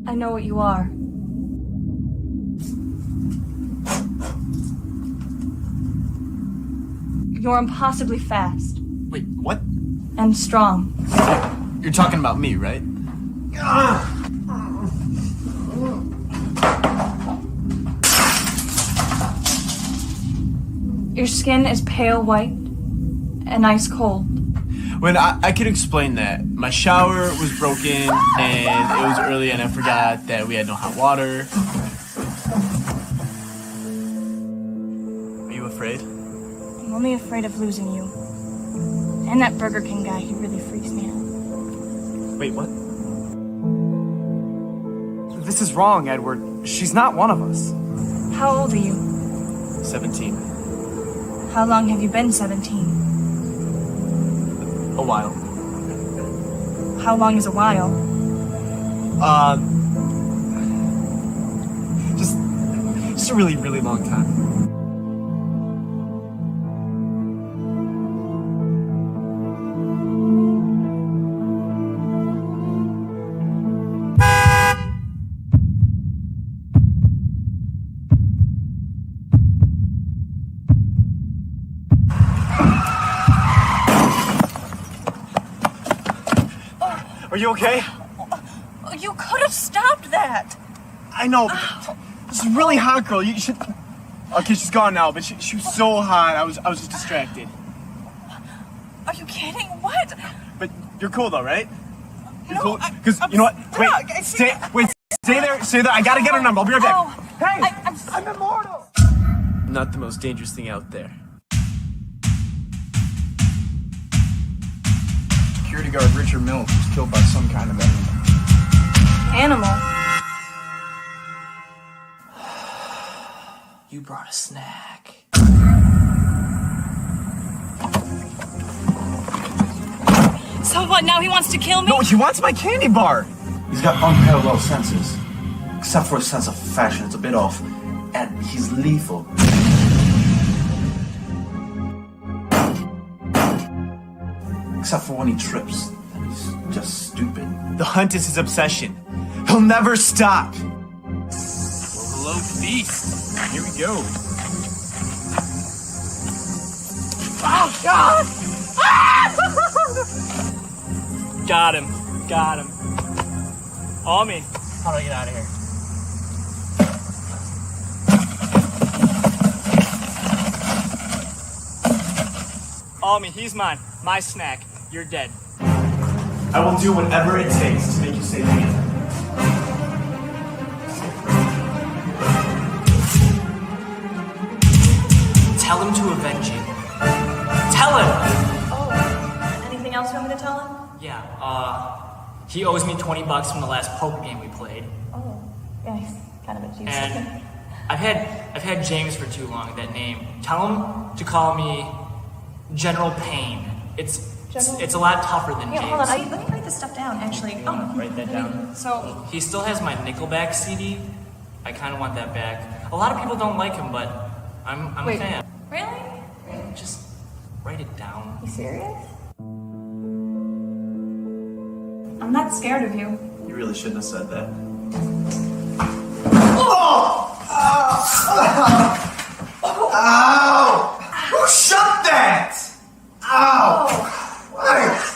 I know what you are. You're impossibly fast. Wait, what? And strong. You're talking about me, right? Your skin is pale white and ice cold. When I could explain that. My shower was broken and it was early and I forgot that we had no hot water. Are you afraid? I'm only afraid of losing you. And that Burger King guy, he really freaks me out. Wait, what? This is wrong, Edward. She's not one of us. How old are you? 17. How long have you been 17? A while. How long is a while? Just a really, really long time. Are you okay? You could have stopped that. I know, but this is really hot, girl. You should. Okay, she's gone now, but she was so hot. I was just distracted. Are you kidding? What? But you're cool though, right? You're No, cool. Because you know what? Stay there. Stay there. I gotta get her number. I'll be right back. Oh, Hey, I'm immortal. Not the most dangerous thing out there. Security guard Richard Mills was killed by some kind of animal. Animal? You brought a snack. So what, now he wants to kill me? No, he wants my candy bar. He's got unparalleled senses. Except for his sense of fashion, it's a bit off. And he's lethal. Except for when he trips. Then he's just stupid. The hunt is his obsession. He'll never stop. Hello, feast. Here we go. Oh, God! Got him. On me. How do I get out of here? On me. He's mine. My snack. You're dead. I will do whatever it takes to make you safe again. Tell him to avenge you. Tell him! Oh, anything else you want me to tell him? Yeah, he owes me $20 from the last poker game we played. Oh, yeah, he's kind of a juice. And I've had James for too long, that name. Tell him to call me General Payne. It's a lot tougher than Yeah, James. hold on, let me write this stuff down, actually. Oh, Write that down. So, He still has my Nickelback CD. I kind of want that back. A lot of people don't like him, but I'm Wait. a fan. really? Just write it down. You serious? I'm not scared of you. You really shouldn't have said that. Ow! Who shot that? Ow! Why?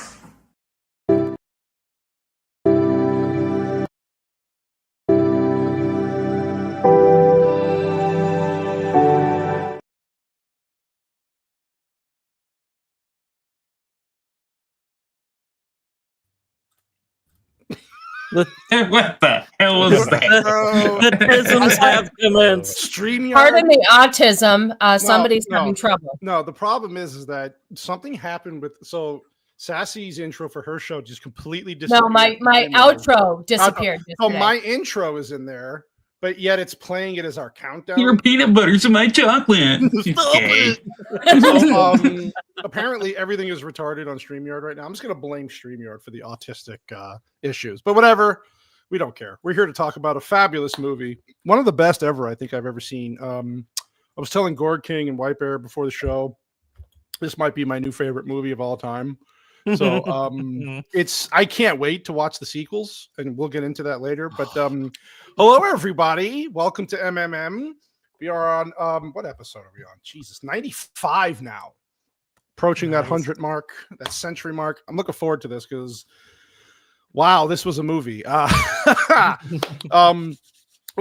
What the hell was that? The tisms have commenced. StreamYard. Pardon the autism. Somebody's no. having trouble. No, the problem is that something happened with Sassy's intro for her show just completely disappeared. No, my outro disappeared. So yesterday. my intro is in there, but yet it's playing it as our countdown. Your peanut butter's my chocolate. Okay. So, apparently everything is retarded on StreamYard right now. I'm just going to blame StreamYard for the autistic issues, but whatever. We don't care. We're here to talk about a fabulous movie. One of the best ever, I think I've ever seen. I was telling Gord King and White Bear before the show, this might be my new favorite movie of all time. So I can't wait to watch the sequels, and we'll get into that later. But hello everybody, welcome to MMM. We are on what episode are we on? Jesus, 95 now. Approaching that 100 mark, that century mark. I'm looking forward to this because wow, this was a movie. We're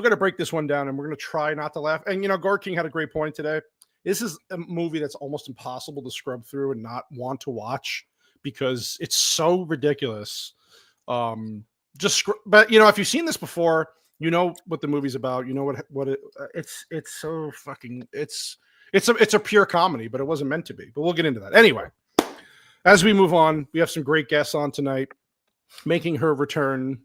gonna break this one down and we're gonna try not to laugh. And Gore King had a great point today. This is a movie that's almost impossible to scrub through and not want to watch because it's so ridiculous. But if you've seen this before, you know what the movie's about. You know it's so fucking it's a pure comedy, but it wasn't meant to be. But we'll get into that anyway. As we move on, we have some great guests on tonight, making her return.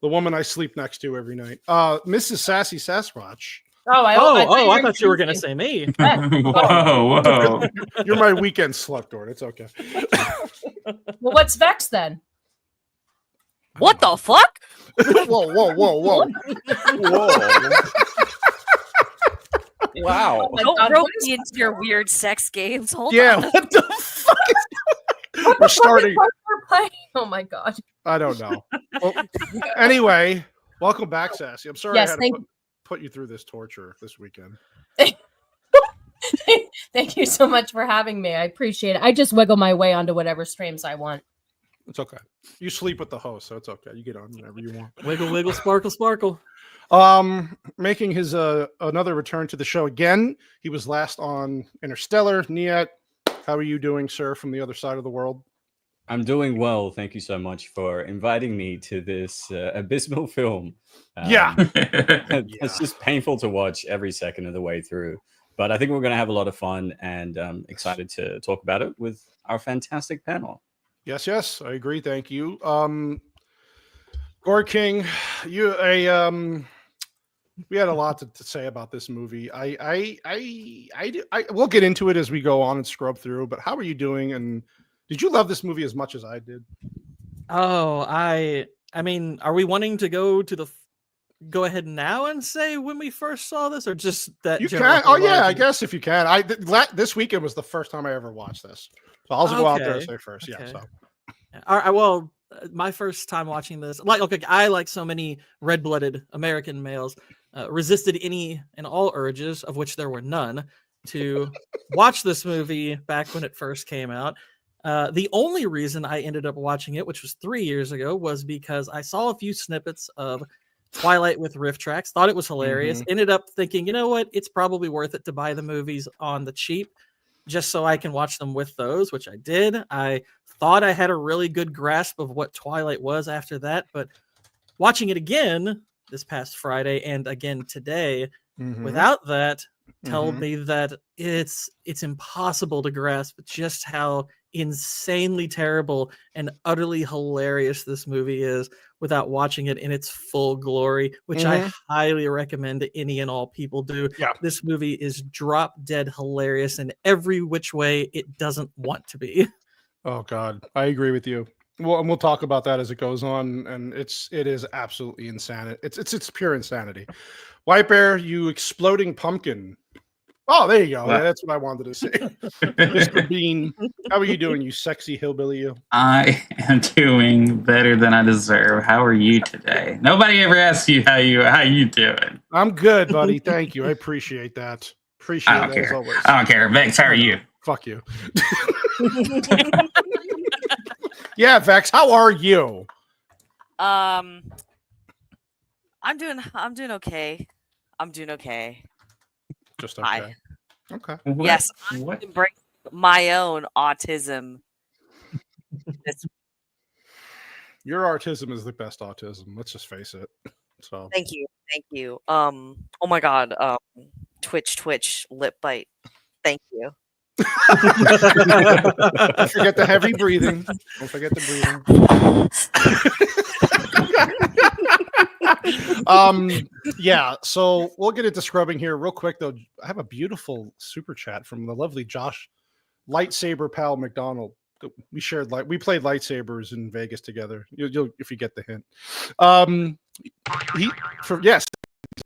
The woman I sleep next to every night, Mrs. Sassy Sasquatch. I thought you were going to say me. Whoa. You're my weekend slut, Gord. It's okay. Well, what's Vex then? What the fuck? Whoa. Wow. Don't rope me into your weird sex games. Hold Yeah, on. what the fuck is going? We're starting. Oh my god. I don't know. Well, anyway, welcome back, Sassy. I'm sorry I had to put you through this torture this weekend. Thank you so much for having me. I appreciate it. I just wiggle my way onto whatever streams I want. It's okay. You sleep with the host, so it's okay. You get on whenever you want. Wiggle, wiggle, sparkle, sparkle. Making his another return to the show again. He was last on Interstellar. Niet, how are you doing, sir, from the other side of the world? I'm doing well. Thank you so much for inviting me to this abysmal film. It's just painful to watch every second of the way through. But I think we're going to have a lot of fun, and excited to talk about it with our fantastic panel. Yes, I agree. Thank you. Gore King, we had a lot to say about this movie. We'll get into it as we go on and scrub through. But how are you doing? And did you love this movie as much as I did? Oh, I mean, are we wanting to go ahead now and say when we first saw this, or just that you can? Oh yeah, I guess if you can. This weekend was the first time I ever watched this, so I'll go out there and say first. Okay. Yeah. So. All right. Well, my first time watching this, I like so many red-blooded American males, resisted any and all urges, of which there were none, to watch this movie back when it first came out. The only reason I ended up watching it, which was 3 years ago, was because I saw a few snippets of Twilight with riff tracks, thought it was hilarious, ended up thinking, you know what, it's probably worth it to buy the movies on the cheap just so I can watch them with those, which I did. I thought I had a really good grasp of what Twilight was after that, but watching it again this past Friday and again today, without that, told me that it's impossible to grasp just how insanely terrible and utterly hilarious this movie is without watching it in its full glory, which I highly recommend any and all people do. This movie is drop dead hilarious in every which way it doesn't want to be. Oh God, I agree with you. Well, and we'll talk about that as it goes on, and it is absolutely insanity. It's pure insanity. White Bear, you exploding pumpkin. Oh, there you go. Well, that's what I wanted to say. Mr. Bean, how are you doing, you sexy hillbilly? You. I am doing better than I deserve. How are you today? Nobody ever asks you how you doing. I'm good, buddy. Thank you. I appreciate that. Appreciate that as always. I don't care. Vex, how are you? Fuck you. Yeah, Vex, how are you? I'm doing okay. I'm doing okay. Just okay. Hi. Okay. Yes, I'm embracing my own autism. Your autism is the best autism. Let's just face it. So. Thank you. Oh my God. Twitch, lip bite. Thank you. Don't forget the heavy breathing. Don't forget the breathing. Yeah, so we'll get into scrubbing here real quick though. I have a beautiful super chat from the lovely Josh Lightsaber Pal McDonald. We played lightsabers in Vegas together. You'll if you get the hint. Yes,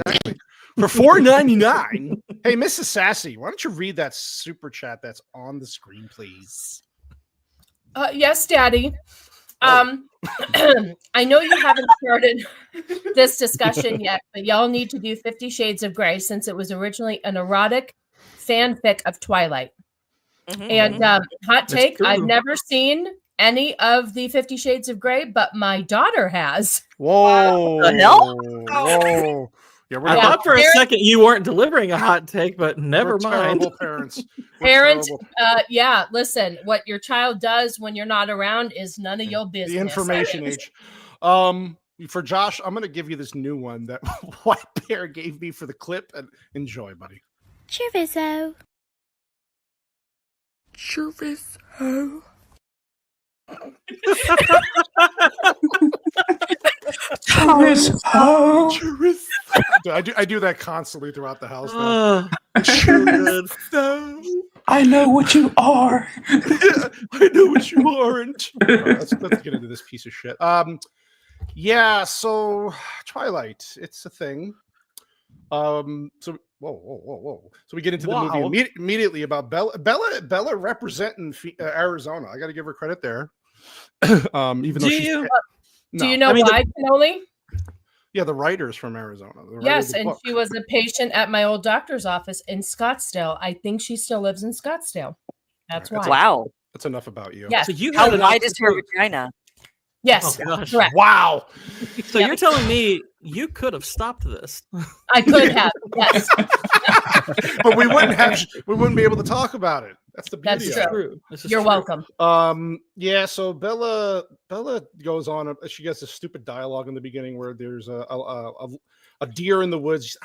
exactly. For $4.99. Hey, Mrs. Sassy, why don't you read that super chat that's on the screen, please? Yes, Daddy. I know you haven't started this discussion yet, but y'all need to do 50 Shades of Grey since it was originally an erotic fanfic of Twilight. And hot take, I've never seen any of the 50 Shades of Grey, but my daughter has. Whoa. The hell? Whoa. Yeah, I thought for a second you weren't delivering a hot take, but never mind. Terrible parents. Parents, listen, what your child does when you're not around is none of your business. The information age. For Josh, I'm going to give you this new one that White Bear gave me for the clip, and enjoy, buddy. Chorizo. Chorizo. Chorizo. I do that constantly throughout the house. I know what you are. I know what you aren't. Let's get into this piece of shit. Yeah. So Twilight, it's a thing. So whoa. So we get into the movie immediately about Bella representing Arizona. I got to give her credit there. Even though do you know why, Cannoli? Yeah, the writer's from Arizona. Yes, and she was a patient at my old doctor's office in Scottsdale. I think she still lives in Scottsdale. That's why. Wow. That's enough about you. Yes. So you How wide is her vagina? Yes. Oh, gosh. Correct. Wow. So you're telling me you could have stopped this? I could have. Yes. But we wouldn't be able to talk about it. That's the beauty. That's true. You're welcome. Yeah. So Bella goes on. She gets a stupid dialogue in the beginning where there's a deer in the woods.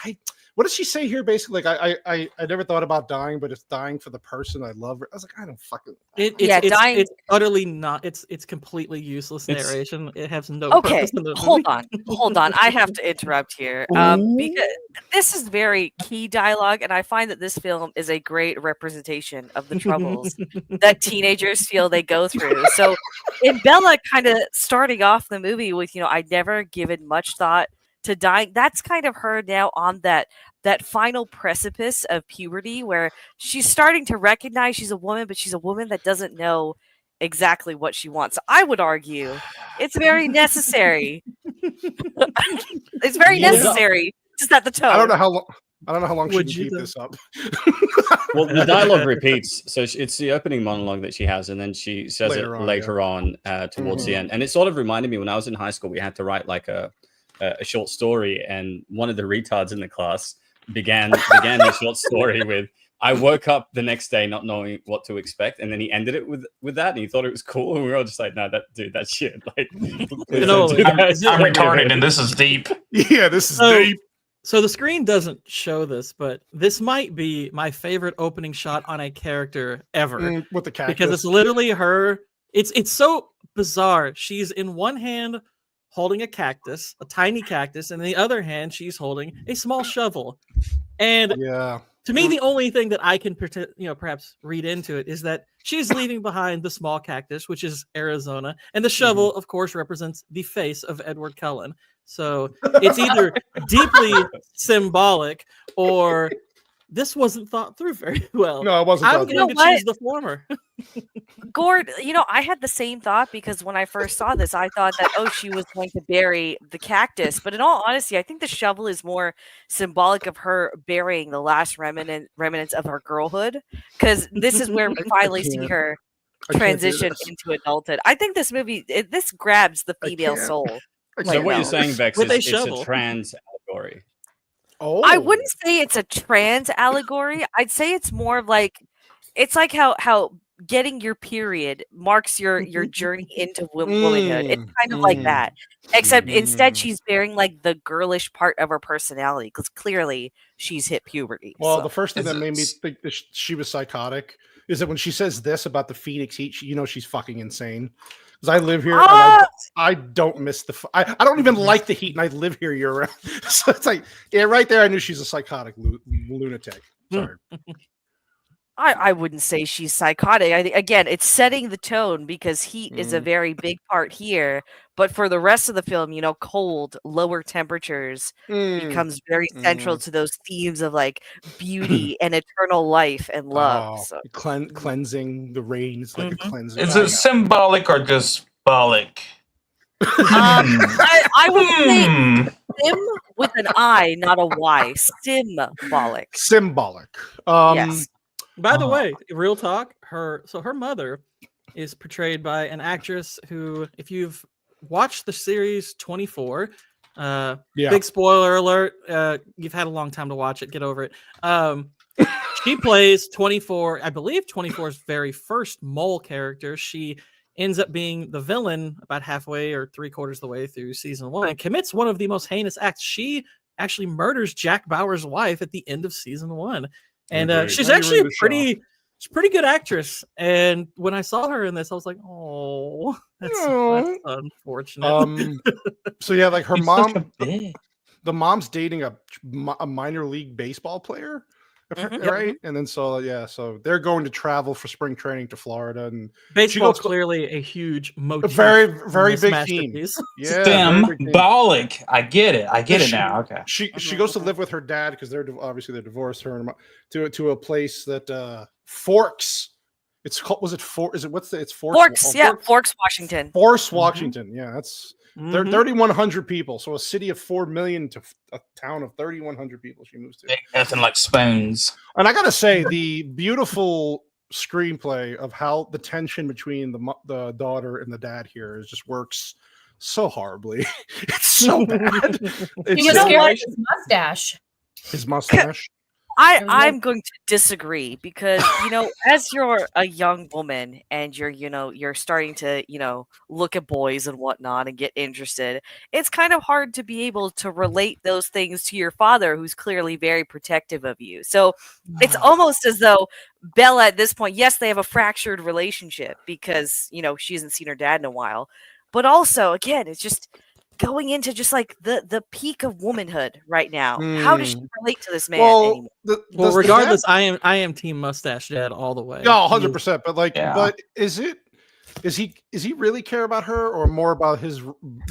What does she say here? Basically, like I never thought about dying, but it's dying for the person I love. I was like, I don't fucking. Dying. It's utterly not. It's completely useless narration. It has no. Okay, purpose in the hold movie. on. I have to interrupt here because this is very key dialogue, and I find that this film is a great representation of the troubles that teenagers feel they go through. So, in Bella kind of starting off the movie with, I'd never given much thought to dying. That's kind of her now on that final precipice of puberty where she's starting to recognize she's a woman, but she's a woman that doesn't know exactly what she wants. I would argue it's very necessary. It's very necessary to set the tone. I don't know how long she can keep this up. Well, the dialogue repeats. So it's the opening monologue that she has, and then she says later on towards the end. And it sort of reminded me when I was in high school, we had to write like a short story, and one of the retards in the class began the short story with, I woke up the next day not knowing what to expect, and then he ended it with that, and he thought it was cool, and we were all just like, no, that's shit. Like, I'm retarded, and this is deep. Yeah, this is deep. So the screen doesn't show this, but this might be my favorite opening shot on a character ever. With the cactus. Because it's literally her. It's so bizarre. She's in one hand holding a cactus, a tiny cactus, and in the other hand, she's holding a small shovel. And to me, the only thing that I can perhaps read into it is that she's leaving behind the small cactus, which is Arizona, and the shovel, of course, represents the face of Edward Cullen. So it's either deeply symbolic or this wasn't thought through very well. No, it wasn't. I'm going to choose the former. Gord, I had the same thought because when I first saw this, I thought that, she was going to bury the cactus. But in all honesty, I think the shovel is more symbolic of her burying the last remnants of her girlhood, because this is where we finally see her transition into adulthood. I think this movie, this grabs the female soul. So what you're saying, Vex, is it's a trans allegory. Oh, I wouldn't say it's a trans allegory. I'd say it's more of like, it's like how getting your period marks your journey into womanhood. It's kind of like that, except instead she's bearing like the girlish part of her personality because clearly she's hit puberty. Well, the first thing that made me think that she was psychotic is that when she says this about the Phoenix Heat, she's fucking insane. Because I live here, and I don't miss I don't even like the heat, and I live here year round. So it's like, right there, I knew she's a psychotic lunatic. Sorry. I wouldn't say she's psychotic. I think again, it's setting the tone because heat is a very big part here. But for the rest of the film, cold, lower temperatures becomes very central to those themes of like beauty and eternal life and love. So. Cleansing the rain is like a cleansing. Is it symbolic or just bollic? I would say sim with an I, not a Y. Symbolic. Symbolic. Yes. By the way, real talk, her mother is portrayed by an actress who, if you've watched the series 24, big spoiler alert, you've had a long time to watch it, get over it. She plays 24, I believe 24's very first mole character. She ends up being the villain about halfway or 3/4 of the way through season 1 and commits one of the most heinous acts. She actually murders Jack Bauer's wife at the end of season 1. And she's actually a pretty good actress. And when I saw her in this, I was like, oh, that's unfortunate. So yeah, like her mom, the mom's dating a minor league baseball player, right? And then so they're going to travel for spring training to Florida, and baseball's clearly a huge motif. A very big team. Yeah, symbolic. I get it now. Okay. She goes to live with her dad because they're divorced. Her and to a place that Forks. It's called. Was it Forks? Is it what's the? It's Forks. Forks. Yeah, Forks, Washington. Forks, Washington. Yeah, that's. They're 3,100 people, so a city of 4 million to a town of 3,100 people. She moves to. Nothing like spoons. And I gotta say, the beautiful screenplay of how the tension between the daughter and the dad here just works so horribly. It's so bad. He was scared of his mustache. His mustache. I'm going to disagree because as you're a young woman and you're starting to look at boys and whatnot and get interested, it's kind of hard to be able to relate those things to your father, who's clearly very protective of you. So it's almost as though Bella at this point, yes, they have a fractured relationship because she hasn't seen her dad in a while, but also again, it's just going into just like the peak of womanhood right now. How does she relate to this man anymore? Regardless, I am team mustache dad all the way. No, 100%. But but is he really care about her, or more about his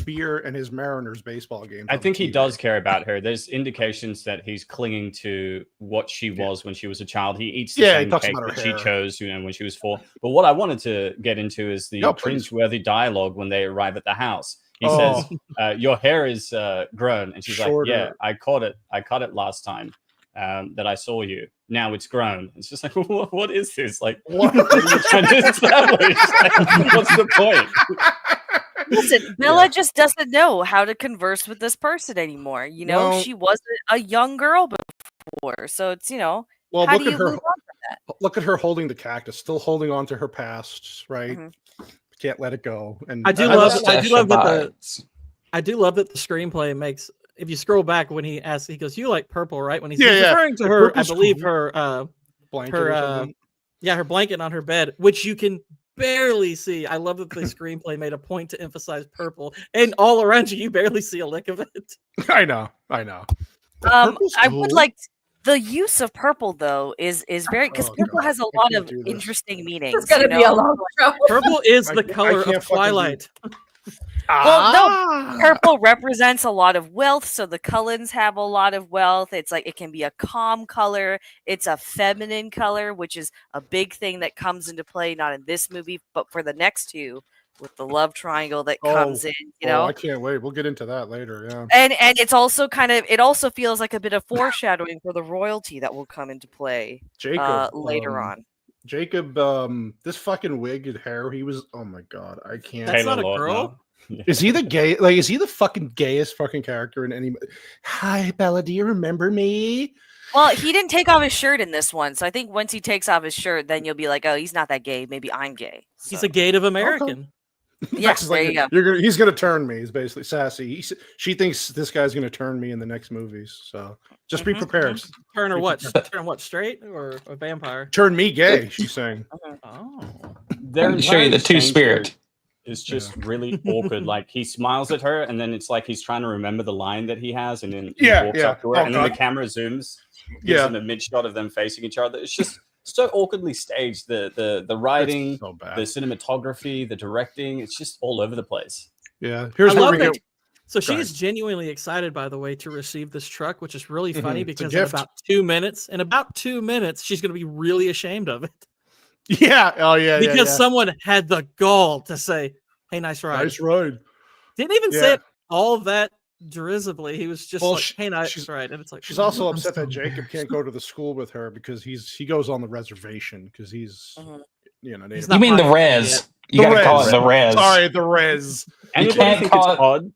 beer and his Mariners baseball game? I think he does care about her. There's indications that he's clinging to what she was when she was a child. He eats the same cake that she chose, when she was 4. But what I wanted to get into is the cringe-worthy dialogue when they arrive at the house. He says, "Your hair is grown,and she's like, "Yeah, I caught it last time that I saw you. Now it's grown." It's just like, what is this? Like, what are you trying to establish? Like, what's the point? Listen, Bella just doesn't know how to converse with this person anymore. She wasn't a young girl before, so it's Well, how do you move on from that? Look at her holding the cactus, still holding on to her past, right? Can't let it go. And I do love that the screenplay makes. If you scroll back when he asks, he goes, "You like purple, right?" When he's referring to her, I believe her blanket, her blanket on her bed, which you can barely see. I love that the screenplay made a point to emphasize purple, and all around you barely see a lick of it. I know. I would like. The use of purple, though, is very because purple has a lot of interesting meanings. It's gonna be a long show. Purple is the color of Twilight. Well, no, purple represents a lot of wealth. So the Cullens have a lot of wealth. It's like it can be a calm color. It's a feminine color, which is a big thing that comes into play not in this movie, but for the next two. With the love triangle that comes in, I can't wait. We'll get into that later. Yeah, and it's also it also feels like a bit of foreshadowing for the royalty that will come into play later on. Jacob, this fucking wig and hair, he was. Oh my god, I can't. That's not a girl. Is he the gay? Like, is he the fucking gayest fucking character in any? Hi, Bella. Do you remember me? Well, he didn't take off his shirt in this one, so I think once he takes off his shirt, then you'll be like, oh, he's not that gay. Maybe I'm gay. So. He's a Native American. Yes, there you go. He's gonna turn me. He's basically sassy. She thinks this guy's gonna turn me in the next movies. So just be prepared. Turn her what? Turn what? Straight or a vampire? Turn me gay. She's saying. Oh, let me show you the two-spirit. It's just really awkward. Like he smiles at her, and then it's like he's trying to remember the line that he has, and then he walks up to her, and then the camera zooms, gives him a mid shot of them facing each other. It's just so awkwardly staged. The writing, so bad. the cinematography, the directing, it's just all over the place. Yeah. Here's I where love we that. get. So Go she's genuinely excited, by the way, to receive this truck, which is really funny It's a because in gift. about 2 minutes, she's going to be really ashamed of it. Yeah. Oh yeah. Because someone had the gall to say, "Hey, nice ride." Nice ride. Didn't even say it all that derisively. He was just like, "Hey, nice ride," and it's like She's also upset that Jacob can't go to the school with her because he goes on the reservation because he's Native. You mean the res? You gotta call it the res. Sorry, the res. Anybody think it's odd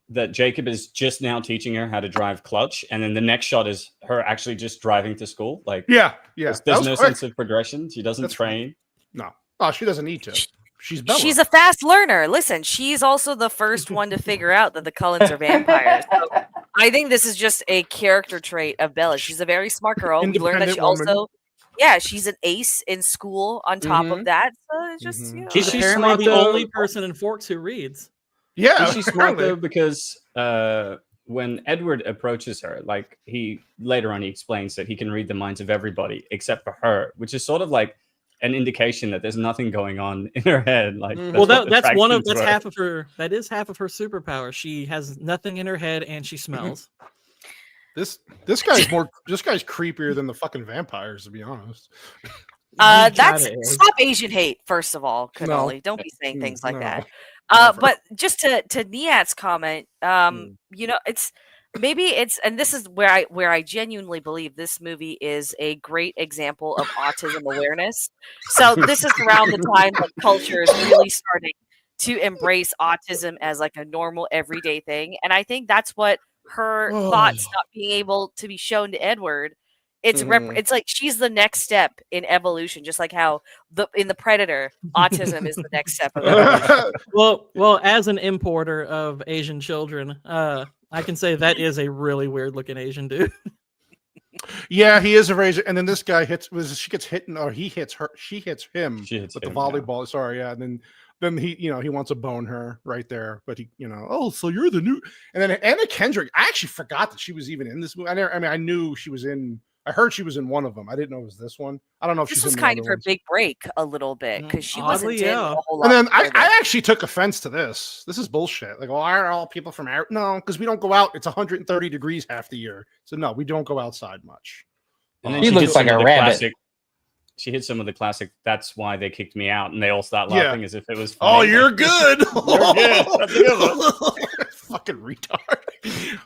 that Jacob is just now teaching her how to drive clutch, and then the next shot is her actually just driving to school? Like, yeah. There's no sense of progression. She doesn't train. No. Oh, she doesn't need to. She's Bella. She's a fast learner. Listen, she's also the first one to figure out that the Cullens are vampires. So I think this is just a character trait of Bella. She's a very smart girl. We learned that she also, she's an ace in school on top of that. So it's just, she's apparently the only person in Forks who reads. Yeah, is she smart though? Because when Edward approaches her, like he explains that he can read the minds of everybody except for her, which is sort of like an indication that there's nothing going on in her head. Like, that's half of her. That is half of her superpower. She has nothing in her head, and she smells. This guy's creepier than the fucking vampires, to be honest. Stop Asian hate, first of all, Cannoli. Don't be saying things like that. But just to Niat's comment, and this is where I genuinely believe this movie is a great example of autism awareness. So this is around the time that culture is really starting to embrace autism as like a normal everyday thing, and I think that's what her thoughts not being able to be shown to Edward. It's it's like she's the next step in evolution, just like how in the Predator, autism is the next step of evolution. Well, as an importer of Asian children, I can say that is a really weird looking Asian dude. Yeah, he is a razor. And then this guy she gets hit, or he hits her. She hits him with the volleyball. Sorry, yeah. And then he, he wants to bone her right there. But he, so you're the new. And then Anna Kendrick. I actually forgot that she was even in this movie. I knew she was in. I heard she was in one of them. I didn't know it was this one. I don't know if this she's was in kind of her big break a little bit because she wasn't in a whole lot. And then I actually took offense to this. This is bullshit. Like, why are all people from out? No, because we don't go out. It's 130 degrees half the year. So no, we don't go outside much. And then he looks like a rabbit. She hit some of the classic. That's why they kicked me out, and they all start laughing as if it was Oh, funny. you're good. You're good. Fucking retard.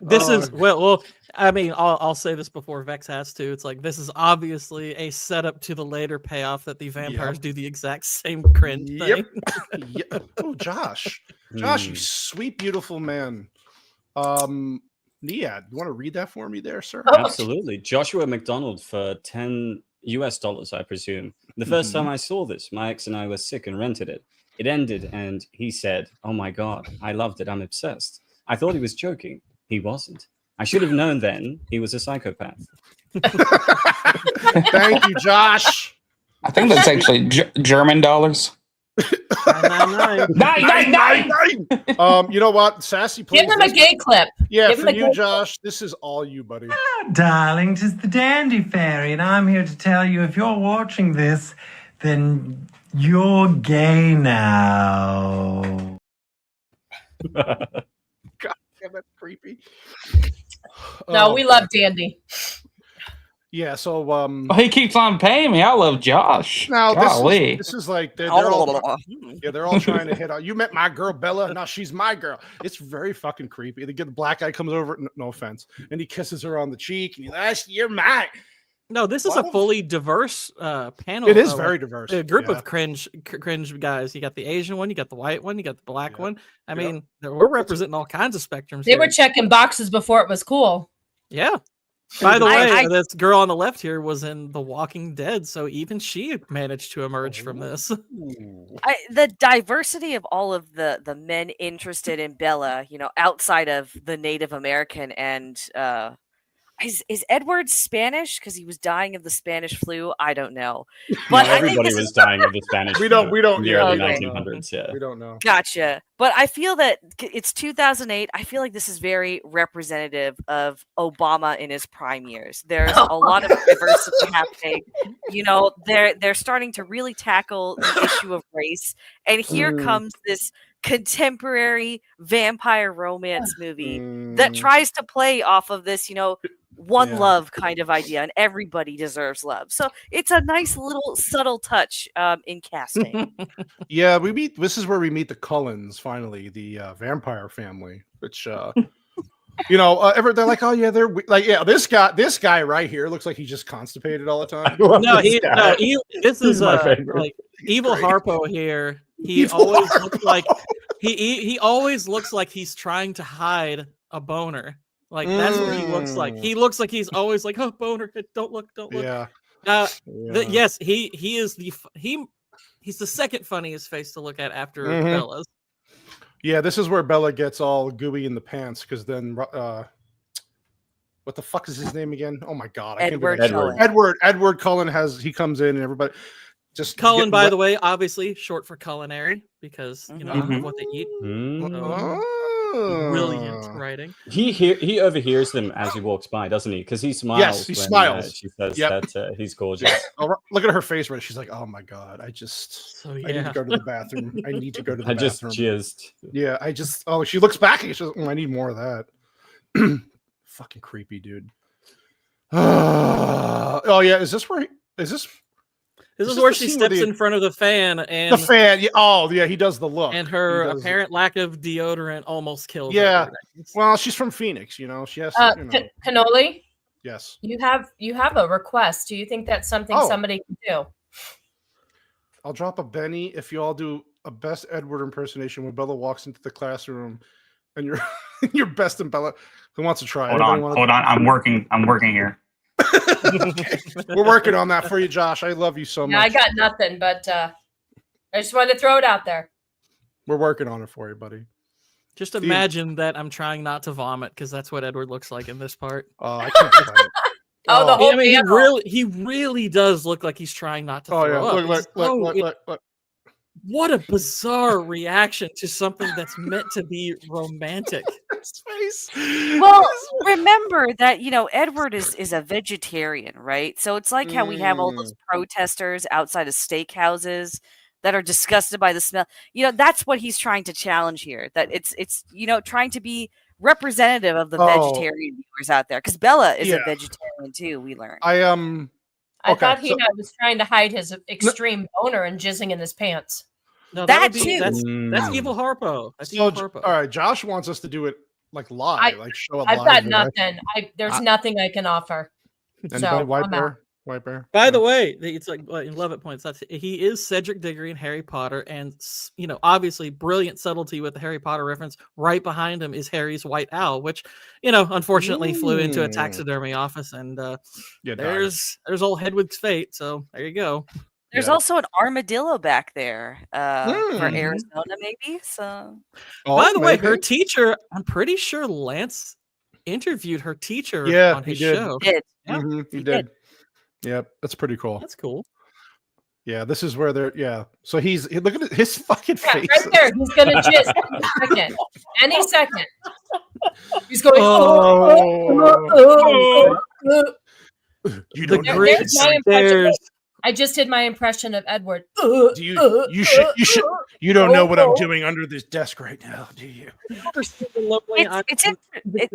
This is well. I mean, I'll say this before Vex has to. It's like this is obviously a setup to the later payoff that the vampires do the exact same cringe thing. Oh, Josh, you sweet, beautiful man. Niad, you want to read that for me, there, sir? Absolutely, Joshua McDonald for $10 US, I presume. The first time I saw this, my ex and I were sick and rented it. It ended, and he said, "Oh my God, I loved it. I'm obsessed." I thought he was joking. He wasn't. I should have known then he was a psychopath. Thank you, Josh. I think that's actually German dollars. 999. You know what? Sassy, please. Give him a gay clip. Yeah, Give for you, Josh, this is all you, buddy. Hello, darling. 'Tis the Dandy Fairy, and I'm here to tell you if you're watching this, then you're gay now. God damn, that's creepy. No, we love Dandy. Yeah, so he keeps on paying me. I love Josh. Now Golly. this is like they're all trying to hit on. You met my girl Bella. Now she's my girl. It's very fucking creepy. The black guy comes over. No offense, and he kisses her on the cheek, and he's like, "You're mine." No, this is a fully diverse panel. It is very diverse. A group of cringe guys. You got the Asian one, you got the white one, you got the black one. I mean, we're representing all kinds of spectrums. They were checking boxes before it was cool. Yeah. By the way, this girl on the left here was in The Walking Dead, so even she managed to emerge from this. The diversity of all of the men interested in Bella, outside of the Native American and Is Edward Spanish because he was dying of the Spanish flu? I don't know, but Everybody was dying of the Spanish we flu don't in the yeah, early we don't 1900s. know. Yeah, We don't know. Gotcha. But I feel that it's 2008. I feel like this is very representative of Obama in his prime years. There's a lot of diversity happening. You know, they're starting to really tackle the issue of race, and here comes this contemporary vampire romance movie that tries to play off of this, one love kind of idea, and everybody deserves love. So it's a nice little subtle touch in casting. Yeah, this is where we meet the Cullens finally, the vampire family, which they're like, oh yeah, they're like, yeah, this guy right here looks like he's just constipated all the time. This is my favorite. like Evil Harpo here. He always looks like he always looks like he's trying to hide a boner. Like that's what he looks like. He looks like he's always like, oh, boner, don't look. Yeah. Yes, he is he's the second funniest face to look at after Bella's. Yeah, this is where Bella gets all gooey in the pants because then what the fuck is his name again? Oh my god, Edward Cullen. Edward Cullen comes in and everybody just Cullen, by the way, obviously short for culinary because of what they eat. Brilliant writing. He overhears them as he walks by, doesn't he? Because he smiles. Yes, he smiles. She says that he's gorgeous. Oh, look at her face, right? She's like, "Oh my god, I need to go to the bathroom. I need to go to the bathroom. Just jizzed." Yeah, Oh, she looks back and she's like, I need more of that. Fucking creepy, dude. Oh yeah, is this where she steps in front of the fan and the fan. Yeah, oh yeah, he does the look, and her apparent lack of deodorant almost kills her. Yeah, well, she's from Phoenix, She has Cannoli. Yes, you have a request. Do you think that's something somebody can do? I'll drop a Benny if you all do a best Edward impersonation when Bella walks into the classroom, and you're best in Bella. Who wants to try? Hold on. I'm working here. Okay. We're working on that for you, Josh. I love you so much. Yeah, I got nothing, but I just wanted to throw it out there. We're working on it for you, buddy. Just imagine that I'm trying not to vomit because that's what Edward looks like in this part. Oh, I can't play it. The whole he really does look like he's trying not to throw up. Look. What a bizarre reaction to something that's meant to be romantic. Space. Well, remember that Edward is a vegetarian, right? So it's like how we have all those protesters outside of steakhouses that are disgusted by the smell. That's what he's trying to challenge here. That it's trying to be representative of the vegetarian viewers out there, because Bella is a vegetarian too. We learned. I thought he was trying to hide his extreme boner and jizzing in his pants. No, that's Evil Harpo. That's Evil Harpo. All right, Josh wants us to do it like live, show it live. I've got nothing. There's nothing I can offer. So White Bear. By the way, it's like in Love It points. He is Cedric Diggory in Harry Potter, and obviously brilliant subtlety with the Harry Potter reference. Right behind him is Harry's white owl, which unfortunately flew into a taxidermy office, and there's old Hedwig's fate. So there you go. There's also an armadillo back there for Arizona, maybe. So, by the way, her teacher, I'm pretty sure Lance interviewed her teacher on his show. He did. He did. Yep, that's pretty cool. That's cool. Yeah, this is where they're. Yeah, so look at his fucking face. Right there, he's gonna jizz any second. He's going. You don't know. I just did my impression of Edward. You don't know what I'm doing under this desk right now, do you?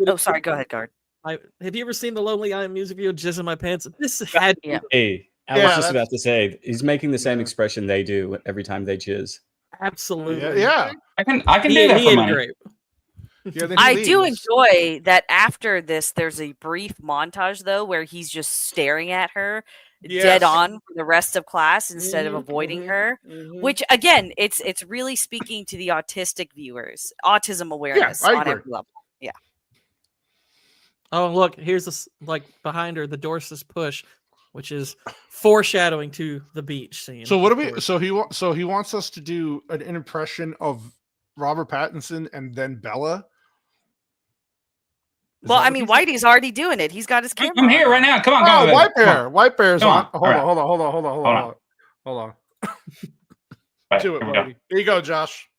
Oh, sorry. Go ahead, Guard. Have you ever seen the Lonely Island music video, Jizz in My Pants? This had Hey, I was just about to say, he's making the same expression they do every time they jizz. Absolutely. Yeah. I can do that for money. Great. I do enjoy that after this, there's a brief montage, though, where he's just staring at her dead on for the rest of class instead of avoiding her, which, again, it's really speaking to the autistic viewers, autism awareness on every level. Yeah. Oh, look, here's this, behind her, the door says push, which is foreshadowing to the beach scene. So what do we? So he wants us to do an impression of Robert Pattinson and then Bella. Well, I mean, Whitey's already doing it. He's got his camera. I'm here right now. Come on, Oh, come on. White Bear. White Bear's Come on. on. Hold All right. on. Right, Do it, here we go. Whitey. Here you go, Josh.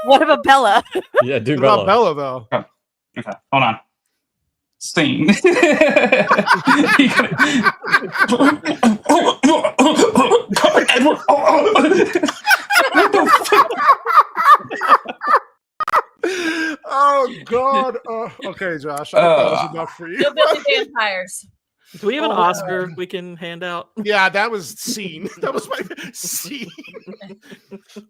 What about Bella? Yeah, do What about Bella though? Okay, hold on. Scene. Oh God. Okay, Josh. I think that was enough for you. Hillbilly vampires. Do we have an Oscar we can hand out? Yeah, that was scene. That was my scene.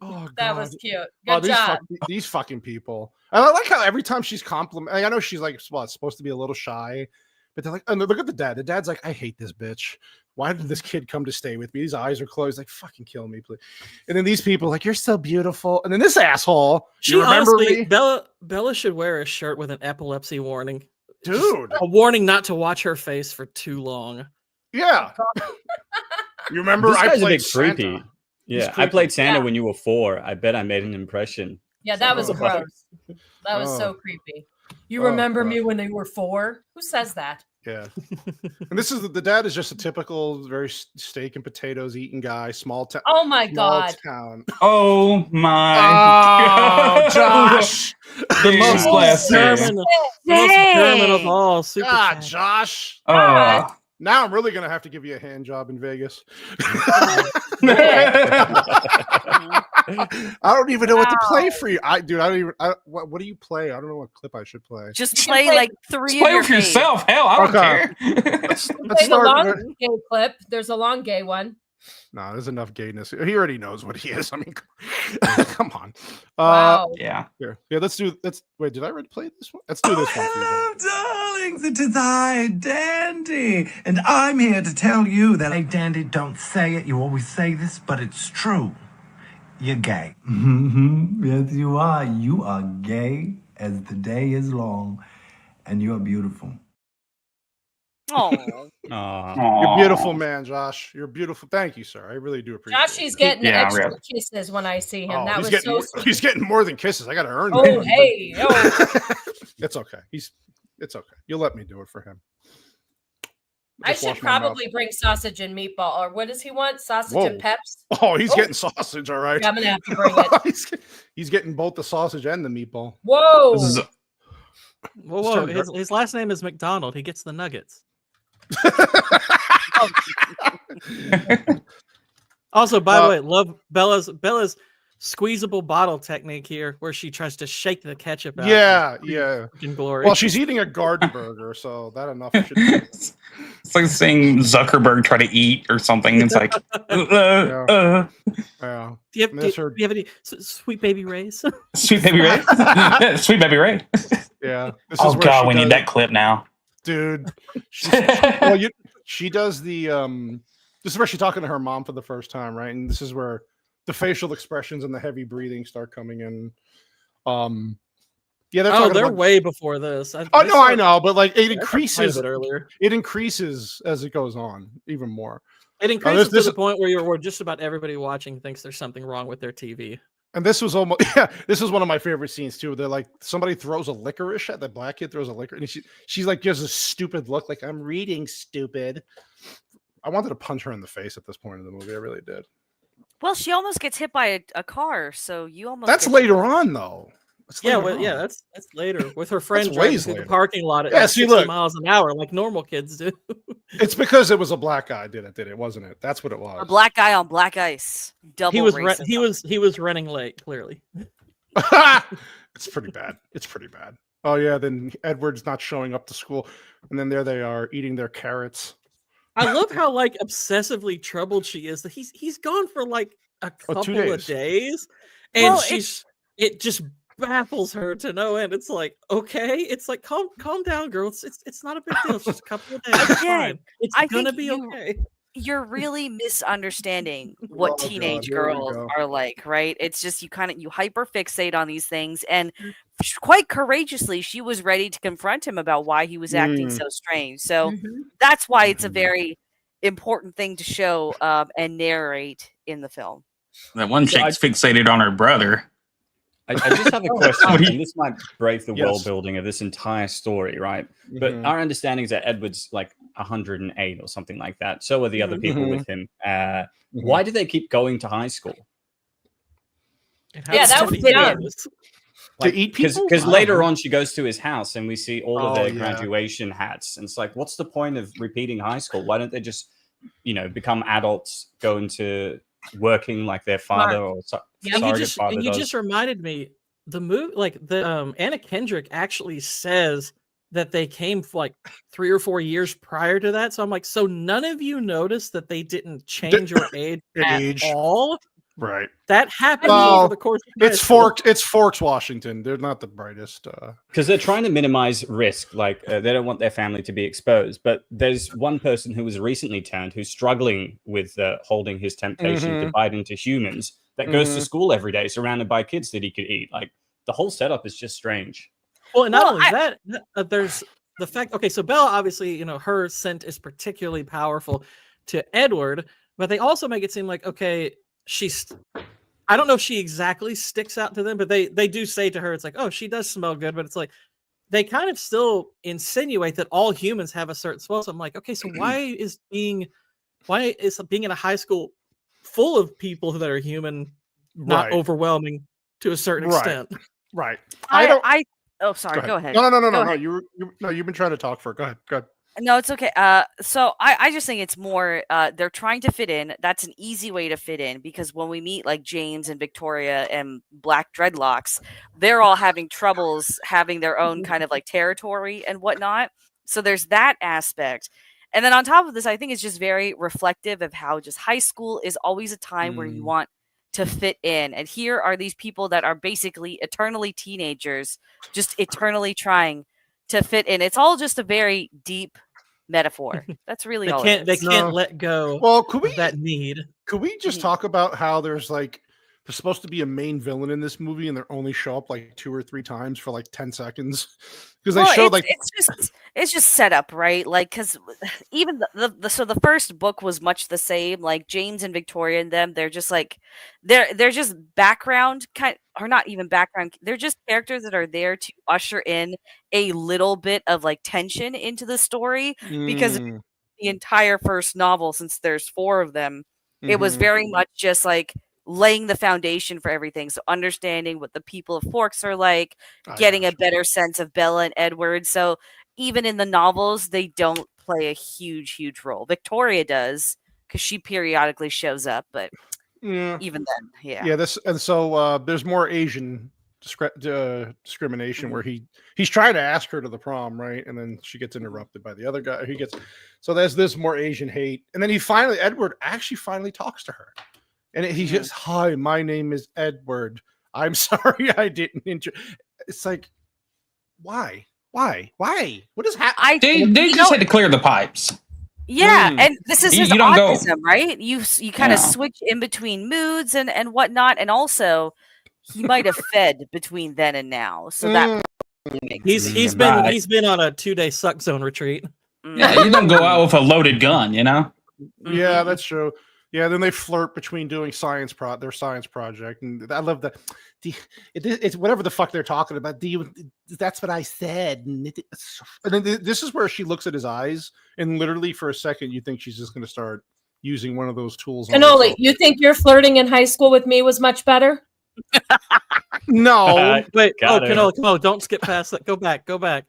Oh, That God. was cute. Oh, Good job. these fucking people. And I like how every time she's complimenting, I know she's like, well, it's supposed to be a little shy, but they're like, and look at the dad. The dad's like, I hate this bitch. Why did this kid come to stay with me? His eyes are closed. Like, fucking kill me, please. And then these people like, you're so beautiful. And then this asshole, She you remember honestly, me? Bella should wear a shirt with an epilepsy warning. Dude. A warning not to watch her face for too long. Yeah. You remember This I guy's a played bit creepy. Santa. Yeah, I creepy. played Santa Yeah. when you were 4. I bet I made an impression. Yeah, that was Oh. gross. That was so Oh. creepy. You Oh, remember God. me when you were 4? Who says that? Yeah. And this is the dad is just a typical, very steak and potatoes eating guy, small town. Oh my God. Town. Oh my Oh, Josh. The most German, the most German of all. Super Ah, chat. Josh. Now I'm really gonna have to give you a hand job in Vegas. I don't even know what to play for you. What do you play? I don't know what clip I should play. Just play like 3 Just of play your with yourself. Hell, I don't care. Let's Play the start. long gay clip. There's a long gay one. No, there's enough gayness. He already knows what he is. I mean, come on. Wow. Yeah. Here. Yeah, wait, did I already play this one? Let's do this one. Hello, darlings. It is I, Dandy. And I'm here to tell you that, hey, Dandy, don't say it. You always say this, but it's true. You're gay. Yes, you are. You are gay as the day is long, and you are beautiful. Oh, You're beautiful, man, Josh. You're beautiful. Thank you, sir. I really do appreciate Josh, it. he's getting Yeah, extra really. kisses when I see him. Oh, That he's was getting so more, sweet. he's getting more than kisses. I got to earn Oh, them. hey. Oh. It's okay. It's okay. You'll let me do it for him. I Just should wash my mouth. probably bring sausage and meatball. Or what does he want? Sausage Whoa. and peps? Oh, he's getting sausage, all right. Yeah, I'm going to have to bring it. he's getting both the sausage and the meatball. Whoa. This is Whoa. His last name is McDonald. He gets the nuggets. Also, by the way, love Bella's squeezable bottle technique here, where she tries to shake the ketchup out. Yeah. In glory. Well, she's eating a garden burger, so that enough should be. It's like seeing Zuckerberg try to eat or something. It's like, Yeah. Do you have any Sweet Baby Ray's? Sweet Baby Ray. Yeah, Sweet Baby Ray. Yeah. This Oh is where God, she we need does- that clip now. Dude. She does the this is where she's talking to her mom for the first time, right? And this is where the facial expressions and the heavy breathing start coming in. Yeah, They're way before this. I know, but like it I increases it earlier. It increases as it goes on, even more. It increases this- to the point where just about everybody watching thinks there's something wrong with their TV. And this was almost this is one of my favorite scenes too. They're like somebody throws a licorice at the black kid throws a licorice, and she's like gives a stupid look, like I'm reading stupid. I wanted to punch her in the face at this point in the movie. I really did. well, she almost gets hit by a car, so you almost. That's get- later on though. That's Yeah, later on. that's later with her friend That's driving ways through later. the parking lot at Yeah, like see, 60 look. miles an hour, like normal kids do. It's because it was a black guy did it, wasn't it? That's what it was. A black guy on black ice. Double. he was racism. he was running late. Clearly, It's pretty bad. It's pretty bad. Oh yeah, then Edward's not showing up to school, and then there they are eating their carrots. I love how like obsessively troubled she is. That he's gone for like a couple 2 of days. days, and Well, it just baffles her to no end. It's like, okay, it's like calm down, girl. It's not a big deal. It's just a couple of days. It's Again, fine. It's I gonna think be okay. You're really misunderstanding what Oh, God, teenage here we girls go. are like, right? It's just you hyper fixate on these things, and quite courageously, she was ready to confront him about why he was acting so strange. So that's why it's a very important thing to show and narrate in the film. That one chick's fixated on her brother. I just have a question, What do you- and this might break the Yes. world building of this entire story, right? But our understanding is that Edward's like 108 or something like that. So are the other people with him. Why do they keep going to high school? Yeah, that was young. To eat people? Because later on she goes to his house and we see all of their yeah. graduation hats. And it's like, what's the point of repeating high school? Why don't they just, become adults, go into working like their father or surrogate father and you does? just reminded me, the movie, like the Anna Kendrick actually says that they came like 3 or 4 years prior to that. So I'm like, so none of you noticed that they didn't change your age at all? Right. That happened Well, over the course of it's Forks, Washington. They're not the brightest. Because they're trying to minimize risk. Like, they don't want their family to be exposed. But there's one person who was recently turned who's struggling with holding his temptation to bite into humans that goes to school every day surrounded by kids that he could eat. Like, the whole setup is just strange. Well, and not only that, there's the fact. Okay, so Bella, obviously, her scent is particularly powerful to Edward, but they also make it seem like, okay, I don't know if she exactly sticks out to them, but they do say to her, it's like, oh, she does smell good, but it's like they kind of still insinuate that all humans have a certain smell. So I'm like, okay, so why is being in a high school full of people that are human not overwhelming to a certain extent? Right. Oh, sorry. Go ahead. No. You've been trying to talk for it. Go ahead. No, it's okay. So I just think it's more they're trying to fit in. That's an easy way to fit in because when we meet like James and Victoria and Black Dreadlocks, they're all having troubles having their own kind of like territory and whatnot. So there's that aspect. And then on top of this, I think it's just very reflective of how just high school is always a time where you want to fit in. And here are these people that are basically eternally teenagers, just eternally trying to fit in. It's all just a very deep metaphor. That's really all. They can't let go. Well, could we that need? Could we just talk about how there's supposed to be a main villain in this movie, and they only show up like 2 or 3 times for like 10 seconds because they show it's just set up, right? Like because even the first book was much the same. Like James and Victoria and them, they're just like they're just background or not even background. They're just characters that are there to usher in a little bit of like tension into the story because the entire first novel, since there's 4 of them, it was very much just like laying the foundation for everything. So understanding what the people of Forks are like, getting a better sense of Bella and Edward. So even in the novels, they don't play a huge role. Victoria does because she periodically shows up, but even then, there's more Asian discrimination where he's trying to ask her to the prom, right? And then she gets interrupted by the other guy. So there's this more Asian hate, and then Edward actually finally talks to her. And he just, hi, my name is Edward. I'm sorry I didn't It's like, why? What is happening? They just had to clear the pipes. Yeah, and this is his autism, go. right? You kind of switch in between moods and whatnot, and also he might have fed between then and now, so that he's been on a 2-day suck zone retreat. Yeah, you don't go out with a loaded gun, Yeah, that's true. Yeah, then they flirt between doing their science project, and I love that. It's whatever the fuck they're talking about. That's what I said. And then this is where she looks at his eyes, and literally for a second, you think she's just going to start using one of those tools. Cannoli, you think your flirting in high school with me was much better? No. Wait. Cannoli, come on, don't skip past that. Go back.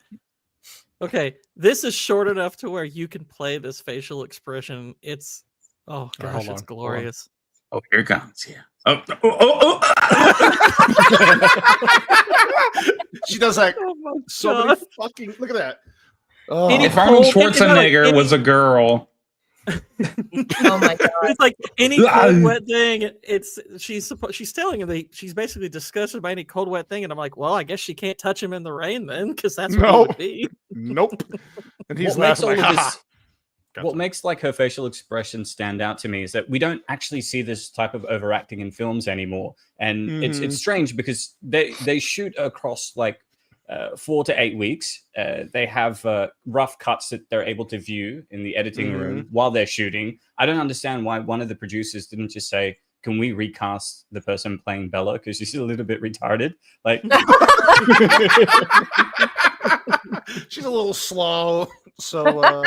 Okay, this is short enough to where you can play this facial expression. It's it's glorious. Oh, here it comes. Yeah. She does like so many fucking. Look at that. If Arnold Schwarzenegger was a girl. Oh my god! It's like any cold wet thing. She's telling him that she's basically disgusted by any cold wet thing, and I'm like, well, I guess she can't touch him in the rain then, because that's what it would be. Nope. And he's what makes like her facial expression stand out to me is that we don't actually see this type of overacting in films anymore, and it's strange because they shoot across like 4 to 8 weeks. They have rough cuts that they're able to view in the editing room while they're shooting. I don't understand why one of the producers didn't just say, can we recast the person playing Bella because she's a little bit retarded? Like, she's a little slow. So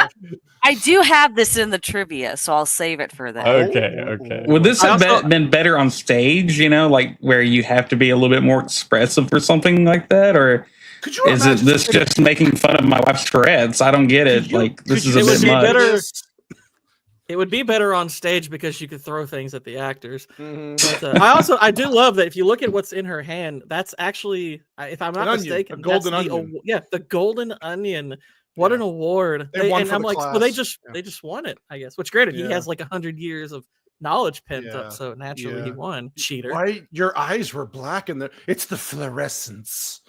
I do have this in the trivia, so I'll save it for that. Okay. Would this have been better on stage? You know, like where you have to be a little bit more expressive or something like that, or is this just making fun of my wife's Tourette's? I don't get it. Like this is a bit much. It would be better on stage because you could throw things at the actors. Mm-hmm. But, I do love that if you look at what's in her hand, that's actually, if I'm not mistaken, a golden onion. The golden onion. What an award! And I'm like, well, they just won it, I guess. Which granted, he has like 100 years of knowledge pent up, so naturally he won. Cheater! Why your eyes were black and it's the fluorescence.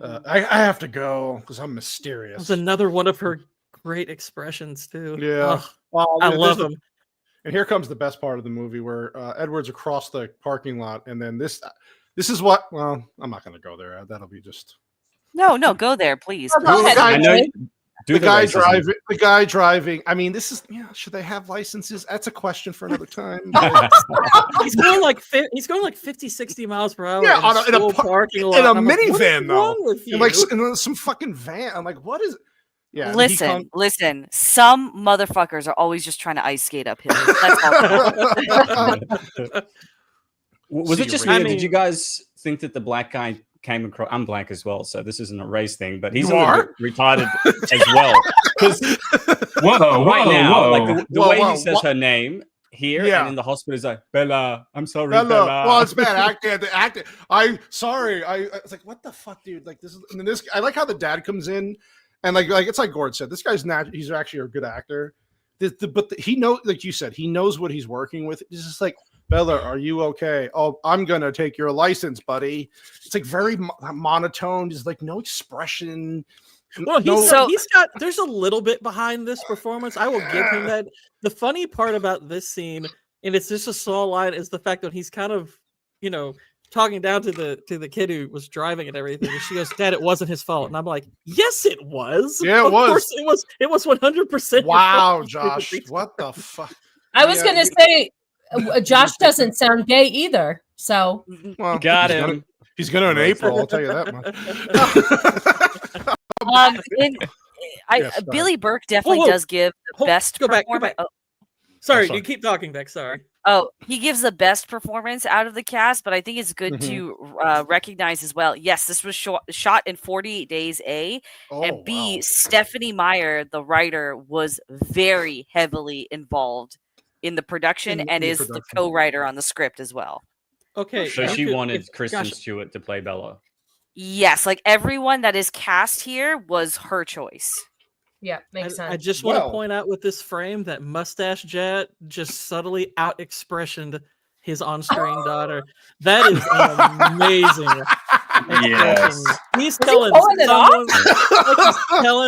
I have to go because I'm mysterious. It was another one of her great expressions too. Yeah. I love him. And here comes the best part of the movie where Edward's across the parking lot, and then this is what. Well, I'm not going to go there. That'll be just. No, go there, please. The guy driving. I mean, this is. Should they have licenses? That's a question for another time. He's going like 50, 60 miles per hour. Yeah, in a parking lot. In a minivan, though. And like in some fucking van. I'm like, what is? Yeah. Listen. Some motherfuckers are always just trying to ice skate uphill. That's all. Was it just me? Did you guys think that the black guy came across? I'm black as well, so this isn't a race thing, but he's a little bit retarded as well. Because right now, the way he says her name here and in the hospital is like, Bella, I'm sorry, Bella. Well, it's bad acting. I'm sorry. I was like, what the fuck, dude? Like this is. And then this. I like how the dad comes in. And like it's like Gord said, this guy's not. He's actually a good actor. But he knows, like you said, he knows what he's working with. It's just like, Bella, are you okay? Oh, I'm gonna take your license, buddy. It's like very monotone. There's like no expression. Well, there's a little bit behind this performance. I will give him that. The funny part about this scene, and it's just a small line, is the fact that he's kind of, talking down to the kid who was driving and everything. And she goes, Dad, it wasn't his fault. And I'm like, yes, it was. Yeah, of course it was. It was 100%. Wow, Josh. What the fuck? I was going to say, Josh doesn't sound gay either. So got him. He's going to in April. I'll tell you that much. Billy Burke definitely does give the best performance. Go back. Oh. Sorry, you keep talking, Beck. Sorry. Oh, he gives the best performance out of the cast, but I think it's good to recognize as well. Yes, this was shot in 48 days, A. And B, wow. Stephenie Meyer, the writer, was very heavily involved in the production and is the co-writer on the script as well. Okay. So she wanted Kristen Stewart to play Bella. Yes, like everyone that is cast here was her choice. Yeah, makes sense. I just want to point out with this frame that Mustache Jet just subtly out-expressioned his on-screen daughter. That is amazing. Yes. He's telling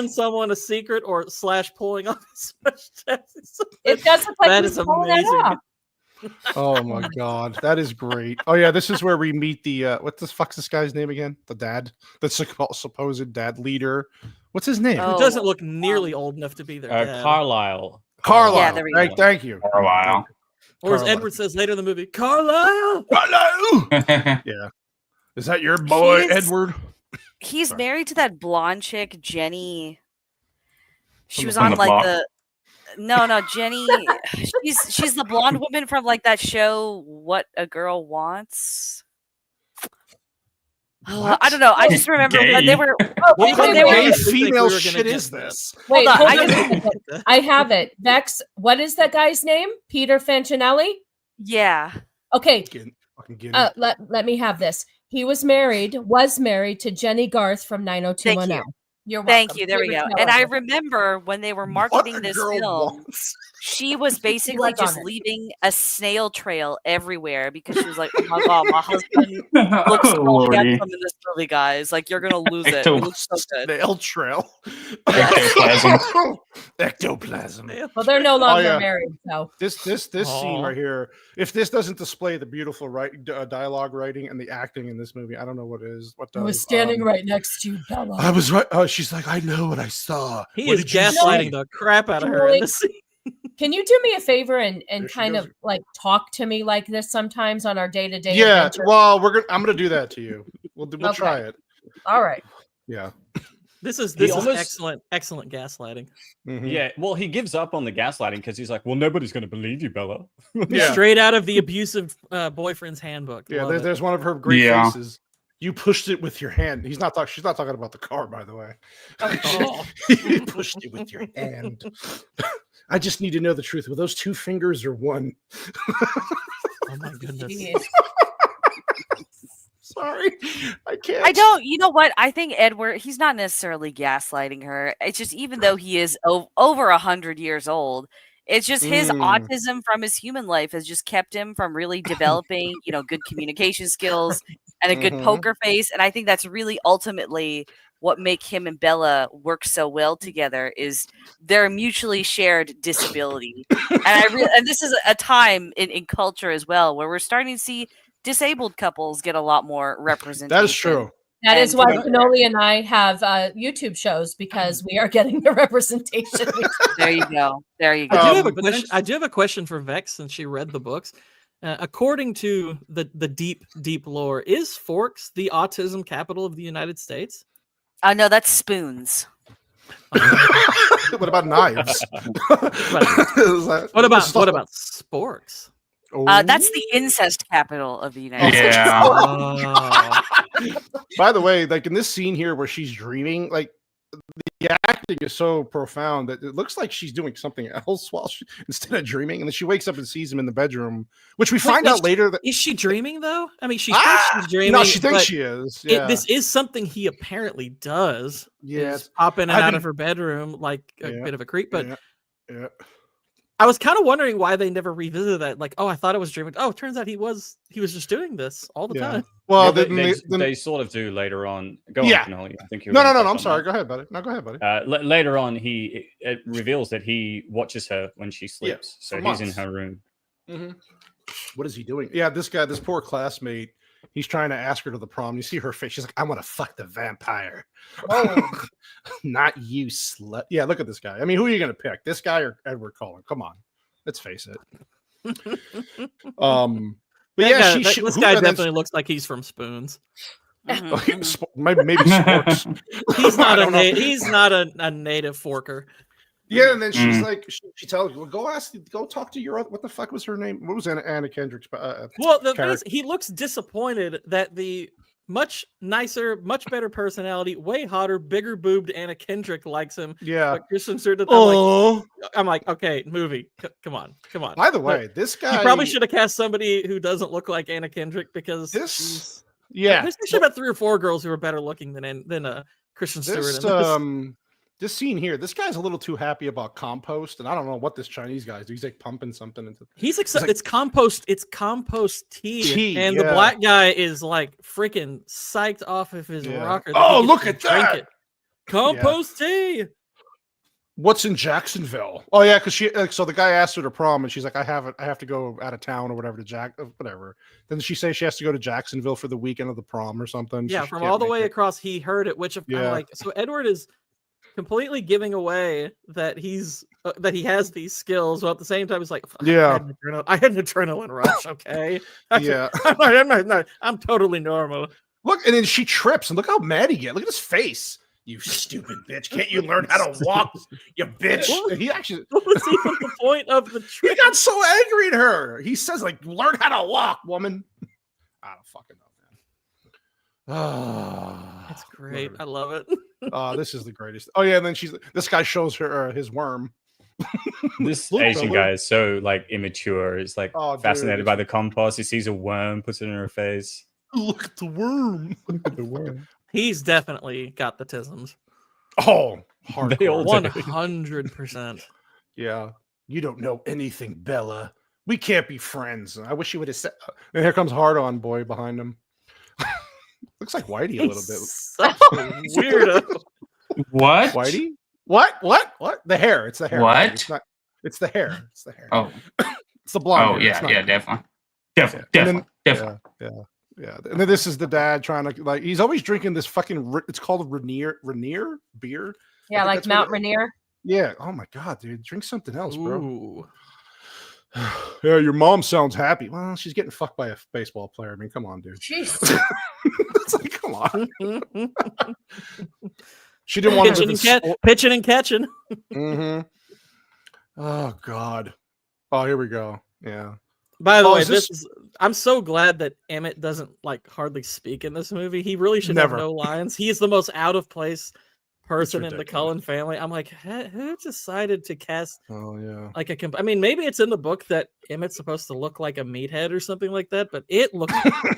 someone a secret or / pulling off his mustache. It does look like that he's is pulling amazing. it off. Oh my god, that is great. Oh yeah, this is where we meet the what the fuck's this guy's name again? The dad, the supposed dad leader. What's his name? Who doesn't look nearly old enough to be their dad. Carlisle. Yeah, there we go. Thank you. Carlisle. Or as Edward says later in the movie, Carlisle. Yeah. Is that your boy, Edward? He's married to that blonde chick, Jenny. She was on on the like block? No, Jenny. she's the blonde woman from like that show, What a Girl Wants. I don't know. I just remember when they were. What female shit is this? Wait, I have it. Vex, what is that guy's name? Peter Fancinelli? Yeah. Okay. Let me have this. He was married to Jenny Garth from 90210. You're welcome. Thank you. There we go. And I remember when they were marketing this film, she was basically just leaving a snail trail everywhere because she was like, "Oh my god, my husband looks so handsome in this movie, guys! Like you're gonna lose it. It looks so good." Snail trail. Ectoplasm. Well, they're no longer married. So this scene right here. If this doesn't display the beautiful dialogue writing and the acting in this movie, I don't know what is. What does? I was standing right next to you, Bella. I was right. She's like, I know what I saw. He is gaslighting the crap out of her in this scene. Can you do me a favor and There she kind goes. of like talk to me like this sometimes on our day-to-day Yeah, adventure? well, I'm gonna do that to you. We'll Okay. try it. All right. Yeah. This is almost- excellent gaslighting. Mhm. Yeah, well, he gives up on the gaslighting because he's like, well, nobody's going to believe you, Bella. Yeah. Straight out of the abusive boyfriend's handbook. Yeah, Love it. there's one of her great Yeah. faces. You pushed it with your hand. She's not talking about the car, by the way. Oh. You pushed it with your hand. I just need to know the truth. Were those two fingers or one? Oh my goodness. Jeez. Sorry, I can't. I don't. You know what? I think Edward. He's not necessarily gaslighting her. It's just even though he is over 100 years old, it's just his autism from his human life has just kept him from really developing, good communication skills and a good poker face. And I think that's really ultimately what make him and Bella work so well together is their mutually shared disability. And this is a time in culture as well where we're starting to see disabled couples get a lot more representation. That is true. That is why Canoli and I have YouTube shows because we are getting the representation. There you go. There you go. I do have a question for Vex since she read the books. According to the deep lore, is Forks the autism capital of the United States? No, that's Spoons. What about knives? What about Sporks? That's the incest capital of the United States. Oh. By the way, like in this scene here where she's dreaming, like the acting is so profound that it looks like she's doing something else instead of dreaming. And then she wakes up and sees him in the bedroom, which we find out later that is she dreaming though? I mean, she thinks she's dreaming. No, she thinks she is. Yeah. This is something he apparently does. Yeah, is pop in and out of her bedroom like a bit of a creep. But yeah. I was kind of wondering why they never revisited that. Like, oh, I thought I was dreaming. Oh, it turns out he was just doing this all the time. Well, they sort of do later on. Go on, Canoli. I think you. No. I'm sorry. Go ahead, buddy. No, go ahead, buddy. Later on, it reveals that he watches her when she sleeps. Yeah, so he's in her room. Mm-hmm. What is he doing? Yeah, this poor classmate. He's trying to ask her to the prom. You see her face. She's like, "I want to fuck the vampire." Oh, not you, slut. Yeah, look at this guy. I mean, who are you gonna pick? This guy or Edward Cullen? Come on, let's face it. But yeah, this guy definitely looks like he's from Spoons. Maybe Sporks. He's not a native Forker. Yeah, and then she's like, she tells you, well, go talk to your other, what the fuck was her name? What was Anna Kendrick's? Well, the thing is, he looks disappointed that the much nicer, much better personality, way hotter, bigger boobed Anna Kendrick likes him. Yeah, but Kristen Stewart. I'm like, okay, movie, come on. By the way, this guy, you probably should have cast somebody who doesn't look like Anna Kendrick because there's actually about 3 or 4 girls who are better looking than Kristen Stewart. This scene here, this guy's a little too happy about compost, and I don't know what this Chinese guy's do. He's like pumping something into. It's compost. It's compost tea, and the black guy is like freaking psyched off of his rocker. Oh, look at that! Compost tea. What's in Jacksonville? Oh yeah, because so the guy asked her to prom, and she's like, I have to go out of town or whatever whatever. Then she says she has to go to Jacksonville for the weekend of the prom or something. Yeah, so from all the way across, he heard it. Which I'm like, so Edward is completely giving away that he has these skills, while at the same time it's like, I had an adrenaline rush. Okay, I'm totally normal. Look, and then she trips, and look how mad he gets. Look at his face. You stupid bitch! Can't you learn how to walk, you bitch? And he actually. What was even the point of the trip? He got so angry at her. He says, "Like, learn how to walk, woman." I don't fucking know, man. It's great. I love it. This is the greatest. Oh yeah, and then this guy shows her his worm. This Asian guy is so like immature. He's like fascinated by the compost. He sees a worm, puts it in her face. Look at the worm. Look at the worm. He's definitely got the tisms. Oh, they all 100%. Yeah, you don't know anything, Bella. We can't be friends. I wish you would have said. And here comes Hard On Boy behind him. Looks like Whitey a little bit. Such a weirdo. What? Whitey? What? The hair. It's the hair. What? It's the hair. It's the hair. Oh, it's the blonde. Oh hair. definitely. Yeah. And then this is the dad trying to he's always drinking this fucking. It's called Rainier beer. Yeah, like Mount Rainier. Yeah. Oh my god, dude. Drink something else, bro. Ooh. Yeah, your mom sounds happy. Well, she's getting fucked by a baseball player. I mean, come on, dude. Jeez. It's like, come on. She didn't want to pitching and catching. Mm-hmm. Oh god. Oh, here we go. Yeah. By the way, I'm so glad that Emmett doesn't like hardly speak in this movie. He really should have no lines. He is the most out of place person in the Cullen family. I'm like, who decided to cast? Oh yeah. Like I mean, maybe it's in the book that Emmett's supposed to look like a meathead or something like that, but it looks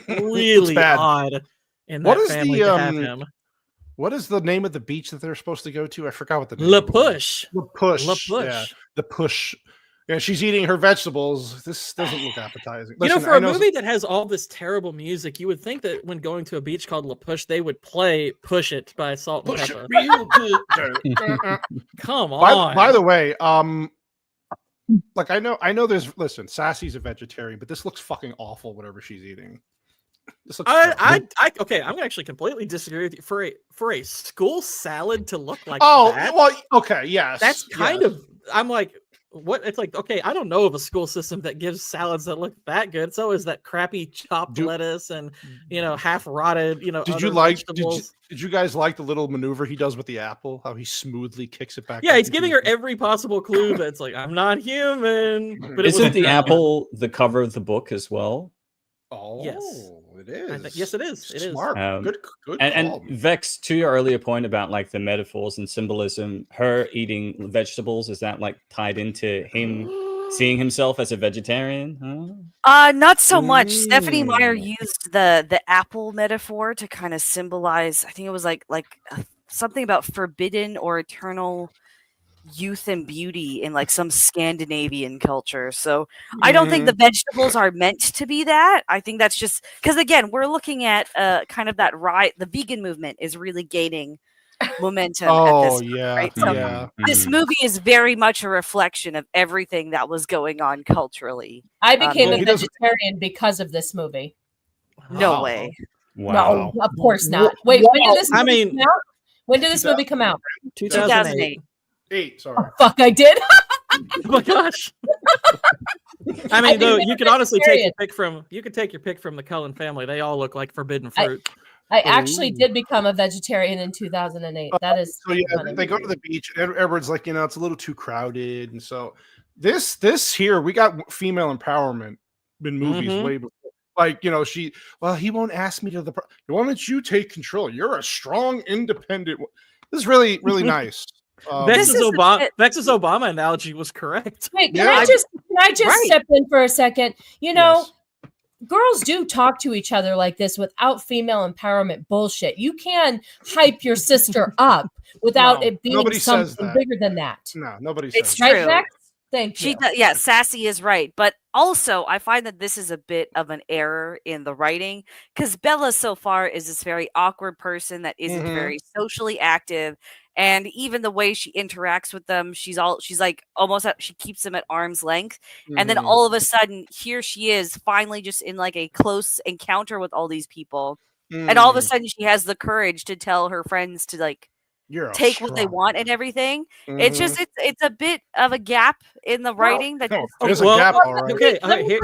really odd in that family to have him. What is the name of the beach that they're supposed to go to? I forgot what the name. La Push. La Push. La Push. Yeah, the Push. Yeah, she's eating her vegetables. This doesn't look appetizing. Listen, for a movie that has all this terrible music, you would think that when going to a beach called La Push, they would play "Push It" by Salt and Pepper. Come on. By the way, like I know. Listen, Sassy's a vegetarian, but this looks fucking awful. Whatever she's eating. This looks okay. I'm gonna actually completely disagree with you. For a school salad to look like okay, yes, that's kind of. I'm like. What it's like, okay, I don't know of a school system that gives salads that look that good. It's always that crappy chopped lettuce and half rotted, Did you guys like the little maneuver he does with the apple? How he smoothly kicks it back? Yeah, he's giving her every possible clue that's like, I'm not human. But isn't the apple the cover of the book as well? Oh, yes, it is. Yes, it is. It Smart. is. Good. And Vex, to your earlier point about like the metaphors and symbolism, her eating vegetables, is that like tied into him seeing himself as a vegetarian? Not so much. Stephenie Meyer used the apple metaphor to kind of symbolize. I think it was like something about forbidden or eternal youth and beauty in like some Scandinavian culture. So I don't think the vegetables are meant to be that. I think that's just because again, we're looking at kind of that the vegan movement is really gaining momentum at this point, right? So this movie is very much a reflection of everything that was going on culturally. I became a vegetarian because of this movie. No way. Wow. No, of course not. Wait, when did this movie come out? When did this movie come out? 2008. Sorry. Oh, fuck, I did. Oh my gosh. I mean, though, you can honestly take your pick from the Cullen family. They all look like forbidden fruit. I actually did become a vegetarian in 2008. That is so. Yeah, funny. They go to the beach. Edward's like, it's a little too crowded, and so this here we got female empowerment in movies way before. Like he won't ask me to why don't you take control? You're a strong, independent. This is really, really nice. Vex's Obama analogy was correct. Wait, can I just step in for a second? Girls do talk to each other like this without female empowerment bullshit. You can hype your sister up without it being something bigger than that. No, nobody says it's that. true. Right, thank you. Sassy is right. But also, I find that this is a bit of an error in the writing because Bella so far is this very awkward person that isn't very socially active. And even the way she interacts with them, she's like she keeps them at arm's length. And then all of a sudden, here she is finally just in like a close encounter with all these people. And all of a sudden she has the courage to tell her friends to like take what they want and everything. It's just it's a bit of a gap in the writing that there's a gap. Okay,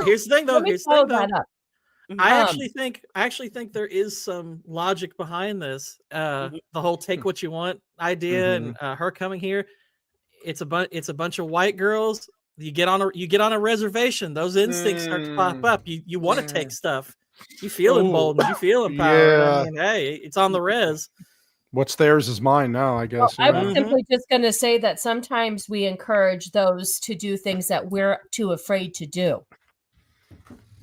here's the thing though. I actually think there is some logic behind this. The whole "take what you want" idea and her coming here. It's a bunch of white girls. You get on a reservation. Those instincts start to pop up. You want to take stuff. You feel emboldened. You feel empowered. Yeah. I mean, hey, it's on the res. What's theirs is mine now, I guess. Well, I was simply just going to say that sometimes we encourage those to do things that we're too afraid to do.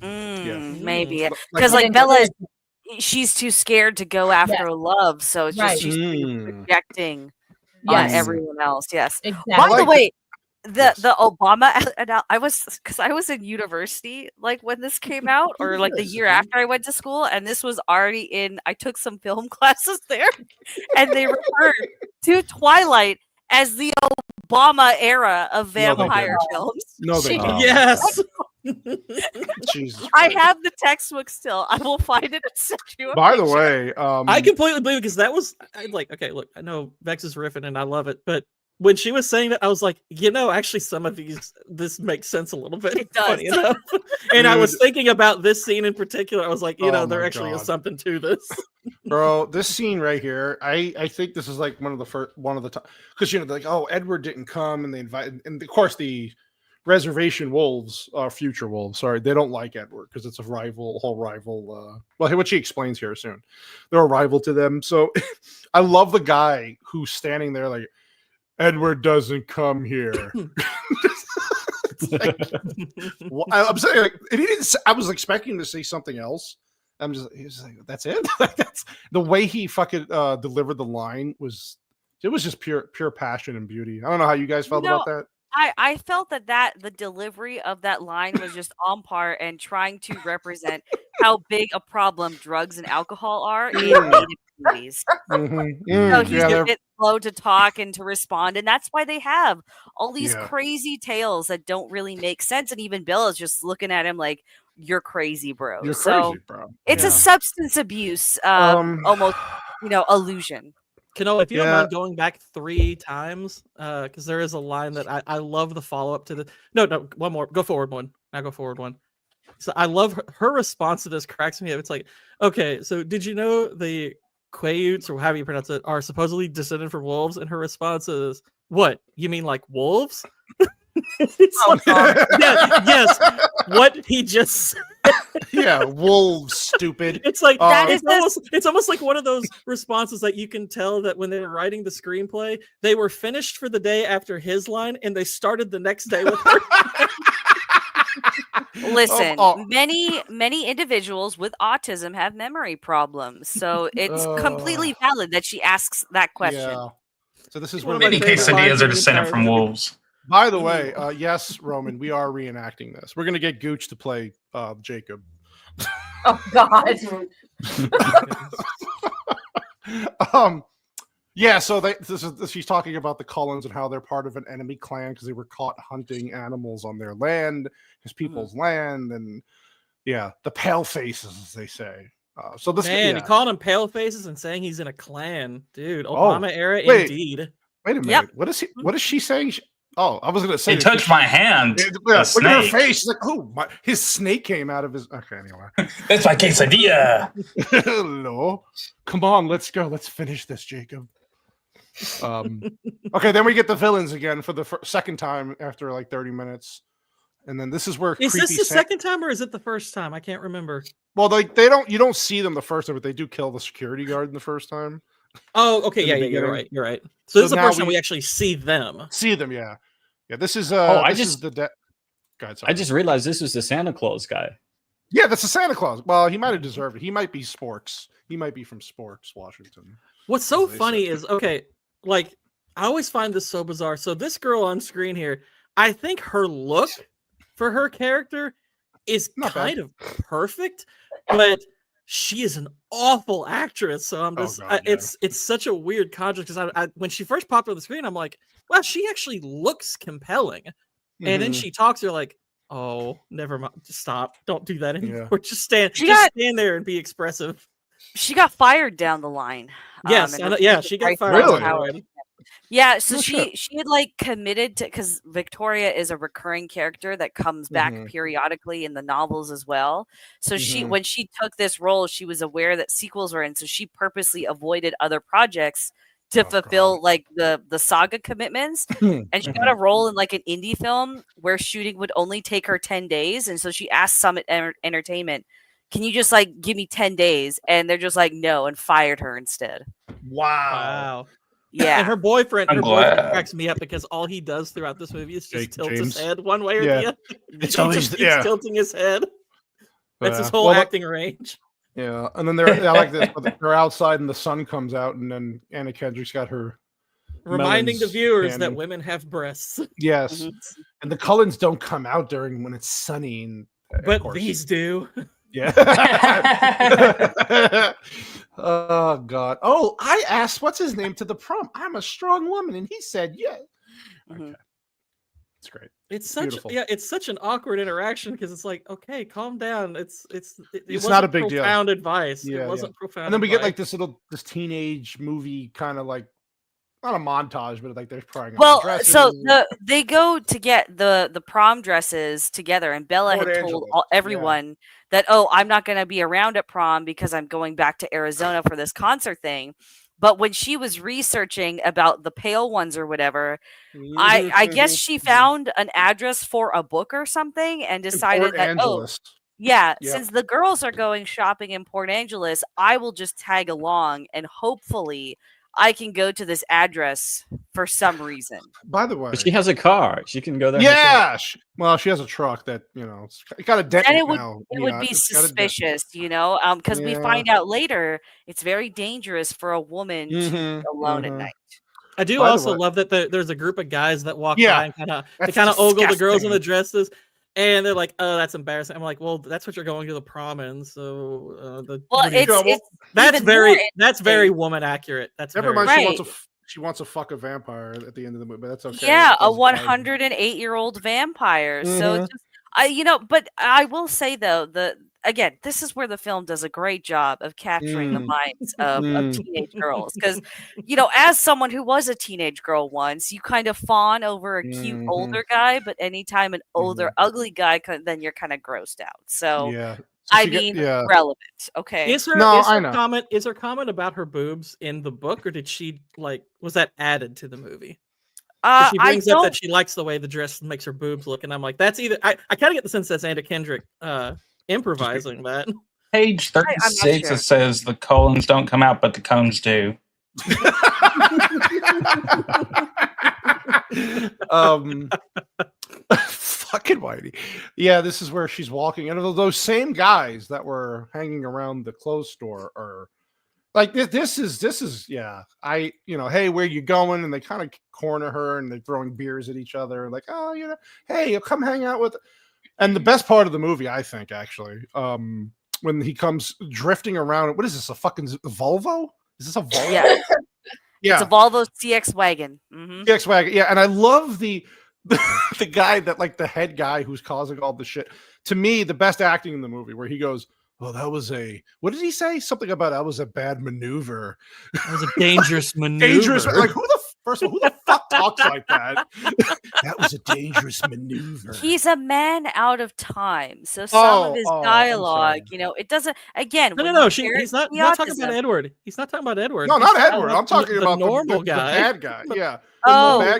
Maybe because like Bella, she's too scared to go after love, so it's just she's projecting on everyone else. Yes. Exactly. By the way, the Obama, I was in university like when this came out, or like the year after I went to school, and this was already in. I took some film classes there, and they referred to Twilight as the Obama era of vampire films. No, they don't. Yes. Jesus I have the textbook still. I will find it and send you. By the way, I completely believe it because that was like, okay, look, I know Vex is riffing and I love it, but when she was saying that, I was like, actually, some of this makes sense a little bit. It does. Funny enough. And I was thinking about this scene in particular. I was like, there actually is something to this. Bro, this scene right here, I think this is like one of the time, because like, oh, Edward didn't come, and they invited, and of course the reservation wolves, future wolves, sorry, they don't like Edward because it's a whole rival. Well, what she explains here soon, they're a rival to them. So I love the guy who's standing there like, Edward doesn't come here. I'm saying, like, and he didn't. I was expecting to say something else. He was like, that's it. That's the way he fucking delivered the line was just pure passion and beauty. I don't know how you guys felt about that. I felt that the delivery of that line was just on par and trying to represent how big a problem drugs and alcohol are in Native communities. So he's a bit slow to talk and to respond, and that's why they have all these crazy tales that don't really make sense. And even Bill is just looking at him like, "You're crazy, bro." You're crazy, bro. It's a substance abuse, almost, illusion. Kano, if you don't mind going back 3 times, because there is a line that I love the follow up to the. No, one more. Go forward one. Now go forward one. So I love her response to this. Cracks me up. It's like, okay, so did you know the Quaaludes, or however you pronounce it, are supposedly descended from wolves? And her response is, "What? You mean like wolves?" Yes, what he just said. Yeah, wolves, stupid. It's like it's almost like one of those responses that you can tell that when they were writing the screenplay, they were finished for the day after his line, and they started the next day with her. Listen, many individuals with autism have memory problems, so it's completely valid that she asks that question. Yeah. So this is one of many quesadillas are descended from wolves. By the way, yes, Roman, we are reenacting this. We're gonna get Gooch to play Jacob. Oh God. Yeah, so she's talking about the Cullens and how they're part of an enemy clan because they were caught hunting animals on their land, his people's land, and the pale faces, as they say. So this he called them pale faces and saying he's in a clan, dude. Obama era, indeed. Wait a minute. Yep. What is she saying? I was going to say. He touched my hand. Look at her face. She's like, his snake came out of his. Okay, anyway. That's my quesadilla. Hello. Come on, let's go. Let's finish this, Jacob. Okay, then we get the villains again for the second time after like 30 minutes. And then this is where is this the second time or is it the first time? I can't remember. Well, you don't see them the first time, but they do kill the security guard the first time. Oh, okay, you're right. So this is the first time we actually see them. Yeah. This is I just realized this was the Santa Claus guy. Yeah, that's the Santa Claus. Well, he might have deserved it. He might be Sporks. He might be from Sporks, Washington. What's so funny is, okay, like, I always find this so bizarre. So this girl on screen here, I think her look for her character is kind of perfect, but she is an awful actress. So I'm just, it's such a weird contrast because I when she first popped on the screen, I'm like, well, she actually looks compelling. And then she talks, you're like, oh, never mind. Just stop. Don't do that anymore. Yeah. Just stand there and be expressive. She got fired down the line. Yes, she got fired. Really? Yeah, so she had like committed to, because Victoria is a recurring character that comes back periodically in the novels as well. So when she took this role, she was aware that sequels were in, so she purposely avoided other projects to fulfill like the saga commitments. And she got a role in like an indie film where shooting would only take her 10 days. And so she asked Summit Entertainment, can you just like give me 10 days? And they're just like, no, and fired her instead. Wow. Yeah. And her boyfriend cracks me up because all he does throughout this movie is just tilt his head one way or the other. It's always tilting his head. That's his whole acting range. Yeah, and then I like this. They're outside, and the sun comes out, and then Anna Kendrick's got her reminding the viewers that women have breasts. Yes, and the Cullens don't come out when it's sunny, but these do. Yeah. Oh God. Oh, I asked what's his name to the prom. I'm a strong woman, and he said yes. Okay, it's great. It's such an awkward interaction because it's like, okay, calm down. It's not a big deal. Profound advice. Yeah, it wasn't profound. And then we get like this teenage movie kind of like not a montage, but like they're trying. Well, so they go to get the prom dresses together, and Bella had told everyone that, oh, I'm not going to be around at prom because I'm going back to Arizona for this concert thing. But when she was researching about the pale ones or whatever, I guess she found an address for a book or something and decided that, since the girls are going shopping in Port Angeles, I will just tag along and hopefully I can go to this address for some reason. By the way, but she has a car. She can go there. Yeah. Well, she has a truck that, it's got a dent. And it now. would be suspicious, because we find out later it's very dangerous for a woman to be alone at night. I do also love that there's a group of guys that walk by and kind of ogle the girls in the dresses. And they're like, "Oh, that's embarrassing." I'm like, "Well, that's what you're going to the prom in." So, that's very woman accurate. That's never mind. Right. She wants to fuck a vampire at the end of the movie, but that's okay. Yeah, a 108-year-old vampire. So, but I will say though, again, this is where the film does a great job of capturing the minds of teenage girls. Because, as someone who was a teenage girl once, you kind of fawn over a cute older guy, but anytime an older, ugly guy, then you're kind of grossed out. So, relevant. Okay. Is her comment about her boobs in the book, or did she was that added to the movie? She brings up that she likes the way the dress makes her boobs look, and I'm like, that's either I kind of get the sense that's Anna Kendrick improvising that. Page 36, it says the colons don't come out, but the cones do. Fucking Whitey. Yeah, this is where she's walking, and those same guys that were hanging around the clothes store are like, this is hey, where you going? And they kind of corner her, and they're throwing beers at each other, like, oh, hey, you'll come hang out with. And the best part of the movie, I think, actually, when he comes drifting around, what is this, a fucking Volvo? Is this a Volvo? Yeah. It's a Volvo CX wagon. CX wagon, yeah. And I love the guy that, like, the head guy who's causing all the shit. To me, the best acting in the movie, where he goes, "Oh, that was what did he say? Something about that was a bad maneuver. That was a dangerous maneuver." Dangerous. Like, first of all, who the fuck talks like that? That was a dangerous maneuver. He's a man out of time, so some of his dialogue, it doesn't. Again, no. He's not talking about Edward. He's not talking about Edward. No, not Edward. I'm talking the about normal the guy, bad guy. Yeah. The bad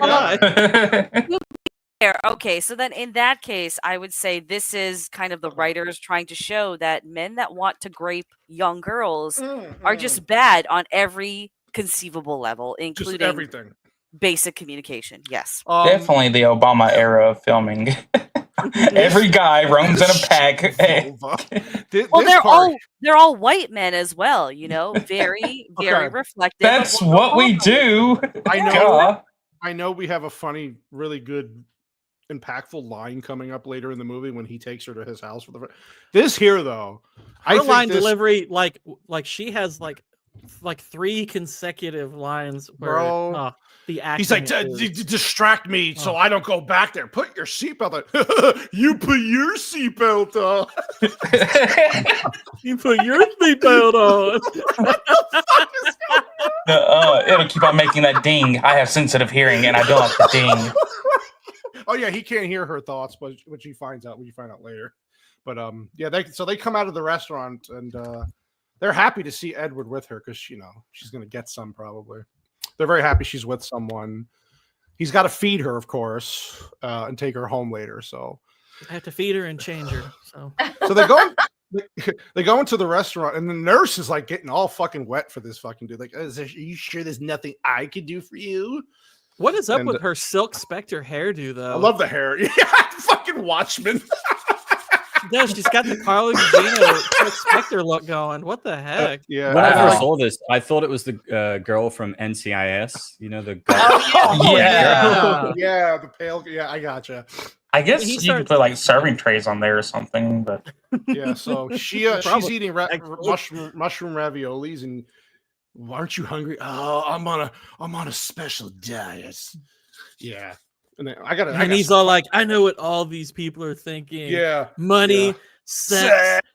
guy. Okay, so then in that case, I would say this is kind of the writers trying to show that men that want to grape young girls are just bad on every conceivable level, including just everything. Basic communication. Yes. Definitely the Obama era of filming. Every guy roams in a pack. They're all white men as well, very, very reflective. That's what we do. I know we have a funny, really good, impactful line coming up later in the movie when he takes her to his house for this here though. Her line delivery, like she has like 3 consecutive lines where the acting. He's like, distract me so I don't go back there. Put your seatbelt on. You put your seatbelt on. You put your seatbelt on. It'll keep on making that ding. I have sensitive hearing, and I don't like the ding. Oh yeah, he can't hear her thoughts, but which he finds out. You find out later. But they come out of the restaurant and they're happy to see Edward with her because she's gonna get some probably. They're very happy she's with someone. He's got to feed her, of course, and take her home later. So I have to feed her and change her. So they go into the restaurant, and the nurse is like getting all fucking wet for this fucking dude. Like, are you sure there's nothing I could do for you? What is up with her Silk Spectre hairdo, though? I love the hair. Yeah, fucking Watchmen. No, she's got the Carla Gugino Silk Spectre look going. What the heck? Yeah. When I first saw this, I thought it was the girl from NCIS. The girl. Yeah, the pale. Yeah, I gotcha. I guess you could put like serving trays on there or something, but yeah. So she's eating mushroom raviolis, and aren't you hungry? Oh, I'm on a special diet. Yeah. And then he's all like, I know what all these people are thinking. Yeah. Money, sex,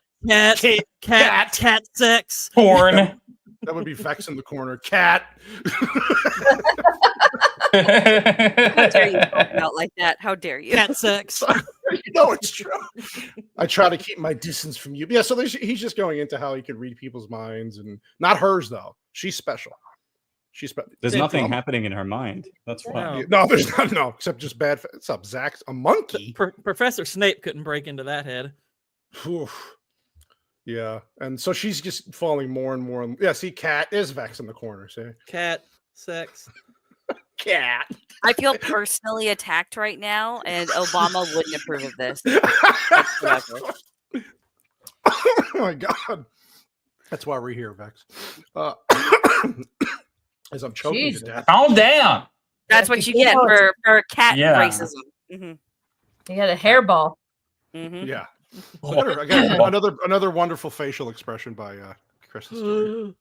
cat sex, porn. That would be Vex in the corner. Cat. How dare you talk about like that? How dare you? Cat sex. No, it's true. I try to keep my distance from you. Yeah, so he's just going into how he can read people's minds, and not hers though. She's special. She's special. There's nothing happening in her mind. That's why. No, there's not. No, except just bad. What's up, Zach? A monkey. Professor Snape couldn't break into that head. Yeah, and so she's just falling more and more. Yeah, see, Cat is Vex in the corner. See, Cat sex. Cat. I feel personally attacked right now, and Obama wouldn't approve of this. Oh my God. That's why we're here, Vex. As I'm choking to death. Calm down. That's what you get for cat racism. Mm-hmm. You got a hairball. Mm-hmm. Yeah. Again, another wonderful facial expression by Kristen Stewart.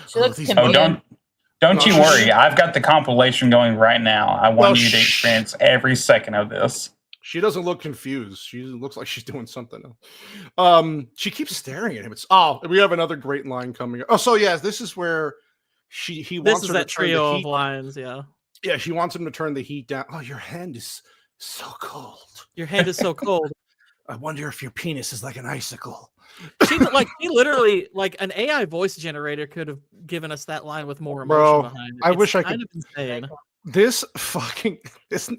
She looks don't you worry. I've got the compilation going right now. I want you to experience every second of this. She doesn't look confused. She looks like she's doing something else. She keeps staring at him. We have another great line coming up. Oh, so yes, this is where he wants This is her that to turn the trio of heat. lines, yeah. Yeah, she wants him to turn the heat down. Oh, your hand is so cold. Your hand is so cold. I wonder if your penis is like an icicle. She literally, like an AI voice generator could have given us that line with more emotion Bro, behind it. I It's wish I kind could. of insane. This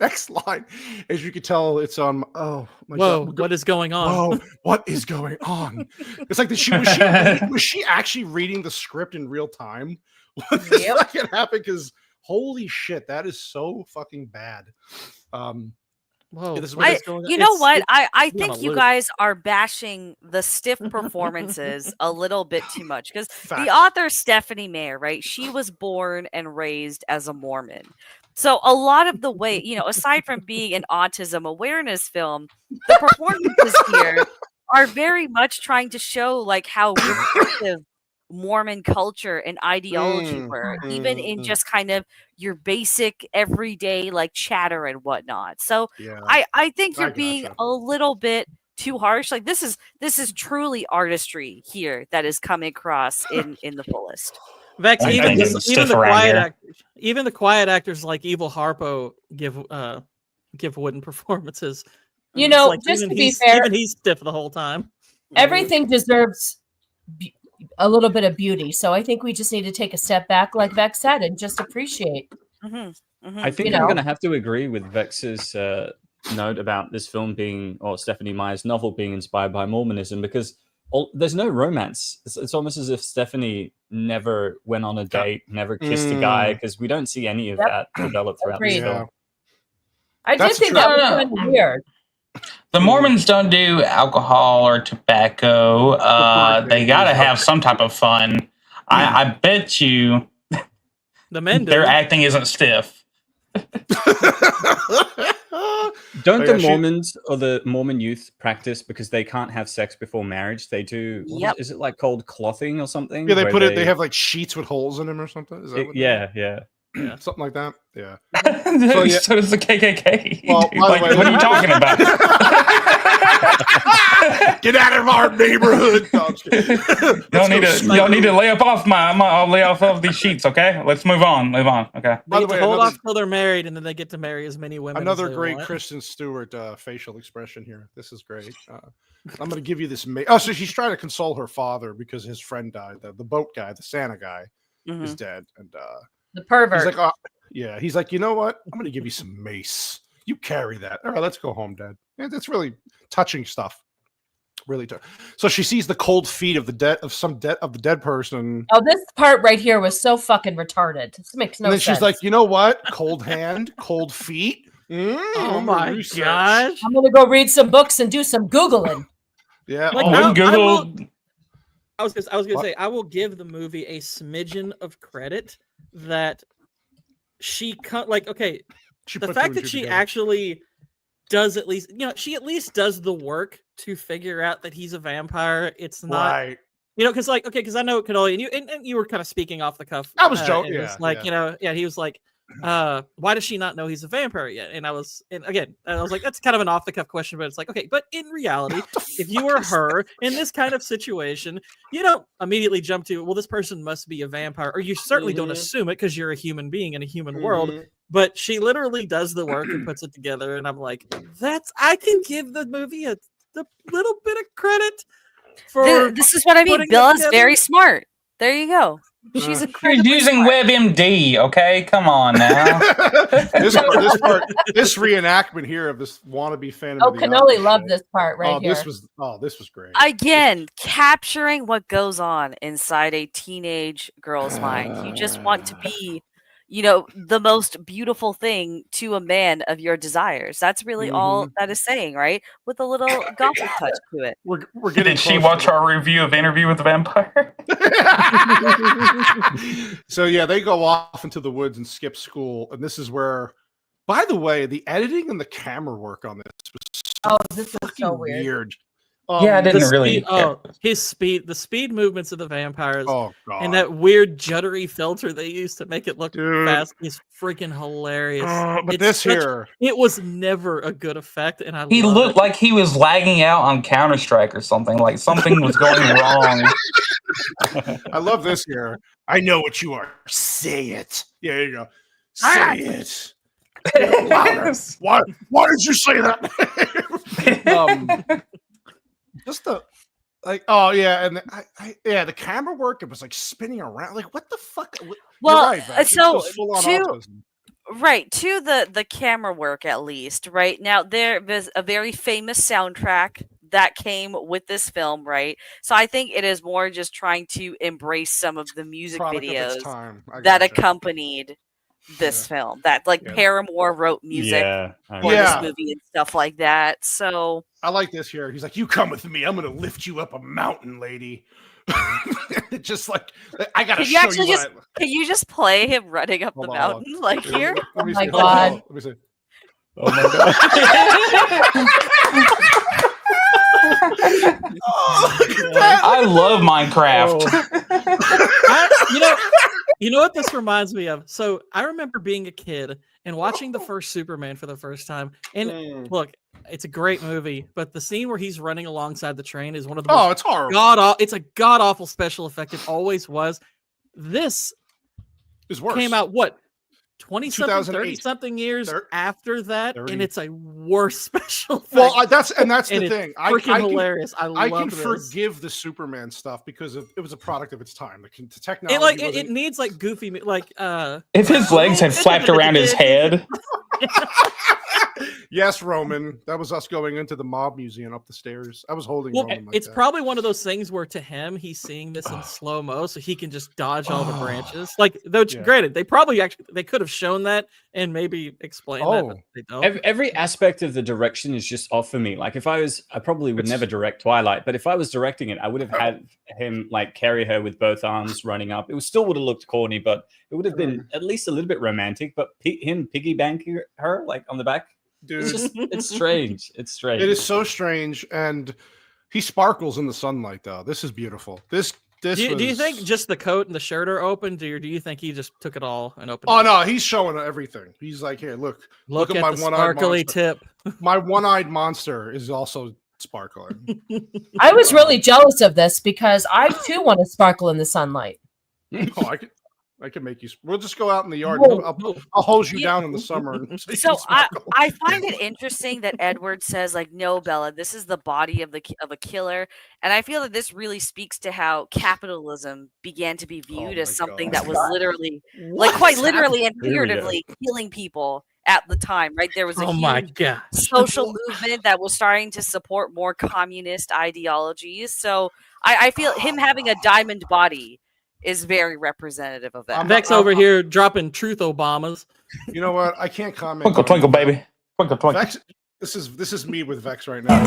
next line, as you could tell, it's on. Oh my Whoa, God. what is going on? Whoa, what is going on? It's like was she actually reading the script in real time? When this fucking happened? Because holy shit, that is so fucking bad. Whoa, you know what? I think you guys are bashing the stiff performances a little bit too much, because the author Stephenie Meyer, right? She was born and raised as a Mormon. So a lot of the way, aside from being an autism awareness film, the performances here are very much trying to show like how restrictive Mormon culture and ideology were, even in just kind of your basic everyday like chatter and whatnot. So I think you're being a little bit too harsh. Like this is truly artistry here that is coming across in the fullest. Vex, even the quiet actors like Evil Harpo give wooden performances. Just to be fair, even he's stiff the whole time. Everything deserves a little bit of beauty, so I think we just need to take a step back, like Vex said, and just appreciate. I think I'm going to have to agree with Vex's note about this film being, or Stephenie Meyer's novel being inspired by Mormonism, because there's no romance. It's almost as if Stephenie never went on a date, never kissed a guy, because we don't see any of that develop throughout this film. I did think that was kind of weird. The Mormons don't do alcohol or tobacco. They got to have some type of fun. I bet you the men their acting isn't stiff. Don't the Mormons or the Mormon youth practice because they can't have sex before marriage? They do. Is it like called clothing or something? Yeah, they have like sheets with holes in them or something. Is that what yeah, something like that. Yeah. So does the KKK. Well, Like, what are you talking about? Get out of our neighborhood. No, I'm just kidding. Y'all need to lay off I'll lay off of these sheets, okay? Let's move on. Okay. They get to hold off till they're married, and then they get to marry as many women. Another as they great want. Kristen Stewart facial expression here. This is great. I'm going to give you this. So she's trying to console her father because his friend died. The boat guy, the Santa guy, is dead, and the pervert. He's like, he's like, you know what? I'm going to give you some mace. You carry that. All right, let's go home, Dad. Yeah, that's really touching stuff. Really touching. So she sees the cold feet of the dead person. Oh, this part right here was so fucking retarded. This makes no And then sense. she's like, you know what? Cold hand, cold feet. Oh my gosh! I'm gonna go read some books and do some Googling. Yeah. I was gonna say I will give the movie a smidgen of credit that the fact that she actually does at least, she at least does the work to figure out that he's a vampire. It's not, right. Because I know Canoli, and you were kind of speaking off the cuff. I was joking. He was like, why does she not know he's a vampire yet? And I was like, that's kind of an off the cuff question, but it's like, okay, but in reality, if you were her in this kind of situation, you don't immediately jump to, well, this person must be a vampire, or you certainly don't assume it because you're a human being in a human world. But she literally does the work and puts it together, and I'm like, I can give the movie a little bit of credit for this is what I mean. Bella's very smart. There you go. She's You're using WebMD, okay? Come on now. this reenactment here of this wannabe Phantom Oh, of the Cannoli Opera loved show. this part right here. This was great. Again, capturing what goes on inside a teenage girl's mind. You just want to be, the most beautiful thing to a man of your desires. That's really all that is saying, right? With a little gothic touch to it. We're getting. Did she watch our review of Interview with the Vampire? So yeah, they go off into the woods and skip school, and this is where, by the way, the editing and the camera work on this was this is so weird. I didn't really. The speed movements of the vampires, oh god, and that weird juddery filter they used to make it look fast is freaking hilarious. But it was never a good effect, and He looked like he was lagging out on Counter-Strike or something. Like something was going wrong. I love this here. I know what you are. Say it. Yeah, there you go. Say it. Louder. Why did you say that? Just the the camera work, it was like spinning around. Like what the fuck? Well, right, Vex. so to the camera work, at least right now there is a very famous soundtrack that came with this film, right? So I think it is more just trying to embrace some of the music videos that accompanied this film. That Paramore wrote music for this movie and stuff like that. So I like this here. He's like, "You come with me. I'm gonna lift you up a mountain, lady." Just like I gotta show you. Can you just play him running up the mountain like here? Oh my god! Let me see. Oh my god! I love Minecraft. You know what this reminds me of? So I remember being a kid and watching the first Superman for the first time. And look, it's a great movie, but the scene where he's running alongside the train is one of the most it's horrible. It's a god awful special effect. It always was. This is worse. Came out 20-something, 30-something years after that, 30. and it's a worse special effect. Well, that's the thing. Freaking hilarious. I can this. forgive the Superman stuff because it was a product of its time. The technology. It needs goofy if his legs had flapped around his head. Yes, Roman. That was us going into the mob museum up the stairs. I was holding Roman. It's probably one of those things where to him he's seeing this in slow mo, so he can just dodge all the branches. Granted, they could have shown that and maybe explained that, but they don't. Every aspect of the direction is just off for me. Like I probably would never direct Twilight, but if I was directing it, I would have had him carry her with both arms running up. It still would have looked corny, but it would have been at least a little bit romantic. But him piggy banking her on the back. Dude, it's strange. It's strange. It is so strange, and he sparkles in the sunlight. Though this is beautiful. Do you think just the coat and the shirt are open, or do you think he just took it all and opened? Oh no, he's showing everything. He's like, here, look at my one-eyed sparkly monster. tip. My one-eyed monster is also sparkling. I was really jealous of this because I too want to sparkle in the sunlight. I can make you. We'll just go out in the yard. I'll hose you down in the summer. So I find it interesting that Edward says no, Bella, this is the body of a killer, and I feel that this really speaks to how capitalism began to be viewed as something that was literally, quite literally and figuratively, killing people at the time. Right, there was a huge social movement that was starting to support more communist ideologies. So I feel him having a diamond body is very representative of that. Vex over here dropping truth Obamas. You know what? I can't comment. Twinkle, twinkle, baby. Twinkle, twinkle. Vex, this is me with Vex right now.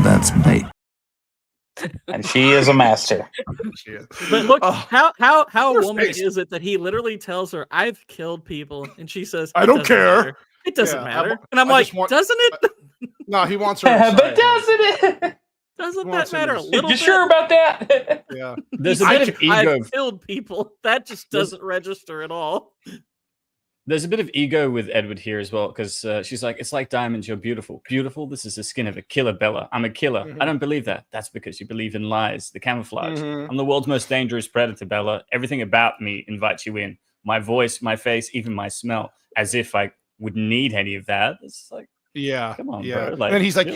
That's bait. And she is a master. But look, how a woman is it that he literally tells her, "I've killed people," and she says, "I don't care. Matter. It doesn't matter." And I'm doesn't it? No, he wants her. But doesn't it? Doesn't that matter a little You bit? sure about that? Yeah. There's a bit of ego. I've killed people. That just doesn't register at all. There's a bit of ego with Edward here as well, because she's like, it's like diamonds, you're beautiful. Beautiful? This is the skin of a killer, Bella. I'm a killer. I don't believe that. That's because you believe in lies, the camouflage. I'm the world's most dangerous predator, Bella. Everything about me invites you in. My voice, my face, even my smell. As if I would need any of that. It's like, yeah, come on, yeah. bro. Like, and then he's like,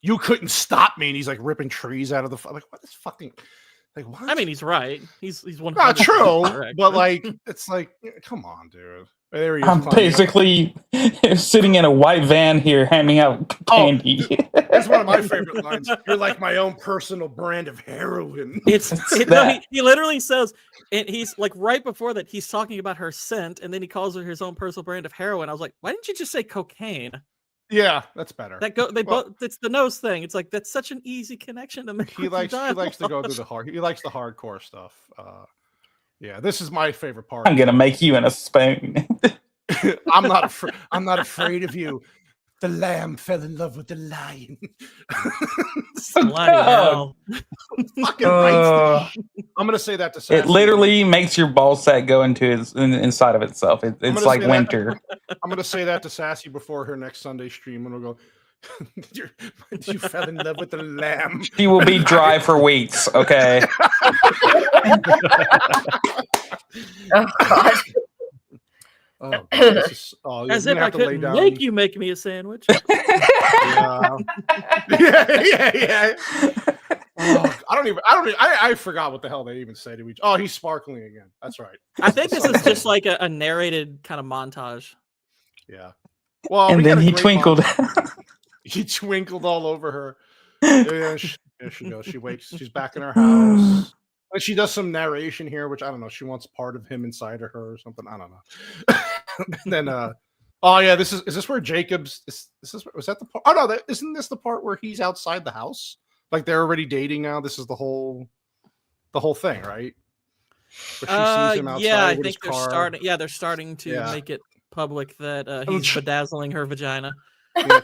you couldn't stop me. And he's like ripping trees out of the like, what is fucking like what? I mean, he's right. He's one. Not true, but like, it's like, come on, dude. There he is. I'm basically sitting in a white van here handing out candy. That's one of my favorite lines. You're like my own personal brand of heroin. He literally says, and he's like right before that, he's talking about her scent, and then he calls her his own personal brand of heroin. I was like, why didn't you just say cocaine? Yeah, that's better. Both. It's the nose thing. It's like that's such an easy connection to make. He likes to go through the hard. He likes the hardcore stuff. Yeah, this is my favorite part. I'm gonna make you in a spoon. I'm not afraid of you. The lamb fell in love with the lion. Hell. I'm gonna say that to Sassy. It literally makes your ball sack go into inside of itself. It's like winter. I'm gonna say that to Sassy before her next Sunday stream, and we'll go. You fell in love with the lamb. She will be dry for weeks. Okay. Oh God. As if I couldn't make you make me a sandwich. Yeah. I forgot what the hell they even say to each. Oh, he's sparkling again. That's right. I think this is just like a narrated kind of montage. Yeah. Well, and then he twinkled. He twinkled all over her. There she goes. She wakes. She's back in her house. And she does some narration here, which I don't know. She wants part of him inside of her or something. I don't know. And then, oh yeah, is this where Jacob's? Was that the part? Oh no, isn't this the part where he's outside the house? Like they're already dating now. This is the whole thing, right? Where she sees him outside yeah, I with think his car. they're starting to make it public that he's bedazzling her vagina. Yeah,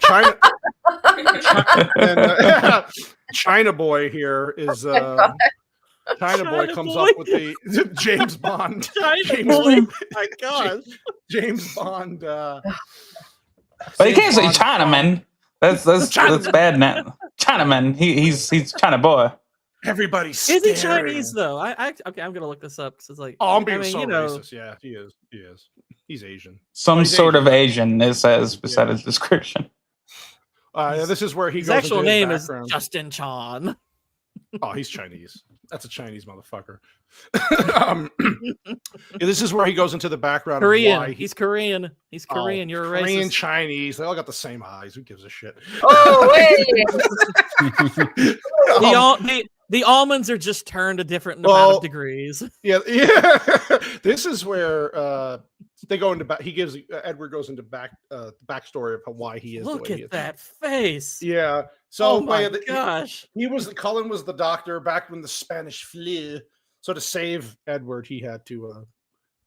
China Boy here is China Boy comes up with the James Bond. My God, James Bond. But you can't say Chinaman. That's bad now. Chinaman. He's China Boy. Everybody's is he Chinese though? Okay, I'm gonna look this up because it's like I'm being racist. Yeah, he is. He's Asian. Some sort of Asian. It says beside his description. This is where his goes actual into name his is background. Justin Chan. Oh, he's Chinese. That's a Chinese motherfucker. This is where he goes into the background. Korean. Of why he's Korean. He's Korean. You're a Korean, racist. Chinese. They all got the same eyes. Who gives a shit? Oh wait. The almonds are just turned a different amount of degrees. Yeah. This is where they go into back. He gives Edward goes into backstory of why he is. Look the way he at is. that face. Yeah. So oh my gosh, Cullen was the doctor back when the Spanish flu. So to save Edward, he had to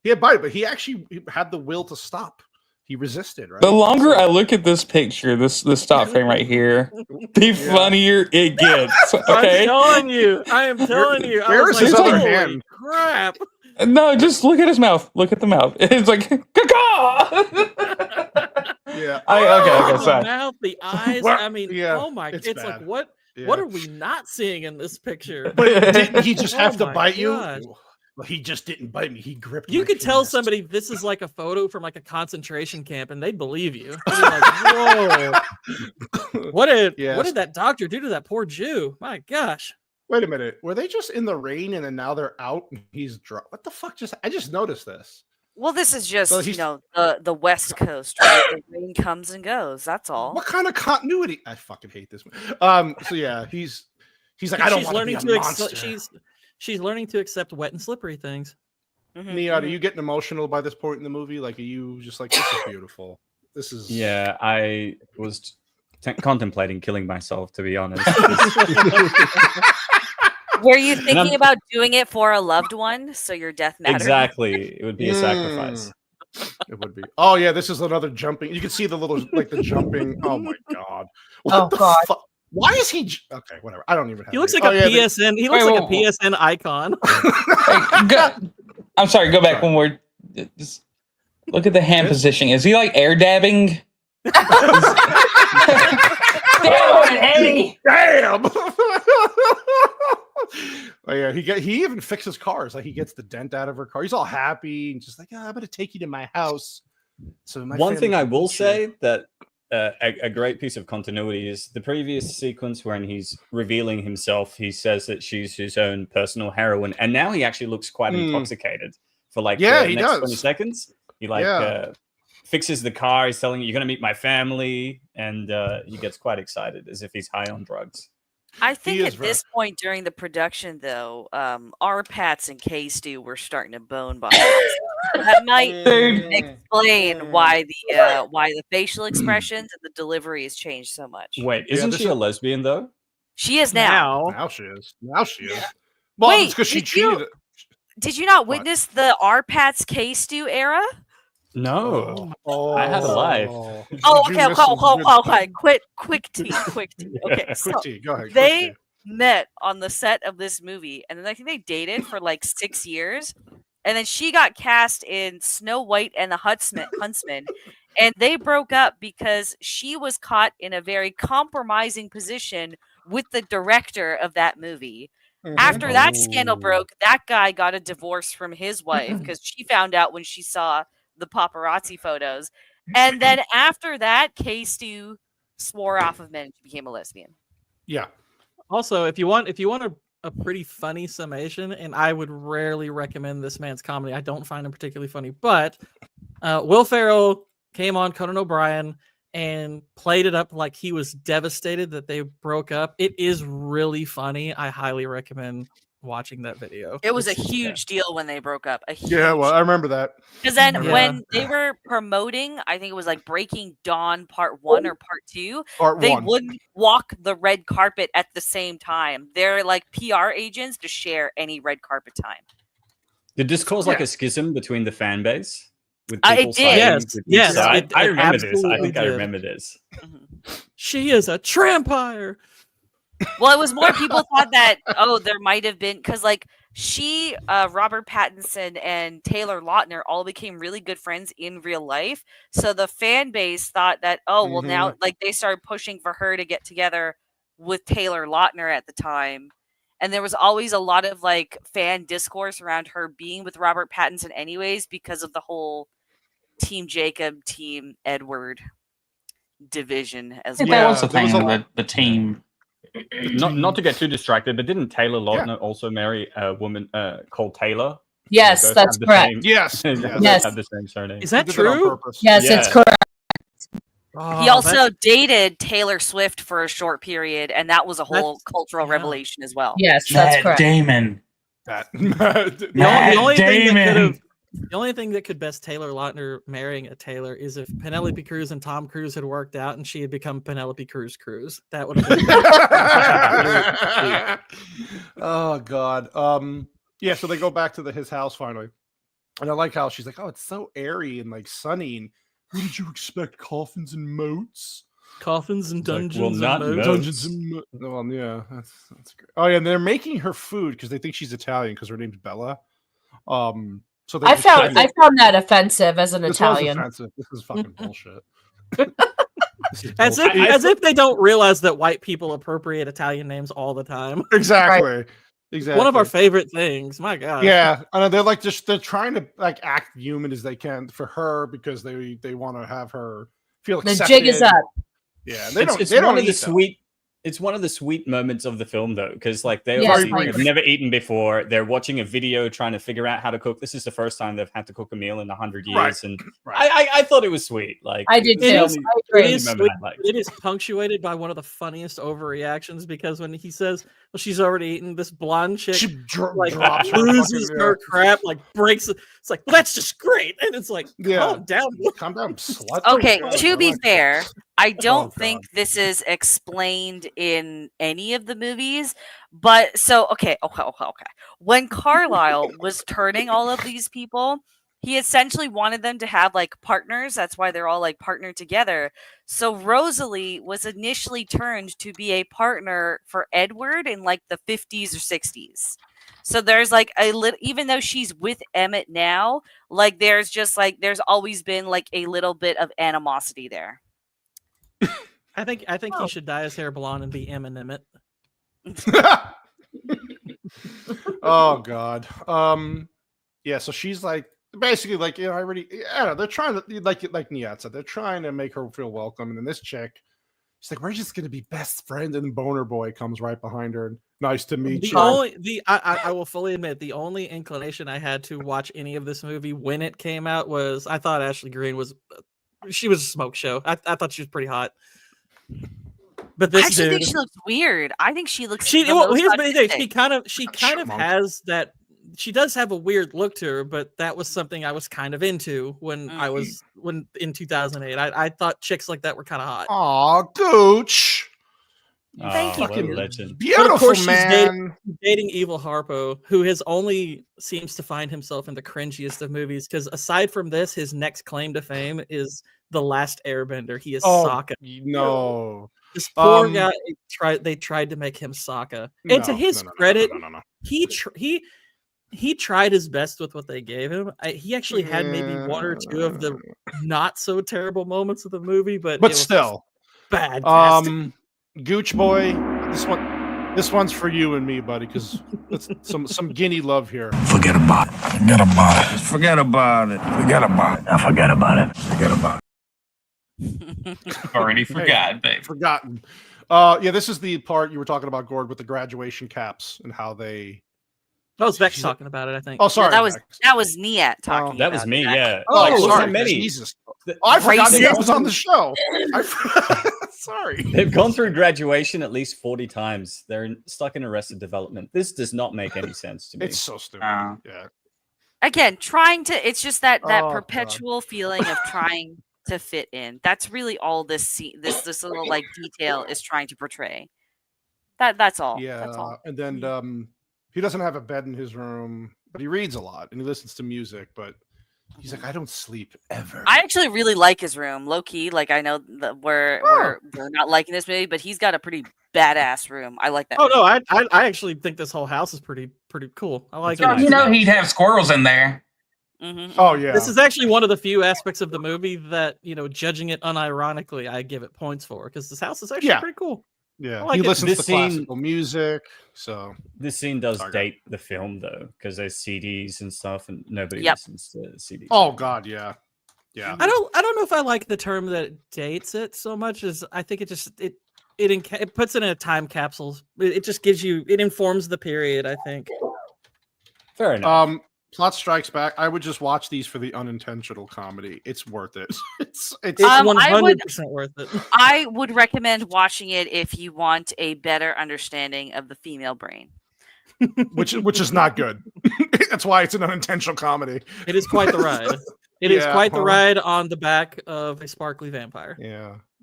but he actually had the will to stop. He resisted, right? The longer I look at this picture, this stop frame right here, the funnier it gets. Okay, I am telling you. Where is his other hand? Crap. No, just look at his mouth. Look at the mouth. It's like, caw. Yeah. Okay, sorry. The mouth, the eyes. Well, I mean, yeah, oh my! It's bad. like what? Yeah. What are we not seeing in this picture? But didn't he just have to bite gosh. you? Well, he just didn't bite me. He gripped. You my could tell penis. somebody this is like a photo from like a concentration camp, and they'd believe you. They'd be like, whoa! What did that doctor do to that poor Jew? My gosh! Wait a minute. Were they just in the rain and then now they're out and he's drunk? What the fuck? I just noticed this. Well, this is just the West Coast, right? The rain comes and goes. That's all. What kind of continuity? I fucking hate this. So yeah, he's like, I don't want to be a monster. She's learning to accept wet and slippery things. Nia, are you getting emotional by this point in the movie? Like, are you just like, this is beautiful? This is. Yeah, I was contemplating killing myself, to be honest. Were you thinking about doing it for a loved one? So your death mattered? Exactly. It would be a sacrifice. It would be. Oh, yeah, this is another jumping. You can see the little, like the jumping. Oh, my God. What the fuck? Why is he? Okay, whatever. I don't even. Have He looks any- like a yeah, PSN. He looks like a PSN icon. I'm sorry. Go back one more. Just look at the hand position. Is he like air dabbing? Damn! Oh yeah, he even fixes cars. Like he gets the dent out of her car. He's all happy and just like, I'm gonna take you to my house. So one thing I will say that a great piece of continuity is the previous sequence when he's revealing himself. He says that she's his own personal heroine, and now he actually looks quite intoxicated for like the he next does. 20 seconds. He fixes the car. He's telling you, "You're gonna meet my family," and he gets quite excited as if he's high on drugs. I think at this point during the production, though, R. Pats and K. Stu were starting to bone bodies. That might explain why the facial expressions and the delivery has changed so much. Wait, isn't she a lesbian though? She is now. Now she is. Now she is. Well, Wait, it's because she cheated. Did you not witness the R. Pats K. Stu era? No, I had a life. Oh, okay. Quick tea. Okay, so quick tea. Go ahead. They met on the set of this movie, and then I think they dated for like 6 years, and then she got cast in Snow White and the Huntsman, and they broke up because she was caught in a very compromising position with the director of that movie. After that scandal broke, that guy got a divorce from his wife because she found out when she saw the paparazzi photos, and then after that, K-Stu swore off of men and became a lesbian. Yeah. Also, if you want a pretty funny summation, and I would rarely recommend this man's comedy. I don't find him particularly funny, but Will Ferrell came on Conan O'Brien and played it up like he was devastated that they broke up. It is really funny. I highly recommend watching that video. It was a huge deal when they broke up. Yeah, well, I remember that. Because then when they were promoting, I think it was like Breaking Dawn Part 1 or Part 2, they wouldn't walk the red carpet at the same time. They're like PR agents to share any red carpet time. Did this cause like a schism between the fan base? With It did. Yes. I remember this. I absolutely think I did. remember this. She is a trampire. Well, it was more people thought that, there might have been, because like Robert Pattinson and Taylor Lautner all became really good friends in real life. So the fan base thought that, now like they started pushing for her to get together with Taylor Lautner at the time. And there was always a lot of like fan discourse around her being with Robert Pattinson anyways, because of the whole Team Jacob, Team Edward division as well. That was the thing, the team. Not to get too distracted, but didn't Taylor Lautner also marry a woman called Taylor? Yes, that's correct. Yes. Have the same surname. Is that true? Yes, it's correct. He also dated Taylor Swift for a short period, and that was a whole cultural revelation as well. Yes, that's correct. Damon. The only thing that could best Taylor Lautner marrying a Taylor is if Penelope Cruz and Tom Cruise had worked out and she had become Penelope Cruz. That would have been Oh God. Yeah, so they go back to his house finally. And I like how she's like, it's so airy and like sunny. And what did you expect? Coffins and moats? Coffins and dungeons not and moats. Dungeons and yeah, that's great. Oh yeah, and they're making her food because they think she's Italian because her name's Bella. So I found that offensive as an Italian. Was offensive. This is fucking bullshit. As if they don't realize that white people appropriate Italian names all the time. Exactly. Right. Exactly. One of our favorite things. My God. Yeah, I know they're trying to like act human as they can for her because they want to have her feel accepted. The jig is up. Yeah, It's one of the sweet moments of the film, though, because like they Yeah, obviously have never eaten before. They're watching a video trying to figure out how to cook. This is the first time they've had to cook a meal in 100 years, and I thought it was sweet. Like I did too. It is punctuated by one of the funniest overreactions because when he says, "Well, she's already eaten," this blonde chick drops loses her crap, like breaks it. It's like, well, that's just great, and it's like, calm down, slut. Okay, to be fair, I don't think this is explained in any of the movies, but so okay. When Carlisle was turning all of these people, he essentially wanted them to have like partners. That's why they're all like partnered together. So Rosalie was initially turned to be a partner for Edward in like the 50s or 60s. So there's like a little, even though she's with Emmett now, like there's always been like a little bit of animosity there. I think he should dye his hair blonde and be Emmett. Oh God. Yeah. So she's like basically like I don't know, they're trying to like Nihat said, they're trying to make her feel welcome, and then this chick, she's like, we're just gonna be best friends, and then Boner Boy comes right behind her. Nice to meet you. I will fully admit the only inclination I had to watch any of this movie when it came out was I thought Ashley Greene was a smoke show. I thought she was pretty hot. But this I actually dude, think she looks weird. I think she looks. here's the thing. She kind of has that. She does have a weird look to her, but that was something I was kind of into when in 2008. I thought chicks like that were kind of hot. Aw, Gooch. Thank you. What a legend. Beautiful, but of course, man. She's dating Evil Harpo, who has only seems to find himself in the cringiest of movies. Because aside from this, his next claim to fame is The Last Airbender. He is Sokka. No. This poor guy they tried to make him Sokka. And to his credit, he tried his best with what they gave him. He actually had maybe one or two of the not so terrible moments of the movie, but it was still bad. Gooch boy, this one's for you and me, buddy, because it's some guinea love here. Forget about it. Forget about it. Forget about it. Forget about it. I forget about it. Forget about it. Already forgot, babe. Forgotten. Yeah, this is the part you were talking about, Gord, with the graduation caps and how they. That was Vex talking about it, I think. Oh, sorry. No, that was Nihat talking. That was me. Yeah. Oh, sorry. Many. Jesus. I forgot that was on the show. Sorry. They've gone through graduation at least 40 times. They're stuck in Arrested Development. This does not make any sense to me. It's so stupid. Yeah. Again, it's just that perpetual feeling of trying to fit in. That's really all this little like detail is trying to portray. That's all. Yeah. That's all. And then he doesn't have a bed in his room, but he reads a lot and he listens to music, but he's like, I don't sleep ever. I actually really like his room, low key. Like I know that we're not liking this movie, but he's got a pretty badass room. I like that. Oh no, I actually think this whole house is pretty cool. I like it. You know, he'd have squirrels in there. Mm-hmm. Oh yeah. This is actually one of the few aspects of the movie that, judging it unironically, I give it points for, because this house is actually pretty cool. Yeah, like he it. listens to classical music. So this scene does date the film though, because there's CDs and stuff, and nobody Yep. listens to CDs. Oh God, yeah. I don't know if I like the term that dates it so much as I think it puts it in a time capsule. It just gives you, it informs the period, I think. Fair enough. Plot Strikes Back. I would just watch these for the unintentional comedy. It's worth it. It's 100% worth it. I would recommend watching it if you want a better understanding of the female brain. which is not good. That's why it's an unintentional comedy. It is quite the ride. It is quite the ride on the back of a sparkly vampire.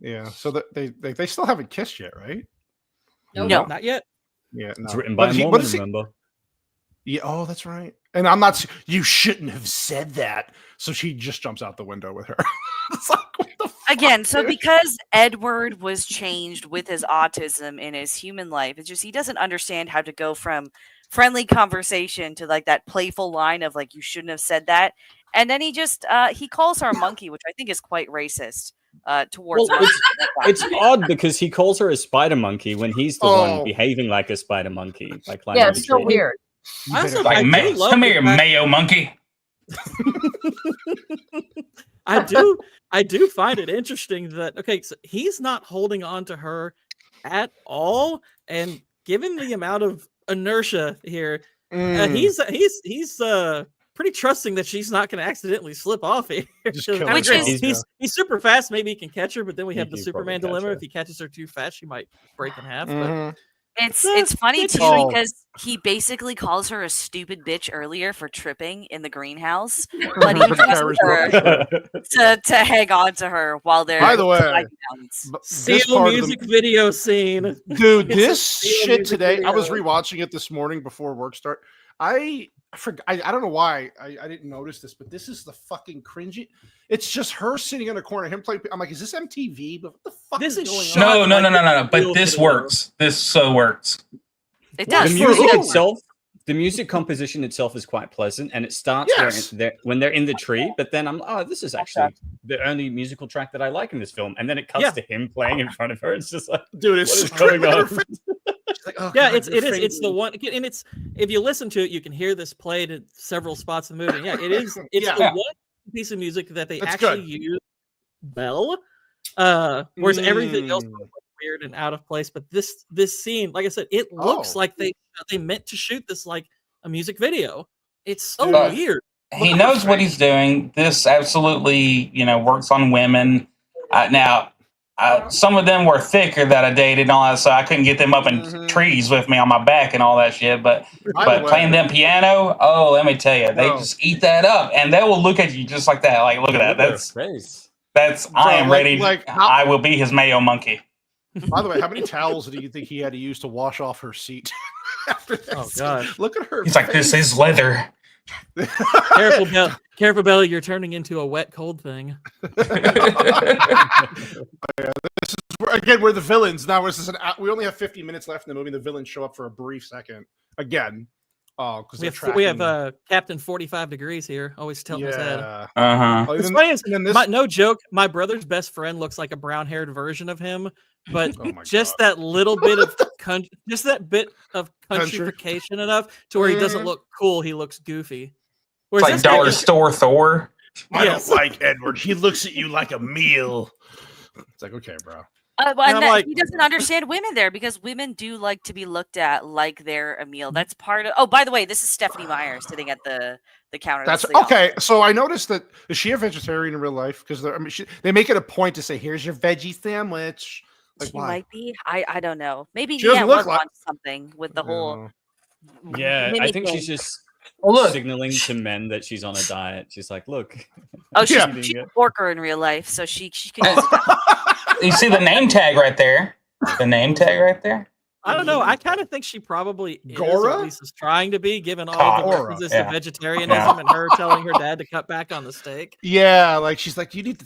Yeah. So that they still haven't kissed yet, right? No, not yet. Yeah, no. It's written by a Mormon, remember? Yeah. Oh, that's right. And I'm not. You shouldn't have said that. So she just jumps out the window with her. It's like, what the fuck? Again, so because Edward was changed with his autism in his human life, it's just he doesn't understand how to go from friendly conversation to like that playful line of like, you shouldn't have said that. And then he just he calls her a monkey, which I think is quite racist towards her. It's odd because he calls her a spider monkey when he's the one behaving like a spider monkey. Like it's so weird. Come here, mayo monkey. I do find it interesting that so he's not holding on to her at all, and given the amount of inertia here, he's pretty trusting that she's not going to accidentally slip off here. He's super fast. Maybe he can catch her, but then we have the Superman dilemma. If he catches her too fast, she might break in half. But it's funny too because he basically calls her a stupid bitch earlier for tripping in the greenhouse, but he trusts her to hang on to her while they're. By the way, Seal music video scene, dude. This shit today. I was rewatching it this morning before work start. I don't know why I didn't notice this, but this is the fucking cringy. It's just her sitting in a corner, him playing. I'm like, is this MTV? But what the fuck is going on? No. But this works. This so works. It does. The music composition itself is quite pleasant, and it starts when they're in the tree. But then this is actually the only musical track that I like in this film. And then it cuts to him playing in front of her. It's just like, dude, it's what is going on? Like, oh, yeah, it is. It's the one, and it's if you listen to it, you can hear this played at several spots in the movie. Yeah, it is. It's the one piece of music that they actually use well, whereas everything else was weird and out of place. But this scene, like I said, it looks like they meant to shoot this like a music video. It's so weird. He knows what he's doing. This absolutely, works on women. Now, some of them were thicker that I dated and all that, so I couldn't get them up in trees with me on my back and all that shit. But playing them piano, let me tell you, they just eat that up, and they will look at you just like that. Like, look at that. That's I am ready. I will be his Mayo monkey. By the way, how many towels do you think he had to use to wash off her seat after this? Oh God! Look at her. He's like, this is leather. Careful, Bella, you're turning into a wet cold thing. This is again, we're the villains now. We only have 50 minutes left in the movie. The villains show up for a brief second again. Oh, because we have Captain 45 Degrees here. Always tilting his head. It's funny is, no joke. My brother's best friend looks like a brown-haired version of him, but just that little bit of countrification enough to where he doesn't look cool. He looks goofy. It's like dollar store Thor. I don't like Edward. He looks at you like a meal. It's like, okay, bro. He doesn't understand women there because women do like to be looked at like they're a meal. That's part of. Oh, by the way, this is Stephenie Meyer sitting at the counter. That's okay. So I noticed that is she a vegetarian in real life? Because they make it a point to say, "Here's your veggie sandwich." Like, she might be. I don't know. Maybe she doesn't look like on something with the whole. Yeah, I think she's just signaling to men that she's on a diet. She's like, "Look." Oh, she's a porker in real life, so she can. You see the name tag right there? The name tag right there? I don't know. I kind of think she probably is, or at least is trying to be, given all the references to vegetarianism and her telling her dad to cut back on the steak. Yeah, like she's like, you need to.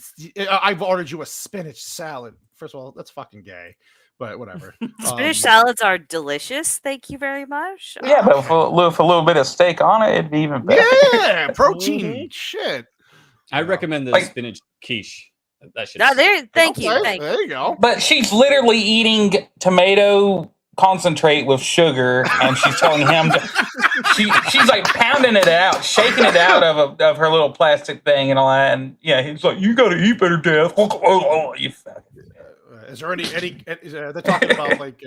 I've ordered you a spinach salad. First of all, that's fucking gay, but whatever. Spinach salads are delicious. Thank you very much. Yeah, but with a little bit of steak on it, it'd be even better. Yeah, protein. Shit. I recommend the spinach quiche. Thank you. There you go. But she's literally eating tomato concentrate with sugar, and she's telling him she's like pounding it out, shaking it out of her little plastic thing and all that. And he's like, "You got to eat better, Dad." You fucking. Is there any? They're talking about like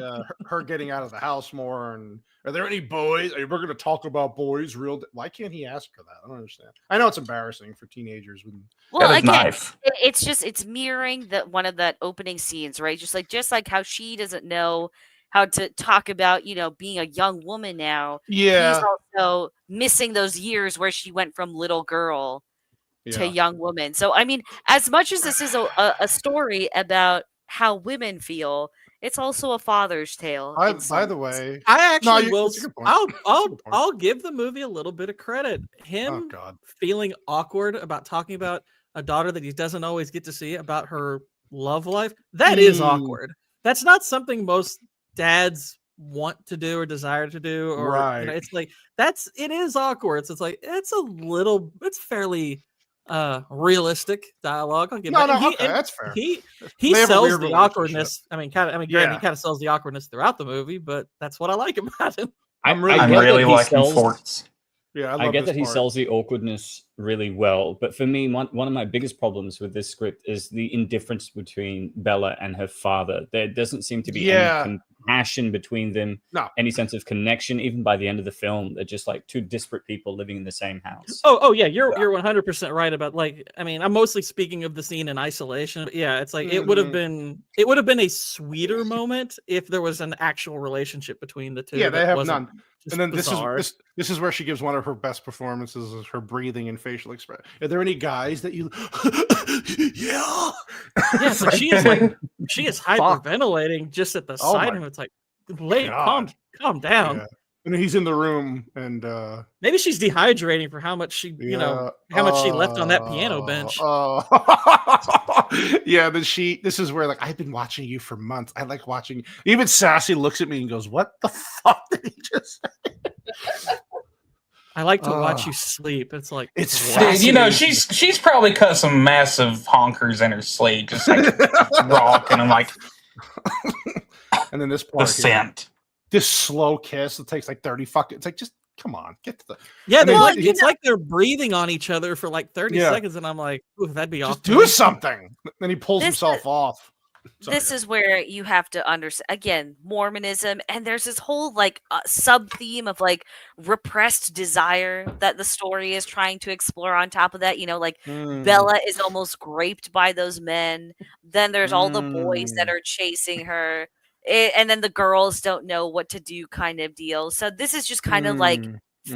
her getting out of the house more, and are there any boys? We're going to talk about boys. Why can't he ask her that? I don't understand. I know it's embarrassing for teenagers. Well, again, it's mirroring one of that opening scenes, right? Just like how she doesn't know how to talk about being a young woman now. Yeah, he's also missing those years where she went from little girl to young woman. So I mean, as much as this is a story about how women feel, it's also a father's tale. By the way, I actually will. I'll give the movie a little bit of credit. Him feeling awkward about talking about a daughter that he doesn't always get to see about her love life. That is awkward. That's not something most dads want to do or desire to do. Or it's like it is awkward. So it's like it's fairly realistic dialogue. I'll give that's fair. He sells the awkwardness. He kind of sells the awkwardness throughout the movie, but that's what I like about him. I'm really liking Forts. Yeah, I get that he sells the awkwardness really well, but for me, one of my biggest problems with this script is the indifference between Bella and her father. There doesn't seem to be any compassion between them, any sense of connection. Even by the end of the film, they're just like two disparate people living in the same house. Oh yeah, you're 100% right about I'm mostly speaking of the scene in isolation. But yeah, it's like it would have been a sweeter moment if there was an actual relationship between the two. Yeah, they have none. And then this is where she gives one of her best performances, is her breathing and facial expression. Are there any guys that you? Yeah. So she is hyperventilating just at the sight of it. It's like, calm down. And he's in the room, and maybe she's dehydrating for how much she, how much she left on that piano bench. Yeah. Then this is where, like, I've been watching you for months. I like watching. Even Sassy looks at me and goes, "What the fuck did he just say?" I like to watch you sleep. It's like she's probably cut some massive honkers in her sleep, just like rocking. I'm like, and then this part, the scent. This slow kiss that takes like 30 fucking. It's like, just come on, get to the. Yeah, it's like they're breathing on each other for like 30 seconds, and I'm like, ooh, that'd be awesome. Do something. Then he pulls himself off. This is where you have to understand, again, Mormonism, and there's this whole like sub theme of like repressed desire that the story is trying to explore. On top of that, Bella is almost raped by those men. Then there's all the boys that are chasing her. And then the girls don't know what to do, kind of deal. So this is just kind of like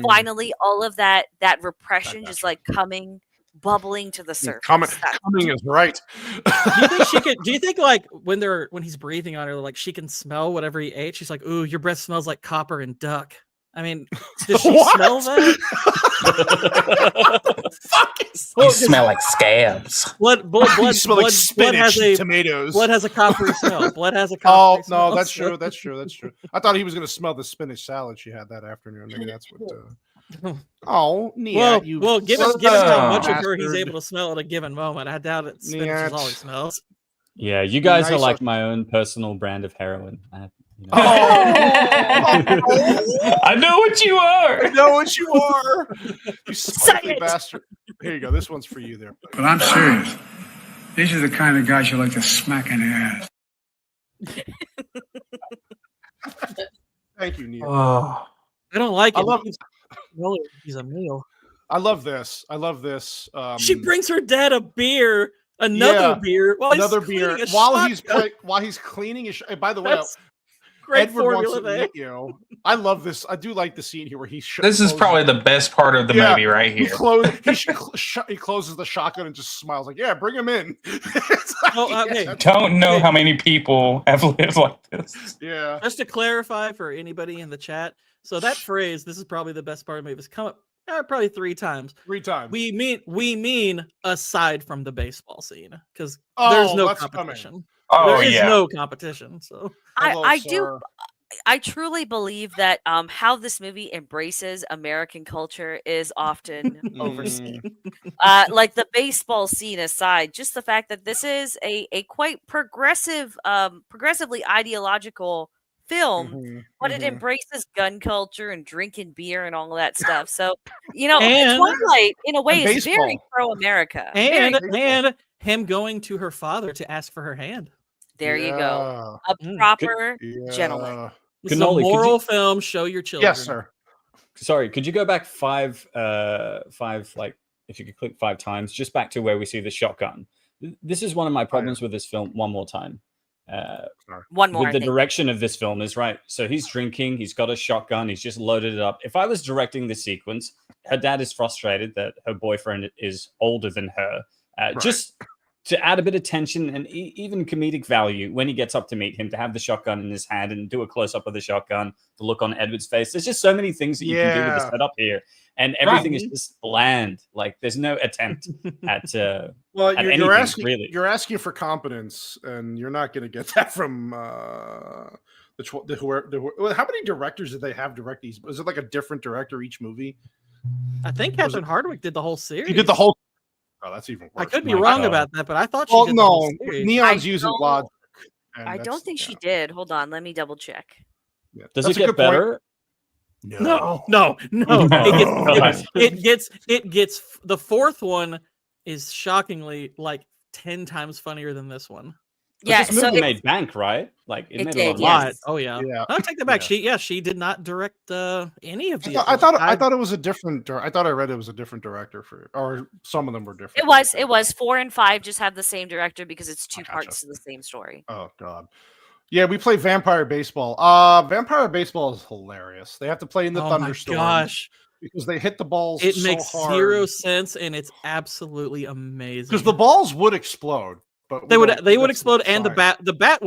finally all of that repression just like bubbling to the surface. Coming is right. Do you think like when he's breathing on her, like she can smell whatever he ate? She's like, ooh, your breath smells like copper and duck. I mean, does she smell that? You smell like scabs. Blood smell like spinach and tomatoes. Blood has a coppery smell. Blood has a coppery smell. No, that's true. That's true. I thought he was going to smell the spinach salad she had that afternoon. Maybe that's what. Nia, given how much of her he's able to smell at a given moment, I doubt it. Spinach is all he smells. Yeah, you guys are like my own personal brand of heroin. I know what you are. I know what you are. You sickly bastard. Here you go. This one's for you there. But I'm serious. These are the kind of guys you like to smack in the ass. Thank you, Neil. I don't like it. He's a meal. I love this. She brings her dad a beer, another beer while he's cleaning his. By the way, great Edward formula wants to there. meet you. I love this. I do like the scene here where he. This is probably the best part of the movie right here. He closes the shotgun and just smiles like, "Yeah, bring him in." Don't know how many people have lived like this. Yeah. Just to clarify for anybody in the chat, so that phrase, "This is probably the best part of the movie," has come up probably 3 times. 3 times. We mean aside from the baseball scene, because there's no competition. There is no competition. So I truly believe that how this movie embraces American culture is often overseen. Like the baseball scene aside, just the fact that this is a quite progressively ideological film, but it embraces gun culture and drinking beer and all of that stuff. So, Twilight, in a way, is very pro-America. And him going to her father to ask for her hand. There you go. A proper gentleman. This is a moral film. Show your children. Yes, sir. Sorry, could you go back five, like, if you could click 5 times, just back to where we see the shotgun. This is one of my problems with this film. One more time. One more. With the direction of this film is right. So he's drinking. He's got a shotgun. He's just loaded it up. If I was directing this sequence, her dad is frustrated that her boyfriend is older than her. Just to add a bit of tension and even comedic value when he gets up to meet him, to have the shotgun in his hand and do a close-up of the shotgun, the look on Edward's face. There's just so many things that you can do with the setup here. And everything is just bland. Like, there's no attempt at you're asking, really. You're asking for competence, and you're not going to get that from how many directors did they have direct these? Was it like a different director each movie? I think Catherine Hardwicke did the whole series. He did the whole. Oh, that's even worse. I could be wrong about that, but I thought she did the whole series. Neon's using logic. I don't think she did. Hold on, let me double check. Yeah. Does it get better? No. It gets the fourth one is shockingly like 10 times funnier than this one. Yeah, this movie made bank, right? Like it made did, a lot. yes. Oh yeah. I'll take that back. She did not direct any of these. I thought it was a different. I thought I read it was a different director or some of them were different. It was 4 and 5 just have the same director because it's 2 parts to the same story. Oh God. Yeah, we play Vampire Baseball. Vampire Baseball is hilarious. They have to play in the thunderstorm. Oh my gosh. Because they hit the balls. It so makes hard. 0 sense, and it's absolutely amazing. Because the balls would explode, but they would explode, and the bat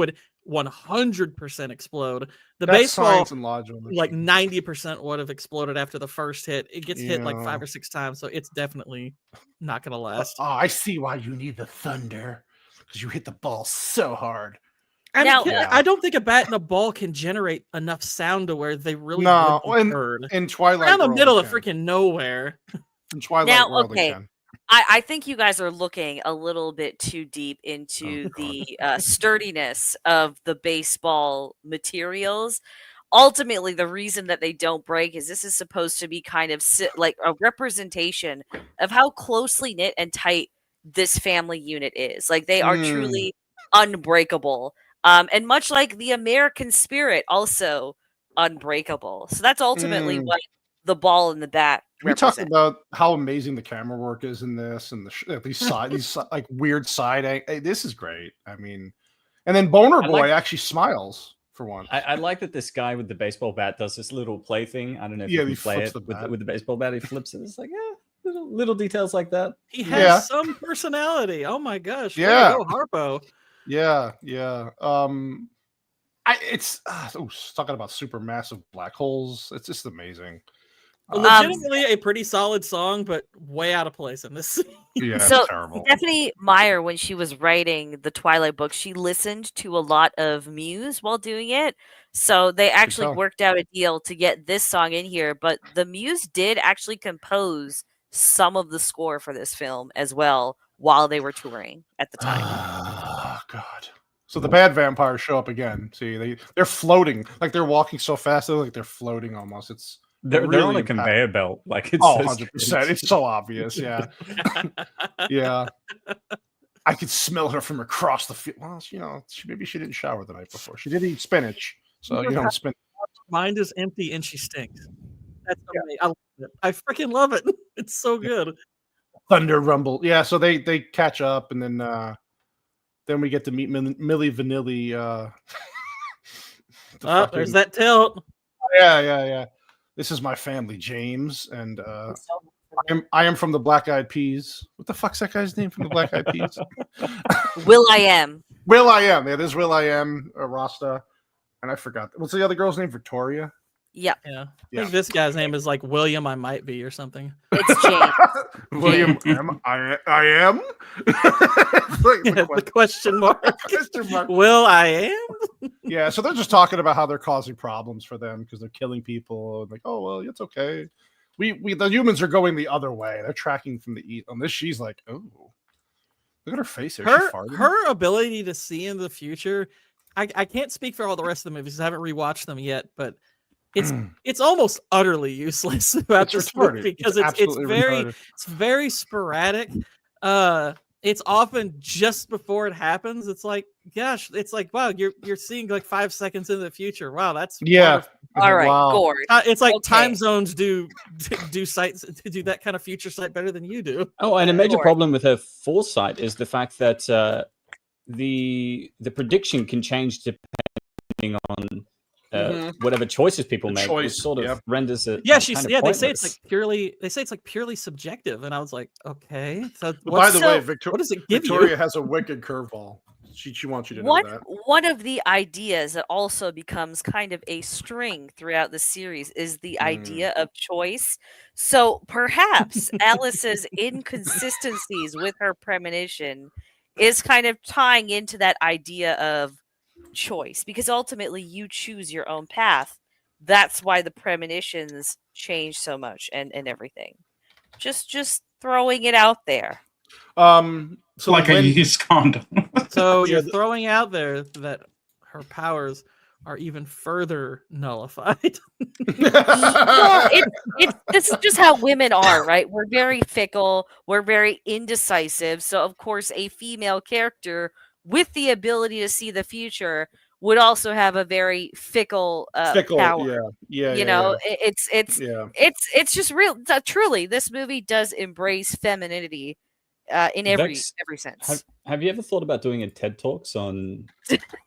100% explode. The That's baseball, science and logic. like 90% would have exploded after the first hit. It gets hit like Yeah. 5 or 6 times, so it's definitely not going to last. Oh, I see why you need the thunder, because you hit the ball so hard. And Now- I don't think a bat and a ball can generate enough sound to where they really No, would be heard. in Twilight Down the World, middle they of can. freaking nowhere. In Twilight Now, World, they okay. can. I think you guys are looking a little bit too deep into the sturdiness of the baseball materials. Ultimately, the reason that they don't break is this is supposed to be kind of like a representation of how closely knit and tight this family unit is. Like they are truly unbreakable. And much like the American spirit, also unbreakable. So that's ultimately what the ball and the bat Can we talk represent. about how amazing the camera work is in this, and these like weird side angle? This is great. I mean, and then Boner Boy actually smiles for one. I like that this guy with the baseball bat does this little play thing. I don't know if Yeah, you he can play flips it the bat. with the baseball bat. He flips it. It's like, little details like that. He has some personality. Oh my gosh. Way to Yeah. go, Harpo. Yeah. It's talking about supermassive black holes. It's just amazing. Legitimately a pretty solid song, but way out of place in this scene. Yeah, So it's terrible. Stephenie Meyer, when she was writing the Twilight book, she listened to a lot of Muse while doing it. So they actually tell. worked out a deal to get this song in here. But the Muse did actually compose some of the score for this film as well while they were touring at the time. Oh God. So the bad vampires show up again. See, they're floating, like they're walking so fast, they're like they're floating almost. It's They're really on a impactful. conveyor belt. Like it's 100%. It's so obvious. Yeah. Yeah. I could smell her from across the field. Well, maybe she didn't shower the night before. She did eat spinach. So, spinach. Mind is empty and she stinks. That's amazing. I love it. I freaking love it. It's so good. Thunder Rumble. Yeah, so they catch up, and then we get to meet Milli Vanilli. There's that tilt. Yeah. This is my family, James, and I am from the Black Eyed Peas. What the fuck's that guy's name from the Black Eyed Peas? Will.i.am. Will.i.am. Yeah, there's Will.i.am, Rasta, and I forgot. What's the other girl's name? Victoria? Yeah. I think this guy's name is like William I Might Be or something. It's James. William I am? The question mark. Question mark. Will I am? Yeah, so they're just talking about how they're causing problems for them because they're killing people. And like, oh well, it's okay. We the humans are going the other way. They're tracking from the east. On this, she's like, oh, look at her face here. She farted. Her ability to see in the future. I can't speak for all the rest of the movies. I haven't rewatched them yet, but it's almost utterly useless about It's this retarded. movie because It's it's absolutely retarded. very sporadic. It's often just before it happens. It's like, gosh, it's like, wow, you're seeing like 5 seconds into the future. Wow, that's Yeah. All right, Wow. Gord. It's like Okay. time zones do sites to do that kind of future sight better than you do. Oh, and a major Sure. problem with her foresight is the fact that the prediction can change depending on whatever choices people make, which choice, sort of yep. renders it. Yeah, kind of they say it's pointless. like purely. They say it's like purely subjective, and I was like, okay. So By the way, what does it give Victoria you? has a wicked curveball. She wants you to know that. One of the ideas that also becomes kind of a string throughout the series is the idea of choice. So perhaps Alice's inconsistencies with her premonition is kind of tying into that idea of choice, because ultimately you choose your own path. That's why the premonitions change so much and everything. Just throwing it out there. So like a used condom. So you're throwing out there that her powers are even further nullified. Well, this is just how women are, right? We're very fickle. We're very indecisive. So, of course, a female character with the ability to see the future would also have a very fickle power. Yeah. You know, yeah. it's just real. Truly, this movie does embrace femininity in every Vex, sense. Have you ever thought about doing a TED Talks on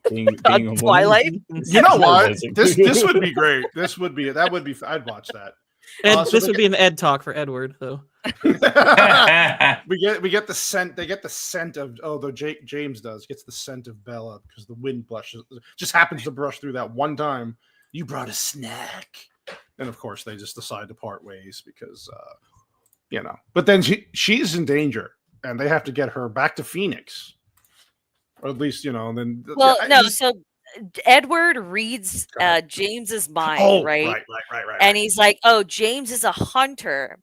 being a woman? Twilight? You know what? Amazing. This would be great. I'd watch that. And this would be an Ed talk for Edward, though. we get the scent. They get the scent of James gets the scent of Bella because the wind just happens to brush through that one time. You brought a snack, and of course they just decide to part ways because But then she's in danger, and they have to get her back to Phoenix, or at least And then So Edward reads James's mind, right? Right. And he's like, "Oh, James is a hunter.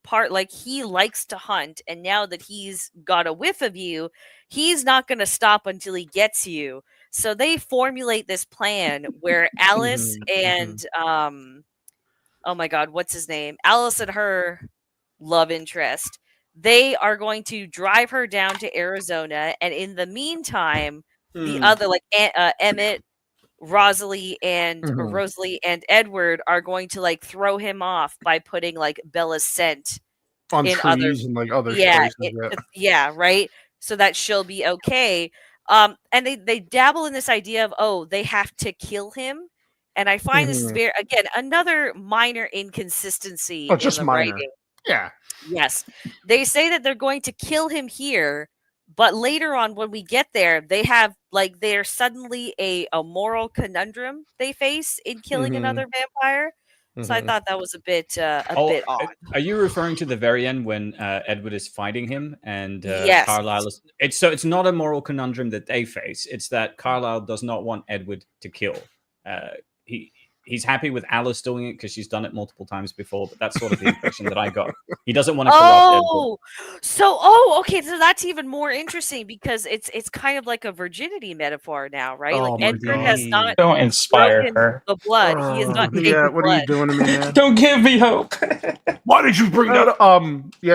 He likes to hunt, and now that he's got a whiff of you, he's not going to stop until he gets you." So they formulate this plan where Alice and oh my God, what's his name? Alice and her love interest. They are going to drive her down to Arizona, and in the meantime, the other Emmett, Rosalie and Edward are going to throw him off by putting Bella's scent on in trees and other places. Right. So that she'll be okay. And they dabble in this idea of they have to kill him, and I find this is another minor inconsistency in the writing. Yeah. Yes, they say that they're going to kill him here. But later on, when we get there, they have they're suddenly a moral conundrum they face in killing another vampire. So I thought that was a bit odd. Are you referring to the very end when Edward is fighting him and Yes. Carlisle is? It's not a moral conundrum that they face. It's that Carlisle does not want Edward to kill. He's happy with Alice doing it because she's done it multiple times before, but that's sort of the impression that I got. He doesn't want to corrupt Edward. Okay, so that's even more interesting because it's kind of like a virginity metaphor now, right? Edward has not Don't inspire her. the blood. He is not taking What blood. are you doing to me, man? Don't give me hope. Why did you bring that up?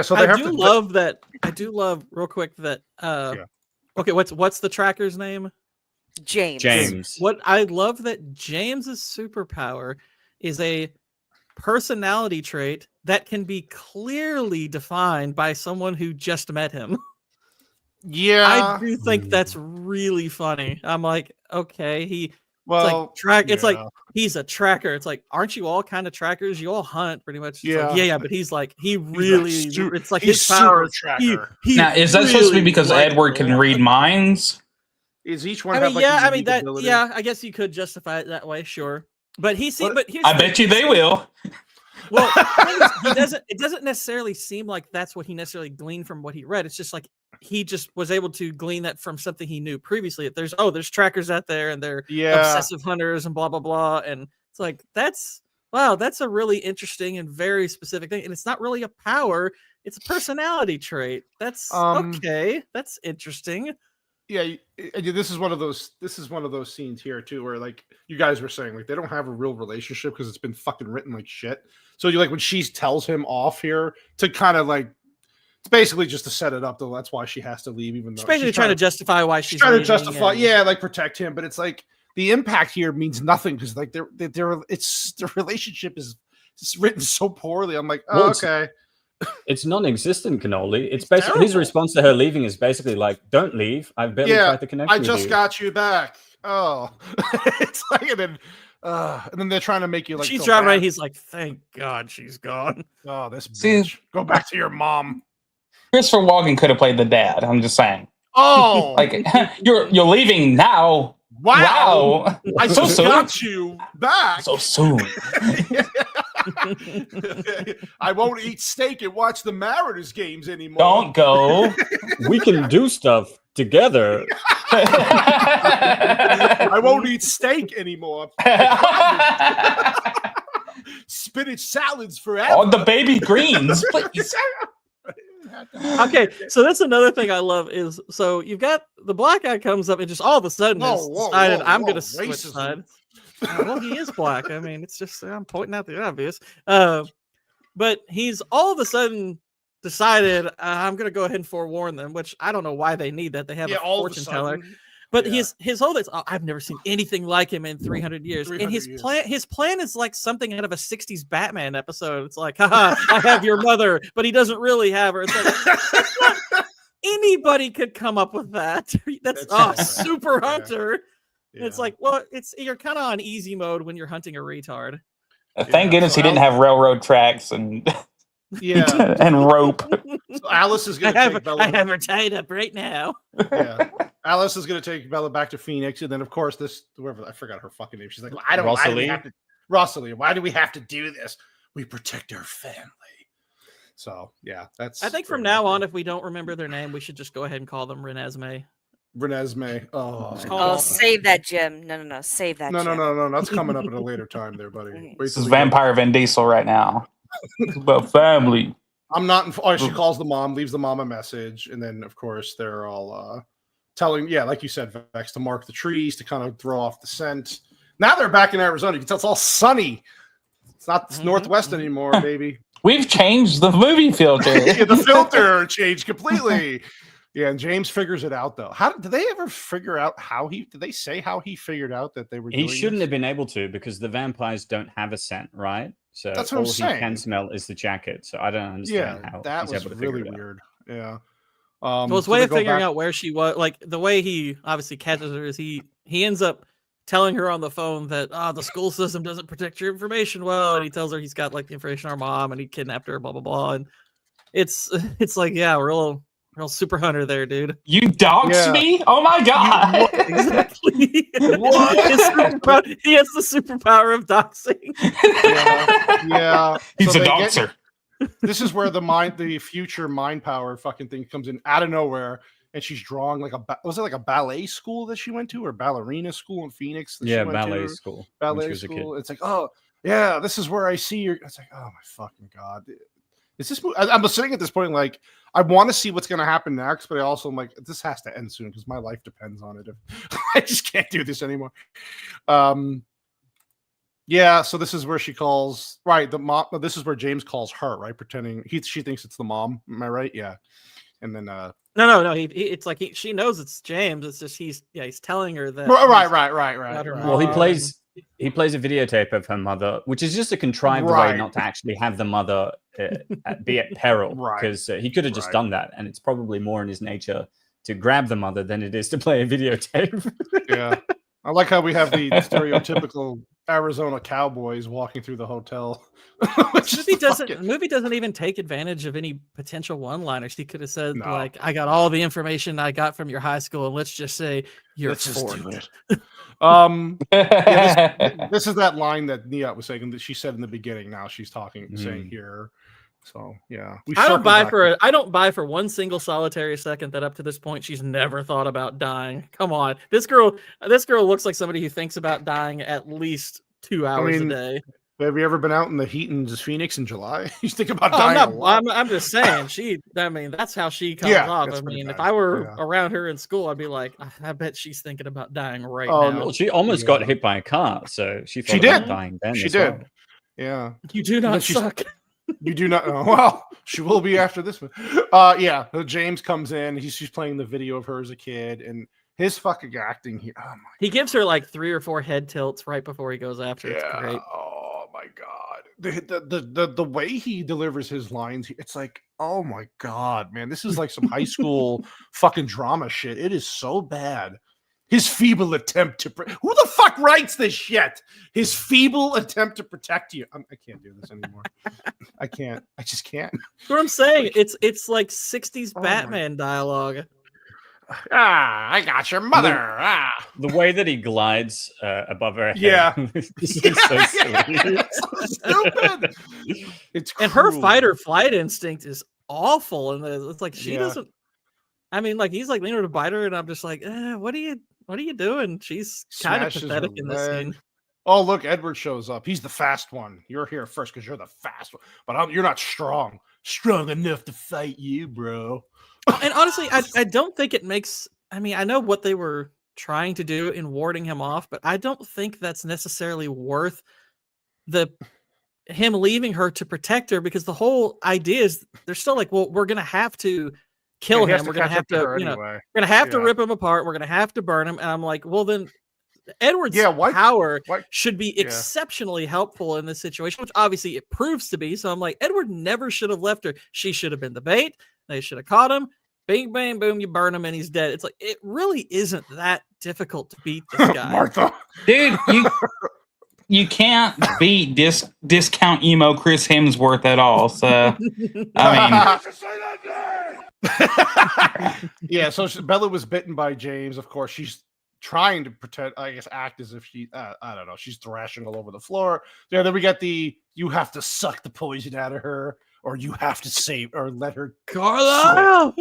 So they I have do to love that. I do love real quick that. Okay, what's the tracker's name? James. What I love that James's superpower is a personality trait that can be clearly defined by someone who just met him. Yeah, I do think that's really funny. I'm like, okay, it's like he's a tracker. It's like, aren't you all kind of trackers? You all hunt pretty much. It's like, but he's like it's like his power tracker. Now, is that supposed to be because Edward can read minds? Is each one? I guess you could justify it that way, sure. But here's I bet you they will. Well, it doesn't necessarily seem like that's what he necessarily gleaned from what he read. It's just like he just was able to glean that from something he knew previously. There's trackers out there and they're obsessive hunters and blah blah blah. And it's like that's a really interesting and very specific thing. And it's not really a power, it's a personality trait. That's okay. That's interesting. Yeah, this is one of those scenes here too, where you guys were saying they don't have a real relationship because it's been fucking written like shit. So when she tells him off here to kind of it's basically just to set it up though. That's why she has to leave, even though she's basically trying to justify why she's trying to justify. Yeah, protect him, but it's the impact here means nothing because their relationship is written so poorly. I'm like, okay. It's non-existent, Cannoli. It's basically his response to her leaving is basically don't leave. I've barely tried to connect with you. I just got you back. Oh, it's and then they're trying to make you she's driving right. He's like, thank God she's gone. Oh, this bitch. Go back to your mom. Christopher Walken could have played the dad. I'm just saying. Oh, you're leaving now. Wow. I just got you back so soon. I won't eat steak and watch the Mariners games anymore. Don't go. We can do stuff together. I won't eat steak anymore. Spinach salads forever. Oh, the baby greens, please. Okay, so that's another thing I love is you've got the black guy comes up and just all of a sudden has decided I'm going to switch sides. Well, he is black. I mean, it's just I'm pointing out the obvious. But he's all of a sudden decided I'm going to go ahead and forewarn them, which I don't know why they need that. They have a fortune teller. But his whole thing, I've never seen anything like him in 300 years. And his plan is like something out of a 60s Batman episode. It's like, haha, I have your mother, but he doesn't really have her. It's like anybody could come up with that. That's super hunter. Yeah. It's like, well, you're kind of on easy mode when you're hunting a retard. Thank goodness he didn't have railroad tracks and Yeah. and rope. So Alice is going to take Bella. I have her tied up right now. Yeah. Alice is going to take Bella back to Phoenix, and then of course whoever, I forgot her fucking name. She's like, I don't. Why do we have to? Rosalie, why do we have to do this? We protect our family. So yeah, that's. I think from now on, if we don't remember their name, we should just go ahead and call them Renesmee. Renesmee. Oh, save that, Jim. No, save that. No, Jim. no. That's coming up at a later time, there, buddy. This is Vampire Vin Diesel right now. It's about family. I'm not. She calls the mom, leaves the mom a message, and then of course they're all telling, like you said, Vex, to mark the trees to kind of throw off the scent. Now they're back in Arizona. You can tell it's all sunny. It's not Northwest anymore, baby. We've changed the movie filter. Yeah, the filter changed completely. Yeah, and James figures it out though. How did they ever figure out did they say how he figured out that they were doing He shouldn't have been able to, because the vampires don't have a scent, right? So that's what all I'm saying. He can smell is the jacket. So I don't understand how that he's was able to really figure it weird. out. Yeah. Well, his way of figuring out where she was, like the way he obviously catches her, is he ends up telling her on the phone that the school system doesn't protect your information well, and he tells her he's got like the information on her mom and he kidnapped her, blah blah blah, and it's like real super hunter there, dude. You doxed me? Oh my god! Exactly. What? He has the superpower of doxing. Yeah. He's a doxer. This is where the future mind power fucking thing comes in out of nowhere, and she's drawing like was it like a ballet school that she went to, or ballerina school in Phoenix? Ballet school. Ballet school. It's like, oh yeah, this is where I see you. It's like, oh my fucking god. Is this? I'm sitting at this point like I want to see what's going to happen next, but I also am like, this has to end soon because my life depends on it. I just can't do this anymore. Yeah, so this is where she calls, right, the mom. This is where James calls her, right, pretending she thinks it's the mom. Am I right? Yeah. And then no. It's like she knows it's James. It's just he's telling her that. Right. Well, he plays a videotape of her mother, which is just a contrived way not to actually have the mother be at peril, because he could have just done that, and it's probably more in his nature to grab the mother than it is to play a videotape. Yeah, I like how we have the stereotypical Arizona cowboys walking through the hotel. The movie doesn't even take advantage of any potential one-liners. He could have said like, "I got all the information I got from your high school, and let's just say you're formed." This is that line that Nia was saying that she said in the beginning. Now she's saying here. So yeah, I don't buy for one single solitary second that up to this point she's never thought about dying. Come on, this girl looks like somebody who thinks about dying at least 2 hours a day. Have you ever been out in the heat in Phoenix in July? You think about dying a lot. I'm just saying that's how she comes off. I mean, if I were around her in school, I'd be like, I bet she's thinking about dying right now. Well, she almost got hit by a car, so she thought about dying then. She did. Well. Yeah. You do not suck. You do not know. Well, she will be after this one. Yeah. James comes in. She's playing the video of her as a kid, and his fucking acting here. Oh my! He gives her like 3 or 4 head tilts right before he goes after. It's great. Oh my god! The way he delivers his lines, it's like, oh my god, man! This is like some high school fucking drama shit. It is so bad. His feeble attempt to who the fuck writes this shit? His feeble attempt to protect you. I can't do this anymore. I can't. I just can't. That's what I'm saying. It's like 60s Batman dialogue. I got your mother. The way that he glides above her head. Yeah. This is so silly. It's so stupid. It's cruel. And her fight or flight instinct is awful. And it's like she doesn't. I mean, like he's like leaning to bite her, and I'm just like, what are you doing? She's kind of pathetic in this scene. Oh, look, Edward shows up. He's the fast one. You're here first because you're the fast one. But you're not strong enough to fight you, bro. And honestly, I don't think it makes. I mean, I know what they were trying to do in warding him off, but I don't think that's necessarily worth him leaving her to protect her, because the whole idea is they're still like, well, we're gonna have to kill him. We're gonna have to, we're gonna have to rip him apart. We're gonna have to burn him. And I'm like, well, then Edward's power should be exceptionally helpful in this situation, which obviously it proves to be. So I'm like, Edward never should have left her. She should have been the bait. They should have caught him. Bing, bang, boom, you burn him and he's dead. It's like, it really isn't that difficult to beat this guy. Martha. Dude, you can't beat discount emo Chris Hemsworth at all. So I mean, yeah. So Bella was bitten by James. Of course, she's trying to pretend, I guess, act as if she, I don't know, she's thrashing all over the floor. Yeah. Then we get you have to suck the poison out of her, or you have to save or let her. Carlisle.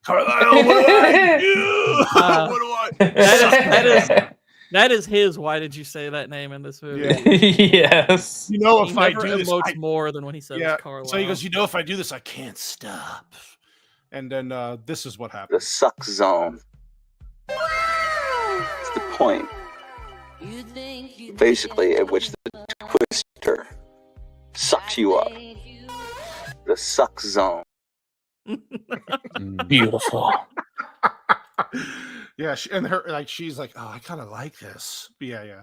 Carlisle, what do I do? What do I? That is his. Why did you say that name in this movie? Yes. You know, he if I never do this, emotes more than when he says Carlisle. So he goes, you know, if I do this, I can't stop. And then this is what happens. The suck zone. It's the point. Basically, at which the twister sucks you up. The suck zone. Beautiful. Yeah, and she's like, oh, I kind of like this. Yeah.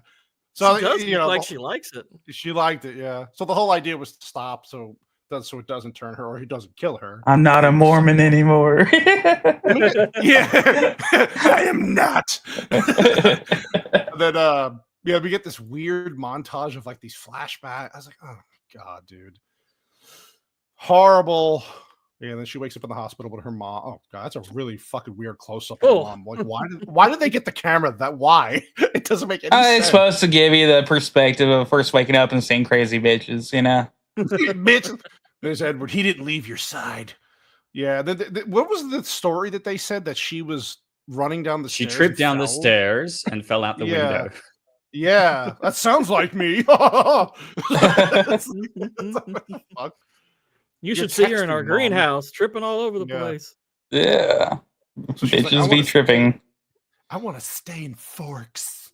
So she does, like she likes it. She liked it, yeah. So the whole idea was to stop, so it doesn't turn her, or he doesn't kill her. I'm not a Mormon anymore. Yeah, I am not. Then we get this weird montage of like these flashbacks. I was like, oh my god, dude, horrible. Yeah, and then she wakes up in the hospital with her mom. Oh god, that's a really fucking weird close up of her mom. Like, why did they get the camera that? Why? It doesn't make any sense. It's supposed to give you the perspective of first waking up and seeing crazy bitches, you know. Bitch, there's Edward. He didn't leave your side. Yeah. What was the story that they said that she was running down the stairs? She tripped down the stairs and fell out the window. Yeah, that sounds like me. Fuck. You should see her in our greenhouse, tripping all over the place. Yeah. So bitches like, be tripping. I want to stay in Forks.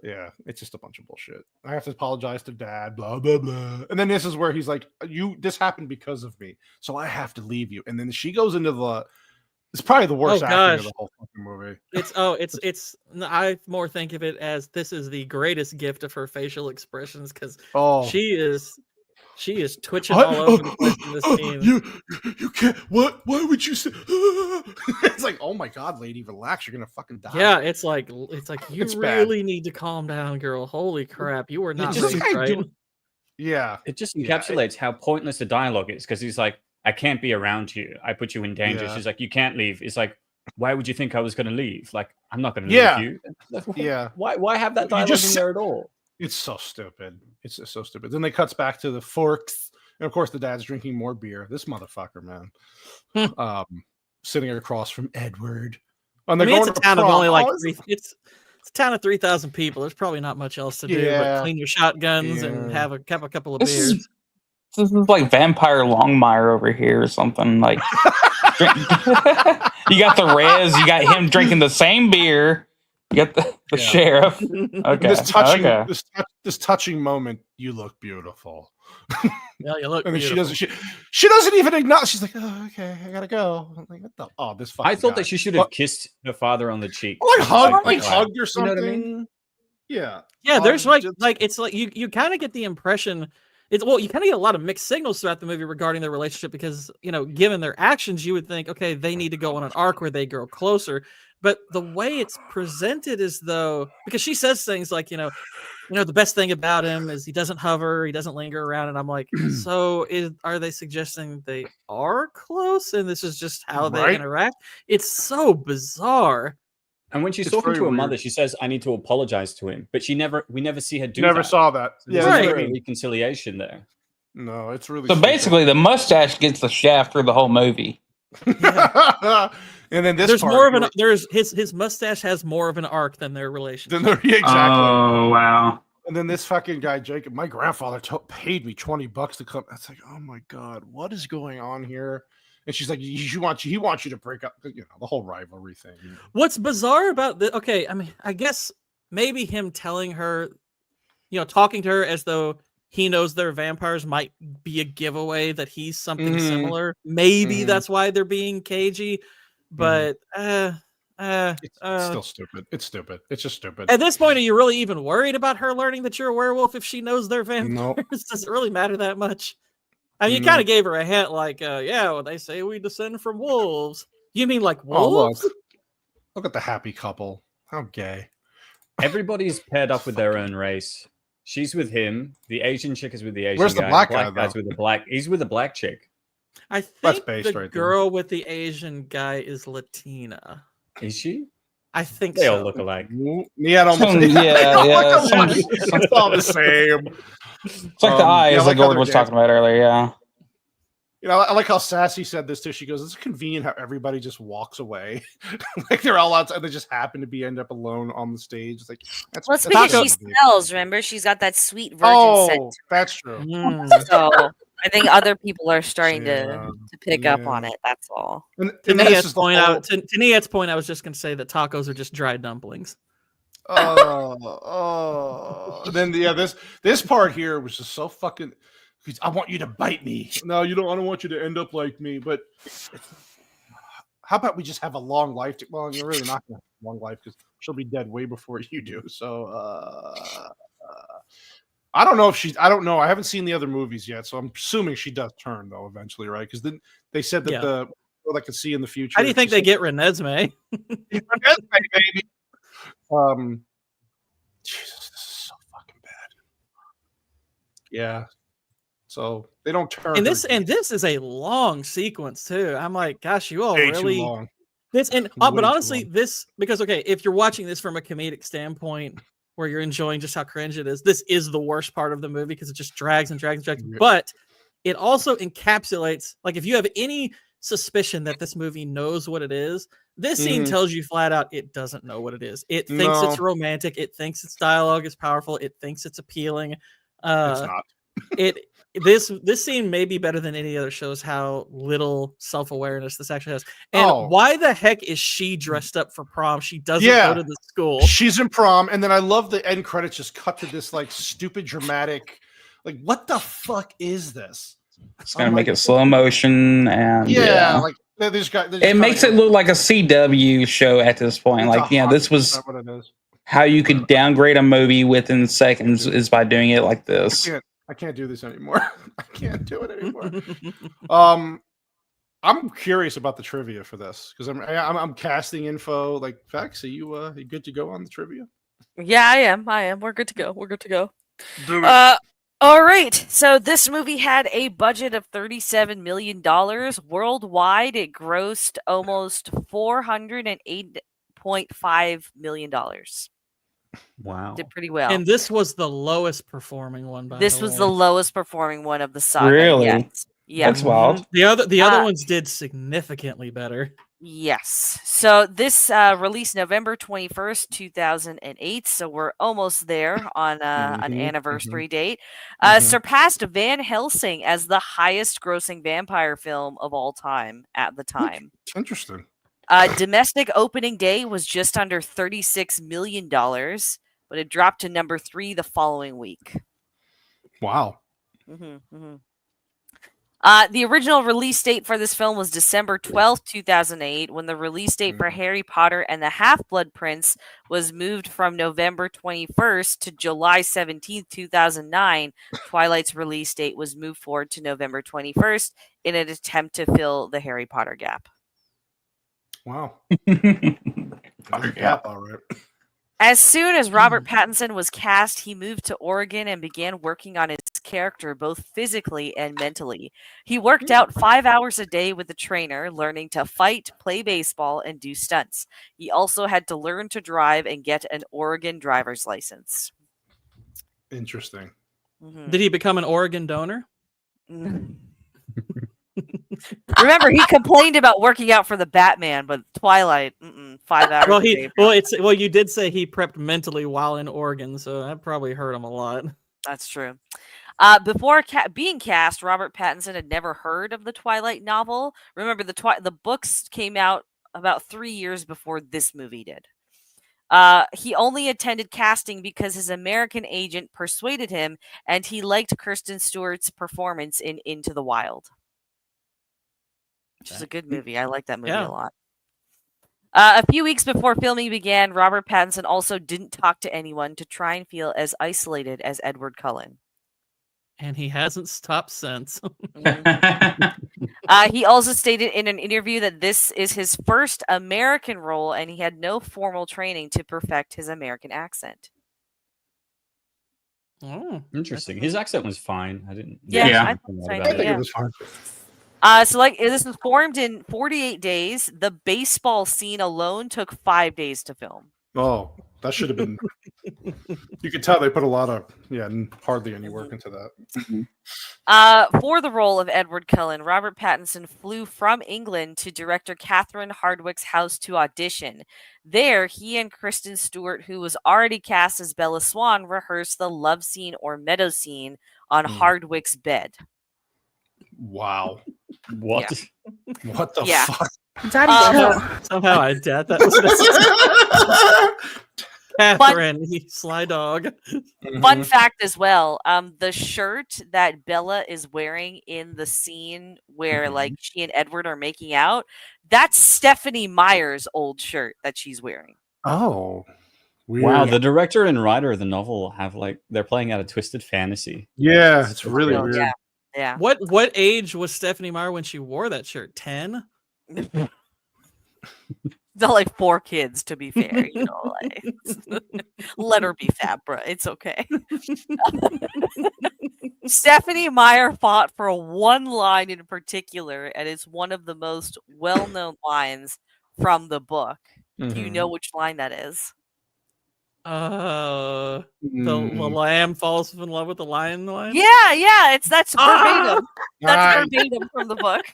Yeah, it's just a bunch of bullshit. I have to apologize to Dad, blah, blah, blah. And then this is where he's like, this happened because of me, so I have to leave you. And then she goes into it's probably the worst acting of the whole fucking movie. It's I more think of it as this is the greatest gift of her facial expressions, because she is twitching all over the place in this scene. You can't. What? Why would you say? It's like, oh my god, lady, relax. You're gonna fucking die. Yeah, it's like you really need to calm down, girl. Holy crap, you are not right. Yeah, it just encapsulates how pointless the dialogue is, because he's like, I can't be around you. I put you in danger. Yeah. She's like, you can't leave. It's like, why would you think I was going to leave? Like, I'm not going to leave you. Yeah. Why have that dialogue in there at all? It's so stupid. It's just so stupid. Then they cuts back to the Forks, and of course the dad's drinking more beer. This motherfucker, man, sitting across from Edward. And it's a town of only like it's a town of 3,000 people. There's probably not much else to do but clean your shotguns and have a couple of beers. This is like Vampire Longmire over here or something. Like, you got the Rez, you got him drinking the same beer. You got the sheriff. Okay. This touching moment. You look beautiful. Yeah, you look. And then beautiful. she doesn't even acknowledge. She's like, oh, okay, I gotta go. I'm like, what the? Oh, this. I thought that she should have kissed her father on the cheek, hugged or something. You know what I mean? Yeah. Yeah, there's like it's like you kind of get the impression. You kind of get a lot of mixed signals throughout the movie regarding their relationship, because, given their actions, you would think, okay, they need to go on an arc where they grow closer. But the way it's presented is though, because she says things like, the best thing about him is he doesn't hover, he doesn't linger around. And I'm like, so are they suggesting they are close and this is just how they interact? It's so bizarre. And when she's talking to her mother, she says, I need to apologize to him. But we never see her do that. Never saw that. So there's never a reconciliation there. No, it's really so basically the mustache gets the shaft through the whole movie. Yeah. And then there's more of an his mustache has more of an arc than their relationship. Exactly. Oh wow. And then this fucking guy Jacob, my grandfather paid me $20 to come. It's like, oh my god, what is going on here? And she's like, he wants you to break up, the whole rivalry thing. What's bizarre about the I guess maybe him telling her, talking to her as though he knows they're vampires might be a giveaway that he's something similar. Maybe that's why they're being cagey. But it's still stupid. It's stupid. It's just stupid. At this point, are you really even worried about her learning that you're a werewolf if she knows they're vampires? Nope. Does it really matter that much? I mean, you kind of gave her a hint, like, they say we descend from wolves. You mean like wolves? Oh, look at the happy couple. How gay. Everybody's paired up with their own race. She's with him. The Asian chick is with the Asian Where's the guy. black The guy, guy's though? with the black. He's with the black chick. I That's think based the right there. girl with the Asian guy is Latina. Is she? I think They so. all look alike. Yeah, almost. It's all the same. It's like the eyes like Gordon was talking about earlier. Yeah. You know, I like how Sassy said this too. She goes, "It's convenient how everybody just walks away, like they're all outside. They just happen to end up alone on the stage. It's like Well, it's because she smells. Remember, she's got that sweet virgin scent. That's true. So I think other people are starting to pick up on it. That's all. And To this Niet's is the point, whole- to Niet's point, I was just going to say that tacos are just dry dumplings. And then this part here was just so fucking. I want you to bite me. No, you don't. I don't want you to end up like me. But how about we just have a long life? Well, you're really not gonna have a long life because she'll be dead way before you do. So I don't know if she's. I don't know. I haven't seen the other movies yet, so I'm assuming she does turn though eventually, right? Because then they said that the girl that could see in the future. How do you think they get Renesmee? Renesmee, baby. Jesus, this is so fucking bad. Yeah. So they don't turn. And this is a long sequence too. I'm like, gosh, you all Way really too long. this and Way but too honestly, long. this because okay, if you're watching this from a comedic standpoint where you're enjoying just how cringe it is, this is the worst part of the movie because it just drags and drags and drags. Yeah. But it also encapsulates, like, if you have any suspicion that this movie knows what it is, this scene tells you flat out it doesn't know what it is. It thinks it's romantic. It thinks its dialogue is powerful. It thinks it's appealing. It's not. This scene may be better than any other, shows how little self-awareness this actually has. And why the heck is she dressed up for prom? She doesn't go to the school. She's in prom, and then I love the end credits just cut to this like stupid dramatic, like what the fuck is this? It's gonna make it slow motion and like they just it makes it look like a CW show at this point. Like, this was what it is. how you could downgrade a movie within seconds is by doing it like this. I can't do this anymore. I can't do it anymore. I'm curious about the trivia for this because I'm casting info. Like, Fax, are you good to go on the trivia? Yeah, I am. We're good to go. Do it. All right. So this movie had a budget of $37 million. Worldwide, it grossed almost $408.5 million. Wow. Did pretty well. And this was the lowest performing one. This was the lowest performing one of the saga. Really? Yes. Yeah. That's wild. The other ones did significantly better. Yes. So this released November 21st, 2008. So we're almost there on an anniversary date. Surpassed Van Helsing as the highest grossing vampire film of all time at the time. Interesting. Domestic opening day was just under $36 million, but it dropped to number 3 the following week. Wow. The original release date for this film was December 12th, 2008, when the release date for Harry Potter and the Half-Blood Prince was moved from November 21st to July 17th, 2009. Twilight's release date was moved forward to November 21st in an attempt to fill the Harry Potter gap. Wow. All right. As soon as Robert Pattinson was cast, he moved to Oregon and began working on his character both physically and mentally. He worked out 5 hours a day with a trainer, learning to fight, play baseball, and do stunts. He also had to learn to drive and get an Oregon driver's license. Interesting. Did he become an Oregon donor? Remember, he complained about working out for the Batman, but Twilight, 5 hours. Well, you did say he prepped mentally while in Oregon, so that probably hurt him a lot. That's true. Before being cast, Robert Pattinson had never heard of the Twilight novel. Remember, the books came out about 3 years before this movie did. He only attended casting because his American agent persuaded him, and he liked Kristen Stewart's performance in Into the Wild. Which is a good movie. I like that movie a lot. A few weeks before filming began, Robert Pattinson also didn't talk to anyone to try and feel as isolated as Edward Cullen. And he hasn't stopped since. He also stated in an interview that this is his first American role and he had no formal training to perfect his American accent. Oh, Interesting. His accent was fine. I didn't. Yeah, I I think so, I think yeah. it was fine. So like this was formed in 48 days. The baseball scene alone took 5 days to film. Oh, that should have been. You could tell they put a lot of hardly any work into that. For the role of Edward Cullen, Robert Pattinson flew from England to director Catherine Hardwicke's house to audition. There, he and Kristen Stewart, who was already cast as Bella Swan, rehearsed the love scene or meadow scene on Hardwicke's bed. Wow. What? Yeah. What the Yeah. fuck? Somehow I doubt that was necessary. Catherine, you sly dog. Fun fact as well, the shirt that Bella is wearing in the scene where like she and Edward are making out, that's Stephenie Meyer's old shirt that she's wearing. Oh. Weird. Wow, the director and writer of the novel have they're playing out a twisted fantasy. Yeah, it's really weird. Yeah. What age was Stephenie Meyer when she wore that shirt? 10? They're like 4 kids, to be fair, you know, like let her be fat, bro. It's okay. Stephenie Meyer fought for one line in particular, and it's one of the most well-known lines from the book. Do you know which line that is? The lamb falls in love with the lion line? Yeah, that's verbatim. That's verbatim from the book.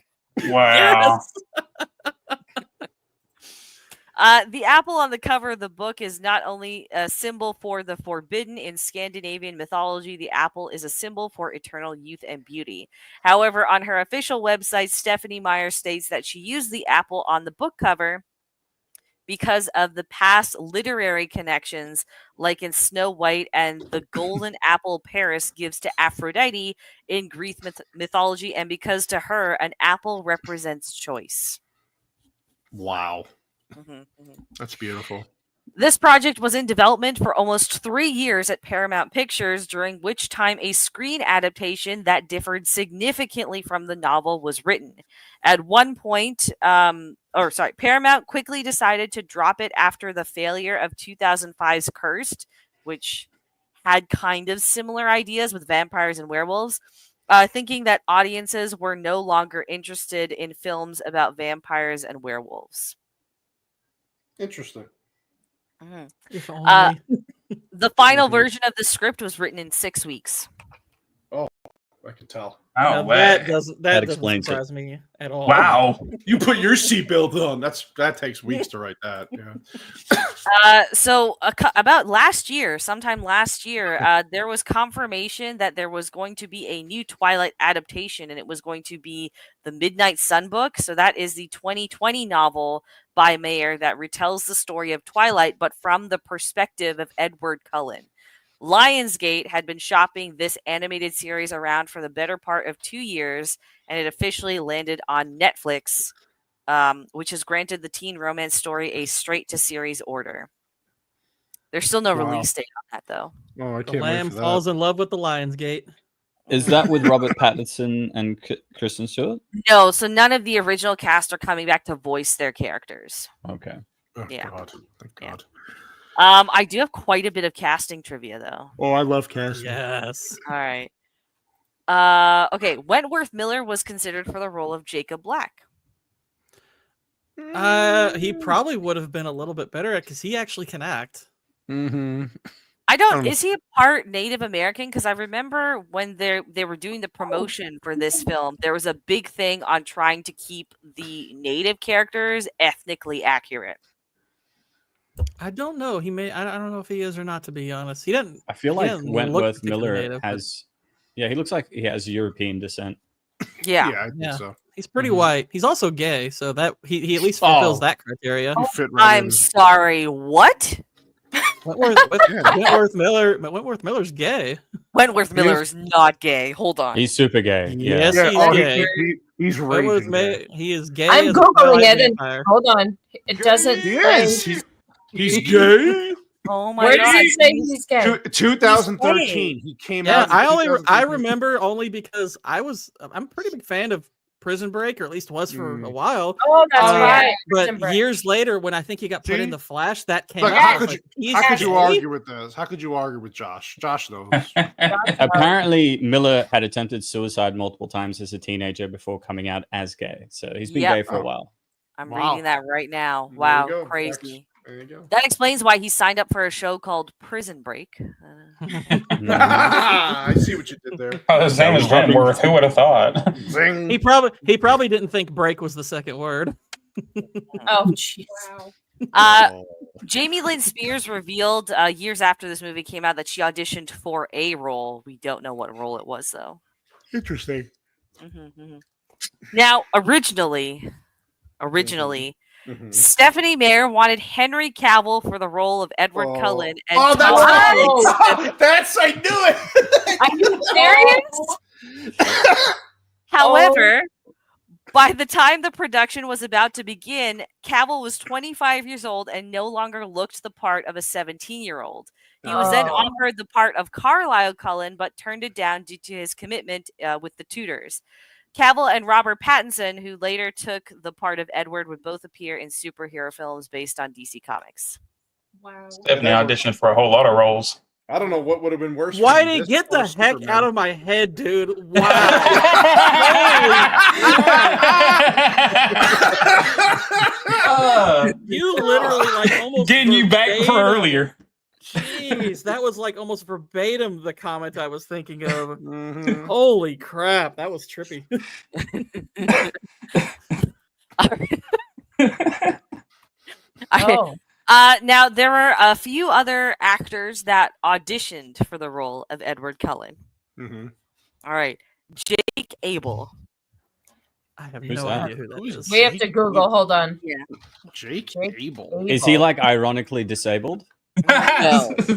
Wow. The apple on the cover of the book is not only a symbol for the forbidden in Scandinavian mythology, the apple is a symbol for eternal youth and beauty. However, on her official website, Stephenie Meyer states that she used the apple on the book cover because of the past literary connections, like in Snow White and the golden apple Paris gives to Aphrodite in Greek mythology, and because to her, an apple represents choice. Wow. That's beautiful. This project was in development for almost 3 years at Paramount Pictures, during which time a screen adaptation that differed significantly from the novel was written. At one point, Paramount quickly decided to drop it after the failure of 2005's Cursed, which had kind of similar ideas with vampires and werewolves, thinking that audiences were no longer interested in films about vampires and werewolves. Interesting. If only. The final version of the script was written in 6 weeks. Oh, I can tell. Now, that doesn't explains surprise me at all. Wow. You put your seatbelt on. That takes weeks to write that. Yeah. About sometime last year, there was confirmation that there was going to be a new Twilight adaptation, and it was going to be the Midnight Sun book. So that is the 2020 novel by Meyer that retells the story of Twilight, but from the perspective of Edward Cullen. Lionsgate had been shopping this animated series around for the better part of 2 years, and it officially landed on Netflix, which has granted the teen romance story a straight-to-series order. There's still no release date on that, though. Oh, I The can't lamb wait for falls that. in love with the Lionsgate. Is that with Robert Pattinson and Kristen Stewart? No, so none of the original cast are coming back to voice their characters. Okay. Oh, Yeah. God. Thank God. I do have quite a bit of casting trivia, though. Oh, I love casting. Yes. All right. Okay, Wentworth Miller was considered for the role of Jacob Black. He probably would have been a little bit better because he actually can act. Mm-hmm. Is he a part Native American? Because I remember when they were doing the promotion for this film, there was a big thing on trying to keep the Native characters ethnically accurate. I don't know. He may. I don't know if he is or not. To be honest, he doesn't. I feel like doesn't look Wentworth particularly Miller native, but- has. Yeah, he looks like he has European descent. Yeah. Yeah, I think so. He's pretty white. He's also gay, so that he at least fulfills that criteria. You fit right I'm in. sorry, what? Wentworth Miller's gay. Wentworth Miller is not gay. Hold on. He's super gay. Yes, Yeah, he's oh, gay. he's Wentworth raging gay. He is gay. I'm as a googling Twilight it, and vampire. hold on, it doesn't. Yes, say- he's gay. Oh my Where god. does it say he's gay? 2013, he came Yeah, out. I remember only because I'm a pretty big fan of Prison Break, or at least was for a while. Oh, that's right. Prison But Break. years later, when I think he got put in the Flash, that came Like, out. how I was could like, how could you gay? argue with this? How could you argue with Josh? Josh knows. Apparently, Miller had attempted suicide multiple times as a teenager before coming out as gay. So he's been Yep. gay for a while. I'm Wow. reading that right now. There you Wow, go, crazy. There you go. That explains why he signed up for a show called Prison Break. I see what you did there. Oh, his name is Wentworth. Who would have thought? Zing. He probably didn't think break was the second word. Oh, jeez. Jamie Lynn Spears revealed years after this movie came out that she auditioned for a role. We don't know what role it was, though. Interesting. Now, originally, Stephenie Meyer wanted Henry Cavill for the role of Edward Cullen. And Oh, that's Tom right. Holland- That's I knew it. Are you serious? However, by the time the production was about to begin, Cavill was 25 years old and no longer looked the part of a 17-year-old. He was then offered the part of Carlisle Cullen, but turned it down due to his commitment with the Tudors. Cavill and Robert Pattinson, who later took the part of Edward, would both appear in superhero films based on DC Comics. Wow. Stephenie auditioned for a whole lot of roles. I don't know what would have been worse. Why did he get the heck out of my head, dude? Wow. You literally like almost getting you back for earlier. Jeez, that was like almost verbatim the comment I was thinking of. Holy crap, that was trippy. Now, there were a few other actors that auditioned for the role of Edward Cullen. All right. Jake Abel. I have Who's no that? idea who that is. We have to Google. Hold on. Yeah. Jake Abel. Is he like ironically disabled? No. He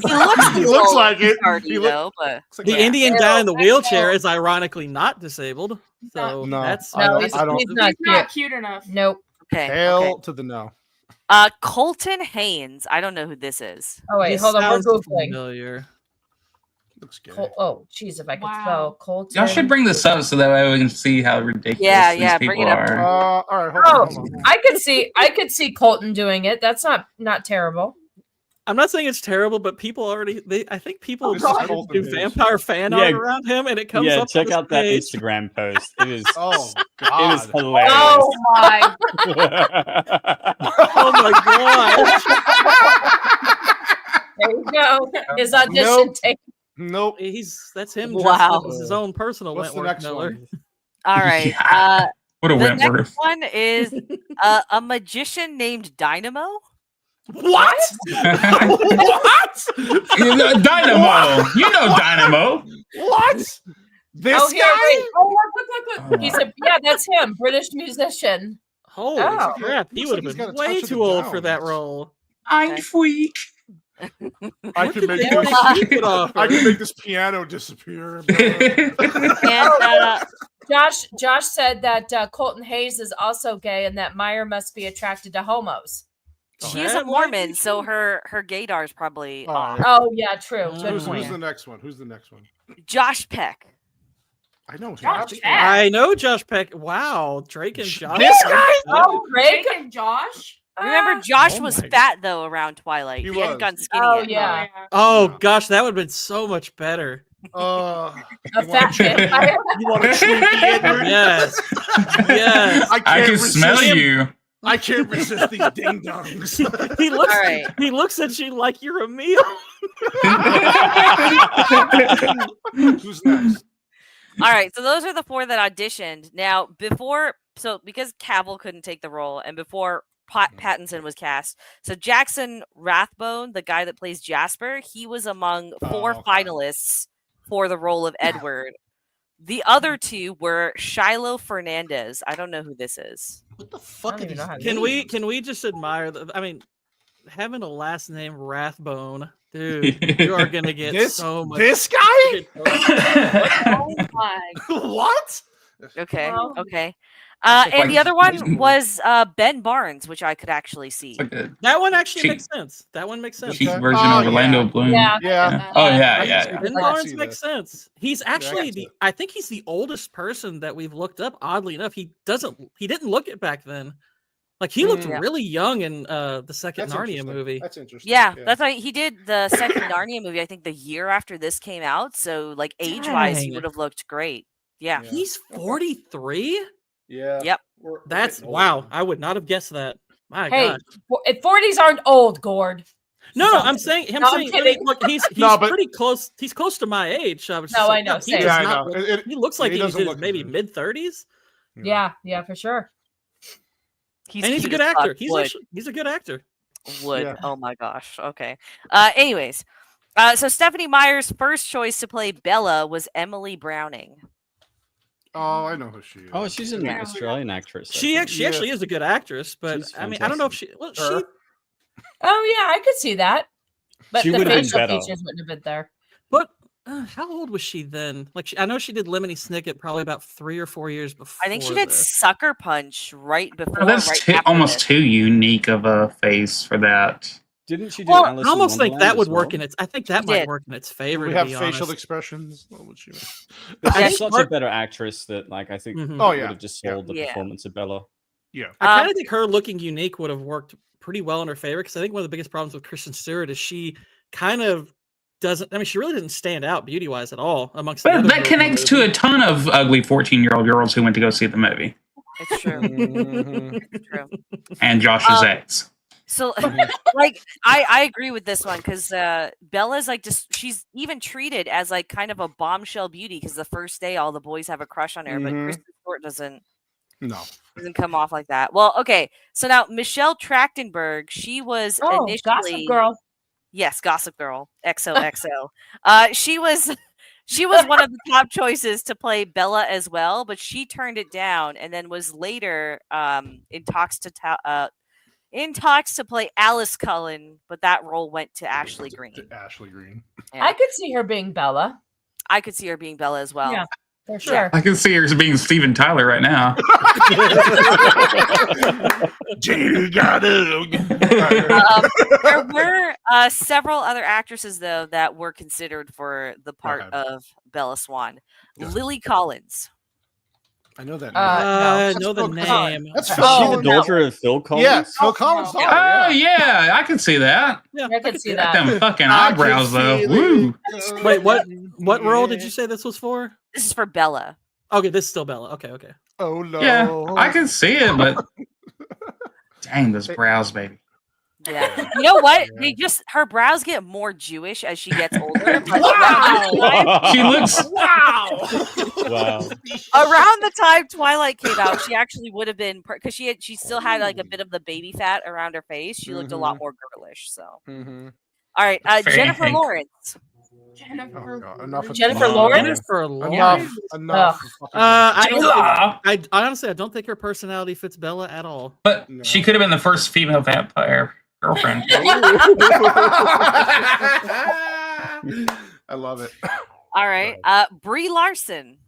looks like it. He looks but The Indian guy in the wheelchair is ironically not disabled. So No. that's No, he's I don't- not cute enough. Nope. Okay. Hell to the no. Colton Haynes. I don't know who this is. Oh wait, This hold on. We're sounds googling. familiar. Looks good. Oh, jeez, if I could spell Colton. Y'all should bring this up so that way we can see how ridiculous Yeah, these bring people it up. are. All right, hold on. I could see Colton doing it. That's not terrible. I'm not saying it's terrible, but people already I think people This is decided to Colton do Haynes. vampire fan art around him, and it comes Yeah, up. check on the out that page. Instagram post. It is Oh it is God. hilarious. Oh my! Oh my god! There you go. His audition Nope. tape. Nope. That's him. Wow. Wow, his own personal What's the Wentworth next Miller. one? All right. What a The next Wentworth. one is a magician named Dynamo. What? What? Dynamo. You know Dynamo. What? This Oh, here, guy? wait. Oh, look. He's that's him, British musician. Holy Oh. crap! He Looks would like he's have got been a touch way of too the old for that Downs. role. I'm weak. I can make They this. keep it off. I can make this piano disappear. And Josh said that Colton Hayes is also gay and that Meyer must be attracted to homos. she is a That might Mormon, be so true. her gaydar is probably Oh, off. Oh yeah, true. Good Who's point. the next one? Who's the next one? Josh Peck. I know him. Josh Peck. I know Josh Peck. Wow, Drake and Josh. This guy? Oh, Greg. Jake and Josh. Remember, Josh Oh was my- fat though around Twilight. He He hadn't was. gotten skinny Oh yet. yeah, Oh gosh, that would have been so much better. a fat vampire. You want to treat me, Edward? Yes, yes. I can't I can resist smell him. you. I can't resist these ding dongs. He looks. All right. He looks at you like you're a meal. Who's next? All right, so those are the four that auditioned. Now, because Cavill couldn't take the role, and before Pattinson was cast, so Jackson Rathbone, the guy that plays Jasper, he was among four finalists for the role of Edward. The other two were Shiloh Fernandez. I don't know who this is. What the fuck is this? Can we just admire the? I mean, having a last name Rathbone, dude, you are gonna get so much. This guy? Oh my. What? Okay. Well. Okay. And the other one was Ben Barnes, which I could actually see. That one actually cheap- makes sense. That one makes sense. cheap version of Orlando Bloom. Yeah. Oh yeah. Ben I Barnes can see makes that. sense. He's actually I think he's the oldest person that we've looked up. Oddly enough, he didn't look it back then. Like he looked really young in the second Narnia movie. That's interesting. Yeah, that's right. He did the second Narnia movie, I think the year after this came out. So like age-wise, he Dang. would have looked great. Yeah. He's 43. Yeah. Yep. That's wow. I would not have guessed that. My Hey, God. 40s aren't old, Gord. No, I'm saying No, I'm kidding. look, he's No, but- pretty close. He's close to my age. So I was No, just I like, know, he same. does Yeah, I not know. look- he looks like he he's doesn't in look maybe as- mid-30s. Yeah, for sure. And he's a cute good as fuck. actor. Would. He's a good actor. Would. Oh my gosh. Okay. Anyways, so Stephenie Meyer's first choice to play Bella was Emily Browning. Oh, I know who she is. Oh, she's an Australian actress. I She think. actually is a good actress, but She's I mean, I don't know if she. Well, Her? she Oh yeah, I could see that. But She the would've been facial better. features wouldn't have been there. but how old was she then? Like, I know she did Lemony Snicket probably about 3 or 4 years before. I think she did this. Sucker Punch right before. Oh, that's right after almost this. too unique of a face for that. Didn't she do Well, Alice I in almost think Wonderland that would as work well? in its. I think that She might did. work in its favor. We to have be facial honest. expressions. What would she mean? I She's think such her- a better actress that, like, I think Mhm. Oh, would yeah. have just sold the Yeah. performance of Bella. Yeah. I kind of think her looking unique would have worked pretty well in her favor because I think one of the biggest problems with Kristen Stewart is she kind of doesn't. I mean, she really didn't stand out beauty wise at all amongst. the But other that girls connects in the to a movie. ton of ugly 14-year-old girls who went to go see the movie. It's true. Mhm. It's true. And Josh's ex. So, like, I agree with this one because Bella's like just she's even treated as like kind of a bombshell beauty because the first day all the boys have a crush on her, but Mhm. Kristen Stewart doesn't No. come off like that. Well, okay, so now Michelle Trachtenberg, she was Oh, initially Gossip Girl. Yes, Gossip Girl, XOXO. She was one of the top choices to play Bella as well, but she turned it down and then was later in talks to play Alice Cullen, but that role went to Ashley Greene. Ashley Greene. Yeah. I could see her being Bella. I could see her being Bella as well. Yeah, for sure. I can see her as being Steven Tyler right now. There were several other actresses though that were considered for the part of Bella Swan. Lily Collins. I know that. I That's know the Phil Collins. name. That's Is Phil she the Collins. daughter of Phil Collins? Yeah, Phil Collins' daughter. Oh yeah, I can see that. Yeah, I could see Got that. them fucking I can eyebrows though. see Woo. Wait, what role did you say this was for? This is for Bella. Okay, this is still Bella. Okay. Oh no. Yeah, I can see it, but dang, those brows, baby. Yeah. You know what? They just her brows get more Jewish as she gets older. But She looks. Wow. Wow. around the time Twilight came out, she actually would have been because she still had like a bit of the baby fat around her face. She looked a lot more girlish. So, Mhm. all right, Jennifer Frank. Lawrence. Oh, God, enough of Jennifer Tom. Lawrence? Jennifer Lawrence. Enough. I honestly I don't think her personality fits Bella at all. But she could have been the first female vampire girlfriend. I love it. All right, Brie Larson.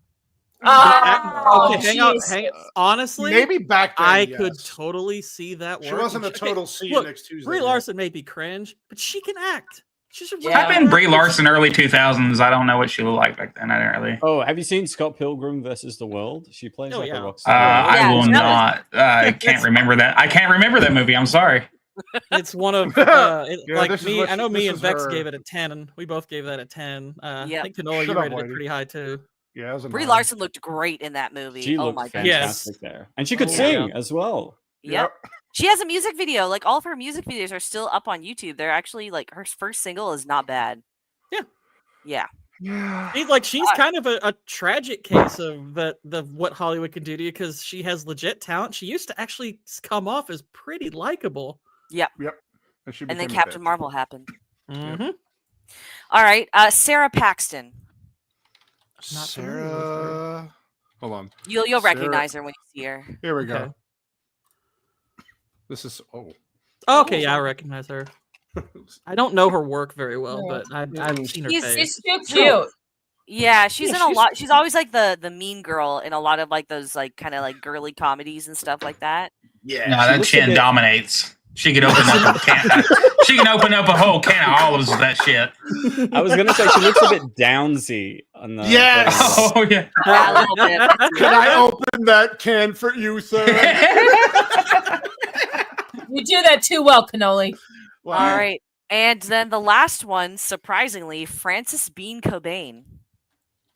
Oh, Okay, hang on. jeez. Honestly, Maybe back then, I yes. could totally see that work. She wasn't a Okay, total see you look, next Tuesday. Brie yet. Larson may be cringe, but she can act. She's a Yeah. I've been Brie Larson early 2000s. I don't know what she looked like back then. I didn't really. Oh, have you seen Scott Pilgrim versus the World? She plays Oh, like yeah. a rock star. I will that was- not. I can't remember that. I can't remember that movie. I'm sorry. It's one of Yeah, like this is me. what I know she- me this and is Vex her- gave it a 10, and we both gave that a 10. I Yep. think Canola, Shut you up, rated it Whitey. pretty high too. Yeah, it was a Brie 9. Larson looked great in that movie. She Oh looked my god. fantastic there. And she could Oh, sing yeah. as well. Yep. She has a music video. Like all of her music videos are still up on YouTube. They're actually like her first single is not bad. Yeah. Yeah. Yeah. She's kind of a tragic case of the what Hollywood can do to you because she has legit talent. She used to actually come off as pretty likable. Yep. she And then became a Captain bitch. Marvel happened. Mm-hmm. All right. Sarah Paxton. Sarah. Hold on. You'll Sarah- recognize her when you see her. Here we go. Okay. This is Okay, yeah, I recognize her. I don't know her work very well, but I've seen her She's face. too cute. Yeah, she's Yeah, in a lot. She's always like the mean girl in a lot of like those like kind of like girly comedies and stuff like that. Yeah, No, that chin dominates. She could open up a can. She can open up a whole can of olives with that shit. I was gonna say she looks a bit downsy on the. Yes. Oh yeah. Yeah, a little bit. Can I open that can for you, sir? You do that too well, Cannoli. All right. And then the last one, surprisingly, Frances Bean Cobain.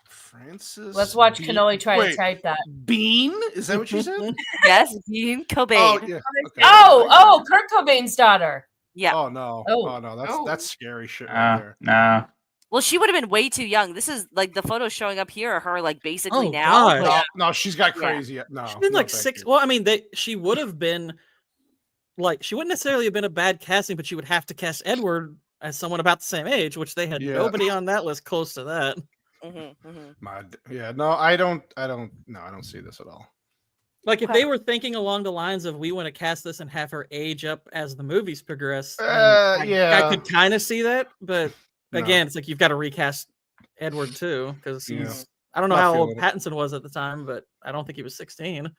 Francis. Let's watch Bean- Cannoli try Wait, to type that. Bean? Is that what you said? Yes, Bean Cobain. Oh, yeah. Okay. Oh, Kurt Cobain's daughter. Yeah. Oh no. Oh. Oh no. That's scary shit right there. No. Well, she would have been way too young. This is like the photos showing up here are her like basically Oh, now. God. but- No, she's got Yeah. crazy. No. She's been no, like thank 6. you. Well, I mean, she would have been like she wouldn't necessarily have been a bad casting, but she would have to cast Edward as someone about the same age, which they had Yeah. nobody on that list close to that. No, I don't see this at all. Like if they were thinking along the lines of we want to cast this and have her age up as the movies progress, then yeah. I could kind of see that. But No. again, it's like you've got to recast Edward too because he's. Yeah. I don't know Not how old feeling it. Pattinson was at the time, but I don't think he was 16.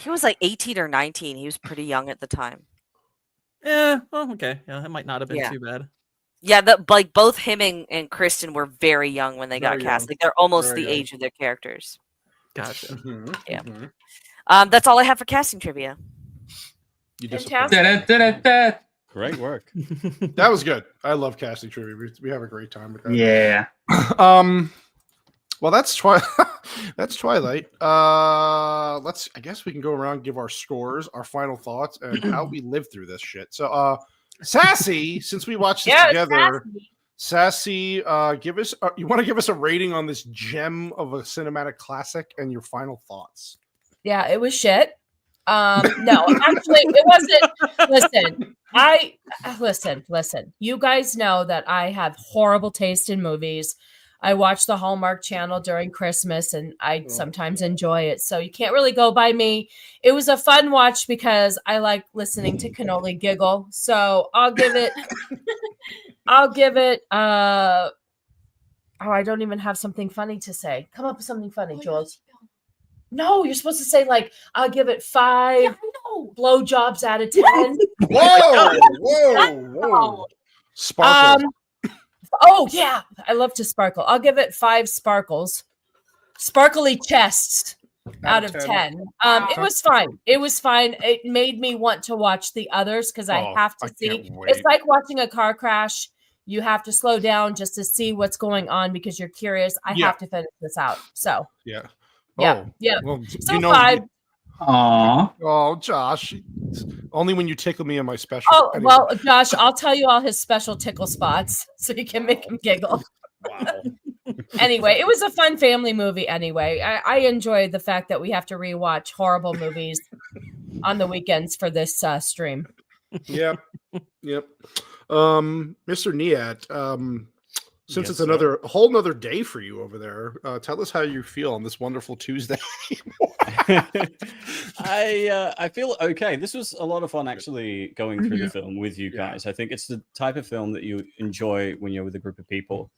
He was like 18 or 19. He was pretty young at the time. Yeah. Well, okay. Yeah, that might not have been Yeah. too bad. Yeah, like both him and Kristen were very young when they got Very cast. young. Like they're almost Very the young. age of their characters. Gotcha. Yeah. That's all I have for casting trivia. You Fantastic. Da-da-da-da-da. Great work. That was good. I love casting trivia. We have a great time with that. Yeah. Well, that's that's Twilight. I guess we can go around and give our scores, our final thoughts, and how we lived through this shit. So, Sassy, since we watched this together, Sassy, give us. You want to give us a rating on this gem of a cinematic classic and your final thoughts? Yeah, it was shit. No, actually, it wasn't. Listen. You guys know that I have horrible taste in movies. I watch the Hallmark Channel during Christmas, and I sometimes enjoy it. So you can't really go by me. It was a fun watch because I like listening to Cannoli giggle. So I'll give it. Oh, I don't even have something funny to say. Come up with something funny, Jules. No, you're supposed to say like I'll give it 5 blowjobs out of 10. Whoa! Sparkle. Oh yeah, I love to sparkle. I'll give it 5 sparkles, sparkly chests out of 10. It was fine. It made me want to watch the others because I have to see. It's like watching a car crash. You have to slow down just to see what's going on because you're curious. I have to finish this out. So yeah. Yeah. Well, so 5. Aww. Oh, Josh. Only when you tickle me in my special. Oh, Anyway. well, Josh, I'll tell you all his special tickle spots so you can make him giggle. Wow. Anyway, it was a fun family movie anyway. I enjoyed the fact that we have to rewatch horrible movies on the weekends for this stream. Yep. Mr. Niat, since it's a whole nother day for you over there, tell us how you feel on this wonderful Tuesday. I feel okay. This was a lot of fun actually going through the film with you guys. I think it's the type of film that you enjoy when you're with a group of people.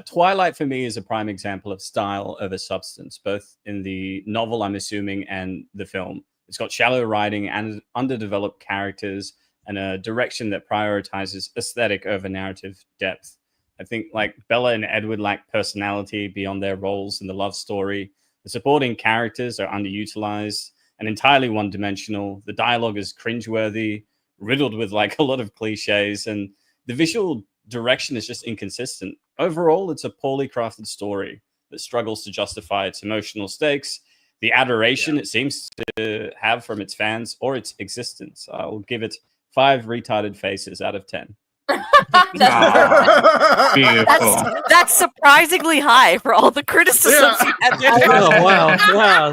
Twilight for me is a prime example of style over substance, both in the novel, I'm assuming, and the film. It's got shallow writing and underdeveloped characters and a direction that prioritizes aesthetic over narrative depth. I think like Bella and Edward lack personality beyond their roles in the love story. The supporting characters are underutilized and entirely one-dimensional. The dialogue is cringeworthy, riddled with like a lot of cliches, and the visual direction is just inconsistent. Overall, it's a poorly crafted story that struggles to justify its emotional stakes, the adoration it seems to have from its fans, or its existence. I'll give it 5 retarded faces out of 10. That's surprisingly high for all the criticisms you had there. Oh wow!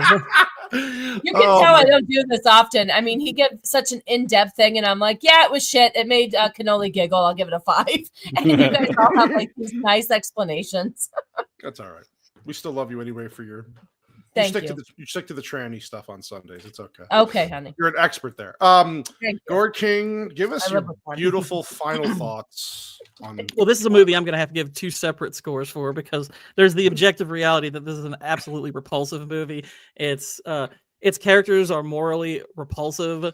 You can tell I don't do this often. I mean, he gives such an in-depth thing, and I'm like, yeah, it was shit. It made Cannoli giggle. I'll give it a 5. And you guys all have like these nice explanations. That's all right. We still love you anyway for your Thank you. you. You stick to the tranny stuff on Sundays. It's okay. Okay, honey. You're an expert there. Gord King, give us your beautiful final thoughts on. Well, this is a movie I'm going to have to give 2 separate scores for because there's the objective reality that this is an absolutely repulsive movie. Its characters are morally repulsive.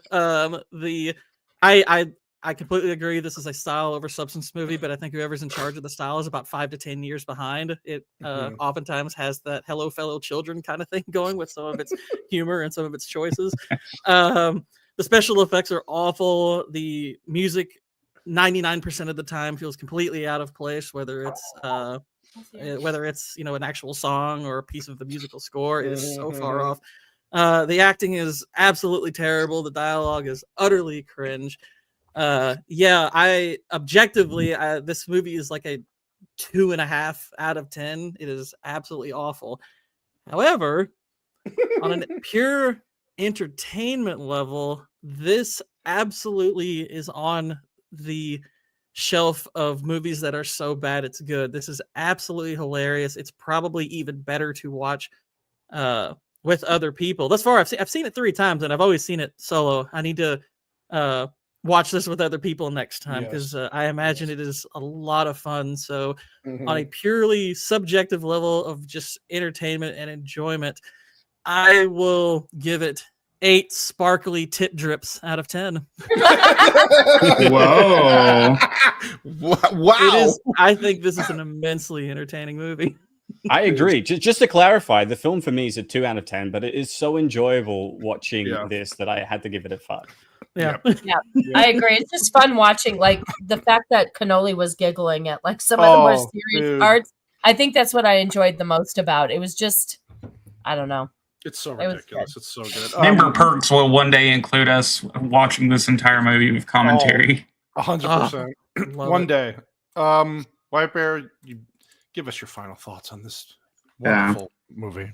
I completely agree. This is a style over substance movie, but I think whoever's in charge of the style is about 5 to 10 years behind. It oftentimes has that "Hello, fellow children" kind of thing going with some of its humor and some of its choices. The special effects are awful. The music, 99% of the time, feels completely out of place. Whether it's an actual song or a piece of the musical score, it is so far off. The acting is absolutely terrible. The dialogue is utterly cringe. This movie is like a 2.5 out of 10. It is absolutely awful. However, on a pure entertainment level, this absolutely is on the shelf of movies that are so bad it's good. This is absolutely hilarious. It's probably even better to watch with other people. Thus far, I've seen it 3 times, and I've always seen it solo. I need to watch this with other people next time because I imagine it is a lot of fun. So on a purely subjective level of just entertainment and enjoyment, I will give it 8 sparkly tit drips out of 10. Whoa. Wow. I think this is an immensely entertaining movie. I agree. Just to clarify, the film for me is a 2 out of 10, but it is so enjoyable watching this that I had to give it a 5. Yeah. I agree. It's just fun watching, like the fact that Cannoli was giggling at like some of the more serious parts. I think that's what I enjoyed the most about it. Was just, I don't know. It's so ridiculous. It's so good. Member Perks will one day include us watching this entire movie with commentary. 100%. One day. White Bear, you give us your final thoughts on this wonderful movie.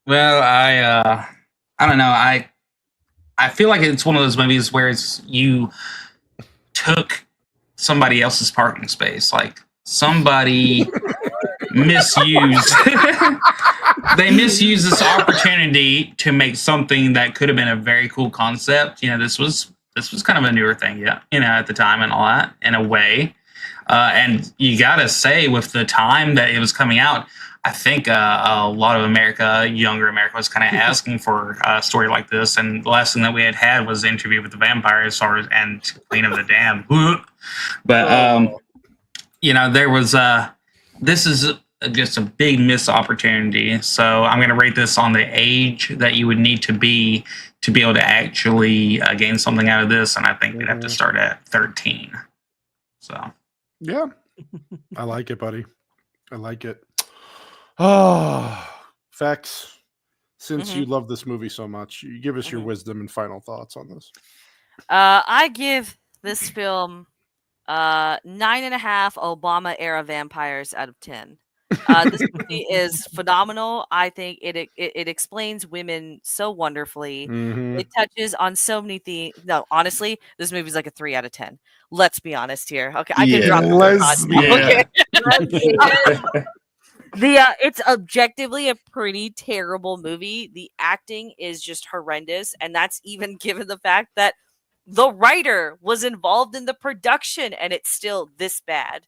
Well, I don't know. I feel like it's one of those movies where you took somebody else's parking space, like somebody misused. They misused this opportunity to make something that could have been a very cool concept. You know, this was kind of a newer thing, at the time and all that, in a way. And you gotta say, with the time that it was coming out, I think a lot of younger America, was kind of asking for a story like this. And the last thing that we had was Interview with the Vampire and Queen of the Damned. But, there was, this is just a big missed opportunity. So I'm going to rate this on the age that you would need to be able to actually gain something out of this. And I think we'd have to start at 13. So. Yeah. I like it, buddy. I like it. Oh, Fex, since you love this movie so much, you give us your wisdom and final thoughts on this. I give this film 9.5 Obama era vampires out of 10. This movie is phenomenal. I think it explains women so wonderfully. It touches on so many things. No, honestly, this movie's like a 3 out of 10. Let's be honest here. Okay, I can drop the okay. It's objectively a pretty terrible movie. The acting is just horrendous, and that's even given the fact that the writer was involved in the production, and it's still this bad.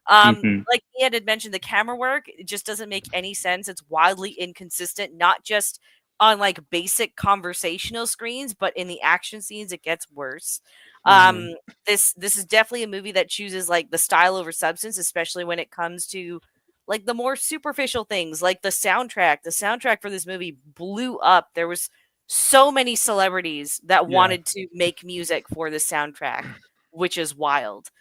Like Ian had mentioned, the camera work, it just doesn't make any sense. It's wildly inconsistent, not just on like basic conversational screens, but in the action scenes, it gets worse. This is definitely a movie that chooses like the style over substance, especially when it comes to like the more superficial things, like the soundtrack. The soundtrack for this movie blew up. There was so many celebrities that wanted to make music for the soundtrack, which is wild.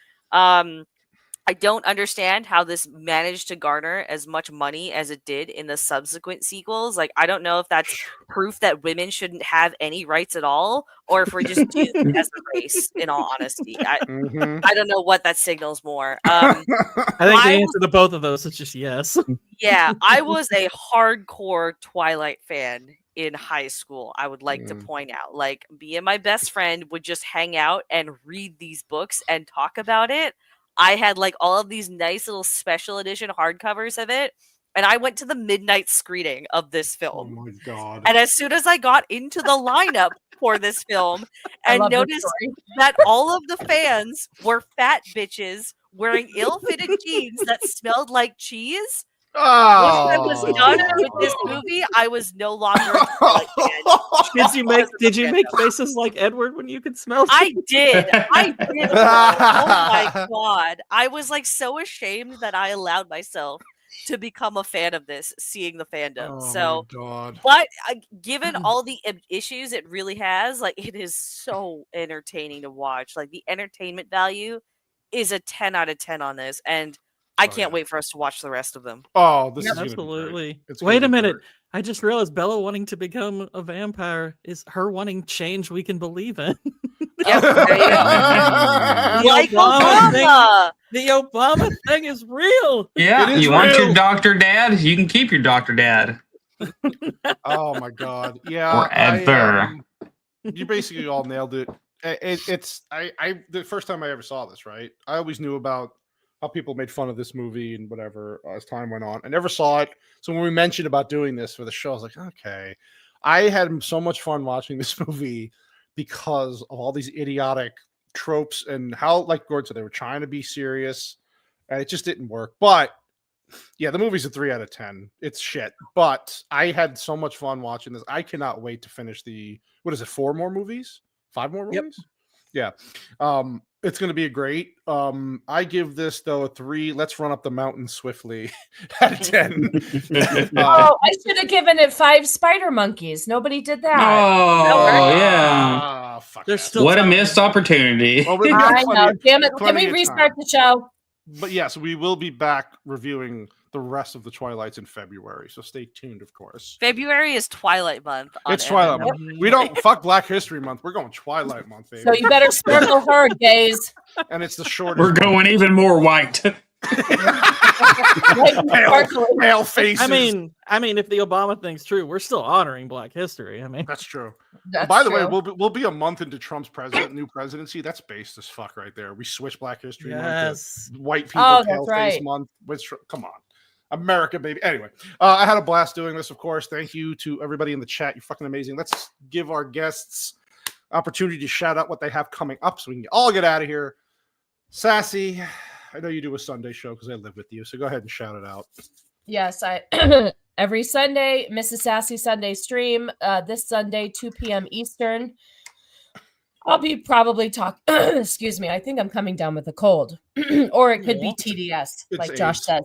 I don't understand how this managed to garner as much money as it did in the subsequent sequels. Like, I don't know if that's proof that women shouldn't have any rights at all, or if we're just doomed as a race, in all honesty. I don't know what that signals more. I think the answer to both of those is just yes. Yeah, I was a hardcore Twilight fan in high school. I would like to point out, like, me and my best friend would just hang out and read these books and talk about it. I had like all of these nice little special edition hardcovers of it, and I went to the midnight screening of this film. Oh my god! And as soon as I got into the lineup for this film and noticed that all of the fans were fat bitches wearing ill-fitted jeans that smelled like cheese. Once I was done with this movie, I was no longer a Twilight fan. Did you make faces like Edward when you could smell? I did. Oh my god! I was like so ashamed that I allowed myself to become a fan of this, seeing the fandom. But given all the issues it really has, like it is so entertaining to watch. Like the entertainment value is a 10 out of 10 on this, and I can't wait for us to watch the rest of them. Oh, this is absolutely. Wait a minute. I just realized Bella wanting to become a vampire is her wanting change we can believe in. Yep, there you go. Like Obama. The Obama thing is real. Yeah, you want your doctor dad? You can keep your doctor dad. Oh my god. Yeah. Forever. You basically all nailed it. It's the first time I ever saw this, right? I always knew about how people made fun of this movie and whatever as time went on. I never saw it. So when we mentioned about doing this for the show, I was like, okay. I had so much fun watching this movie because of all these idiotic tropes and how, like Gordon said, they were trying to be serious and it just didn't work. But yeah, the movie's a 3 out of 10. It's shit. But I had so much fun watching this. I cannot wait to finish 4 more movies? 5 more movies? Yeah. It's going to be a great. I give this though a 3. Let's run up the mountain swiftly out of 10. I should have given it 5 spider monkeys. Nobody did that. Oh yeah. There's still what a missed opportunity. Well, I know. Damn it! Can we restart the show? But yes, we will be back reviewing the rest of the Twilights in February. So stay tuned, of course. February is Twilight Month. It's Twilight Month. We don't fuck Black History Month. We're going Twilight Month, baby. So you better circle her, gays. And it's the shortest. We're going even more white. Pale faces. I mean, if the Obama thing's true, we're still honoring Black history. I mean, that's true. By the way, we'll be a month into Trump's new presidency. That's based as fuck right there. We switch Black History Month to White People Pale Face Month. Come on. America, baby. Anyway, I had a blast doing this, of course. Thank you to everybody in the chat. You're fucking amazing. Let's give our guests opportunity to shout out what they have coming up so we can all get out of here. Sassy, I know you do a Sunday show because I live with you, so go ahead and shout it out. Yes, I every Sunday, Mrs. Sassy Sunday stream. This Sunday, 2 p.m. Eastern. I'll be probably excuse me, I think I'm coming down with a cold. Or it could be TDS, like Josh said.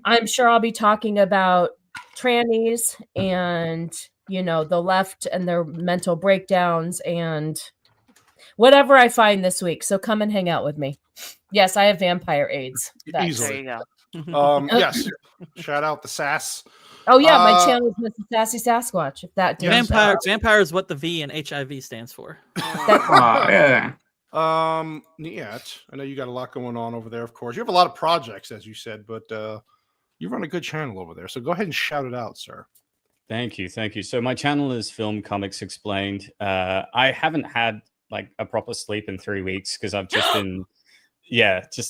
I'm sure I'll be talking about trannies and, the left and their mental breakdowns and whatever I find this week. So come and hang out with me. Yes, I have vampire AIDS. Easily. There you go. Yes. Shout out the sass. Oh yeah, my channel is Mrs. Sassy Sasquatch. If that vampire is what the V in HIV stands for. Yeah. Niet, I know you got a lot going on over there, of course. You have a lot of projects, as you said, but you run a good channel over there. So go ahead and shout it out, sir. Thank you. So my channel is Film Comics Explained. I haven't had like a proper sleep in 3 weeks because I've just been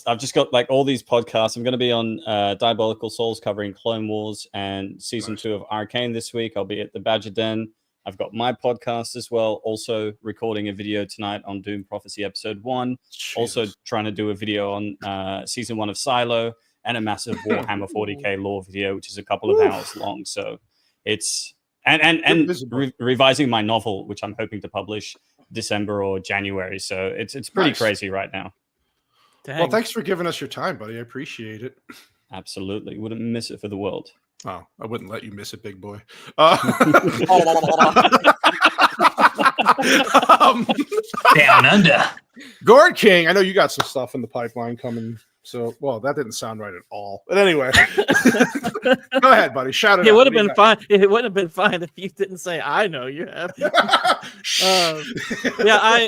I've just got like all these podcasts. I'm going to be on Diabolical Souls covering Clone Wars and season 2 of Arcane this week. I'll be at the Badger Den. I've got my podcast as well. Also recording a video tonight on Doom Prophecy episode 1. Jesus. Also trying to do a video on season 1 of Silo and a massive Warhammer 40k lore video, which is a couple of hours long. So it's revising my novel, which I'm hoping to publish December or January. So it's pretty crazy right now. Dang. Well, thanks for giving us your time, buddy. I appreciate it. Absolutely. Wouldn't miss it for the world. Oh, I wouldn't let you miss it, big boy. Down under. Gord King, I know you got some stuff in the pipeline coming. So, well, that didn't sound right at all. But anyway, go ahead, buddy. Shout it out. It would have been fine. It wouldn't have been fine if you didn't say, I know you have.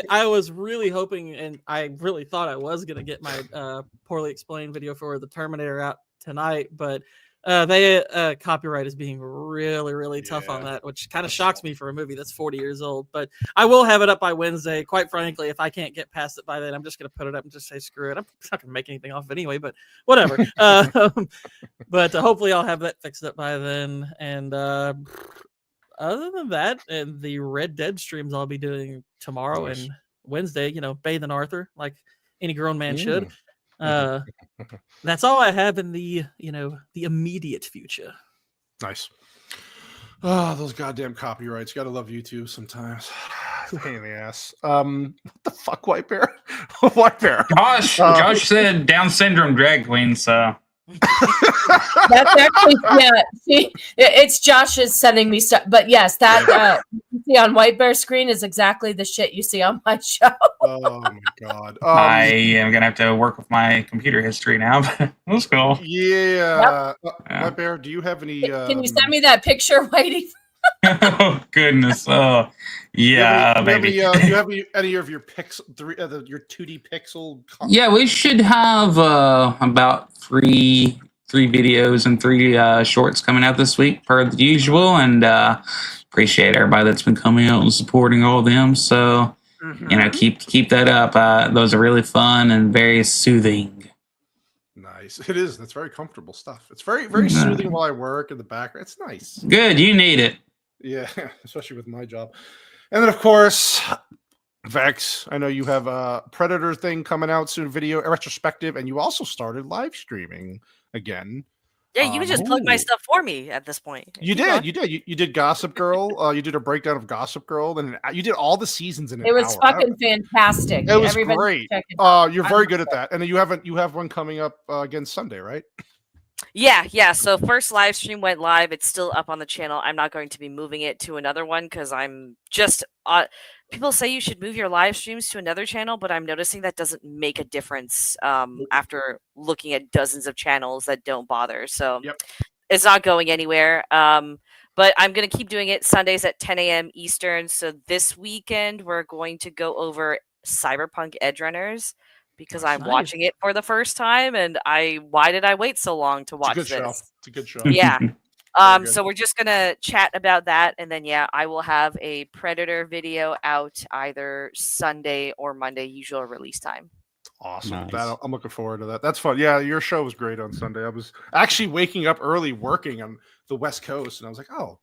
I was really hoping, and I really thought I was going to get my poorly explained video for The Terminator out tonight, but Copyright is being really, really tough on that, which kind of shocks me for a movie that's 40 years old. But I will have it up by Wednesday. Quite frankly, if I can't get past it by then, I'm just going to put it up and just say screw it. I'm not going to make anything off of it anyway, but whatever. But hopefully I'll have that fixed up by then. And other than that, and the Red Dead streams I'll be doing tomorrow and Wednesday, bathing Arthur like any grown man should. That's all I have in the immediate future. Nice. Oh, those goddamn copyrights. Gotta love YouTube sometimes. Pain in the ass. What the fuck, White Bear? White Bear. Josh said Down syndrome drag queen, so. That's actually See, it's Josh is sending me stuff, but yes, that you see on White Bear screen is exactly the shit you see on my show. Oh my god! I am gonna have to work with my computer history now, but that's cool. Yeah, White Bear, do you have any? Can you send me that picture, Whitey? Oh goodness! Oh yeah, maybe. Do you have any of your your 2D pixel? Yeah, we should have about three videos and 3 shorts coming out this week per the usual, and appreciate everybody that's been coming out and supporting all of them. So keep that up. Those are really fun and very soothing. Nice. It is. That's very comfortable stuff. It's very, very soothing while I work in the background. It's nice. Good. You need it. Yeah, especially with my job. And then, of course, Vex, I know you have a Predator thing coming out soon, a retrospective, and you also started live streaming again. Yeah, you just plug my stuff for me at this point. You did. You did Gossip Girl. You did a breakdown of Gossip Girl. Then you did all the seasons in an hour. It was fucking fantastic. It was great. You're very good at that. And then you have one coming up again Sunday, right? Yeah. So first live stream went live. It's still up on the channel. I'm not going to be moving it to another one because I'm just. People say you should move your live streams to another channel, but I'm noticing that doesn't make a difference after looking at dozens of channels that don't bother. So it's not going anywhere. But I'm going to keep doing it Sundays at 10 a.m. Eastern. So this weekend, we're going to go over Cyberpunk Edgerunners because I'm watching it for the first time. And why did I wait so long to watch this? It's a good show. Yeah. So we're just gonna chat about that, and then I will have a Predator video out either Sunday or Monday, usual release time. Awesome. Nice. I'm looking forward to that. That's fun. Yeah, your show was great on Sunday. I was actually waking up early working on the West Coast, and I was like, oh,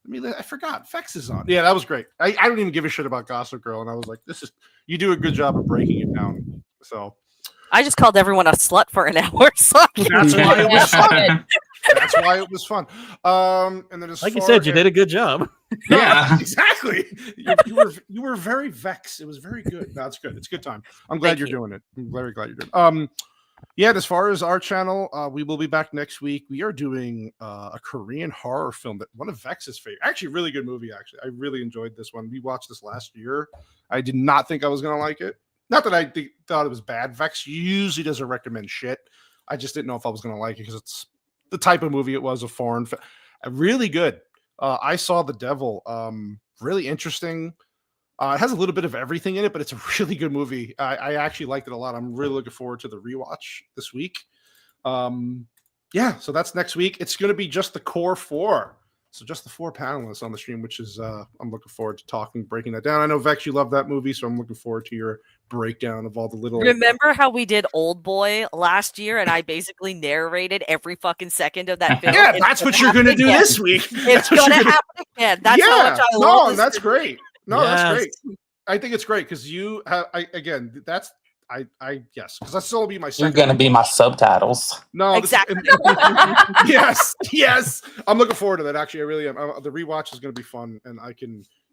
I forgot Vex is on. Yeah, that was great. I don't even give a shit about Gossip Girl, and I was like, you do a good job of breaking it down. So I just called everyone a slut for an hour. So that's why it was fun. That's why it was fun. And then, like you said, you did a good job. Yeah, exactly. You were very Vex. It was very good. No, it's good. It's a good time. I'm glad you're doing it. I'm very glad you're doing it. Yeah. As far as our channel, we will be back next week. We are doing a Korean horror film that one of Vex's favorite. Actually, really good movie. Actually, I really enjoyed this one. We watched this last year. I did not think I was gonna like it. Not that I thought it was bad. Vex usually doesn't recommend shit. I just didn't know if I was gonna like it because it's the type of movie it was, a foreign film. Really good. I saw The Devil. Really interesting. It has a little bit of everything in it, but it's a really good movie. I actually liked it a lot. I'm really looking forward to the rewatch this week. Yeah, so that's next week. It's going to be just the core 4. So just the 4 panelists on the stream, which is I'm looking forward to breaking that down. I know, Vex, you love that movie, so I'm looking forward to your breakdown of all the little. Remember how we did Old Boy last year, and I basically narrated every fucking second of that film? Yeah, that's what you're going to do this week. It's going to happen again. That's how much I love this. That's great. No, that's great. I think it's great because you have. Yes, because that's still be my. You're gonna be my subtitles. No, exactly. yes. I'm looking forward to that. Actually, I really am. The rewatch is gonna be fun, and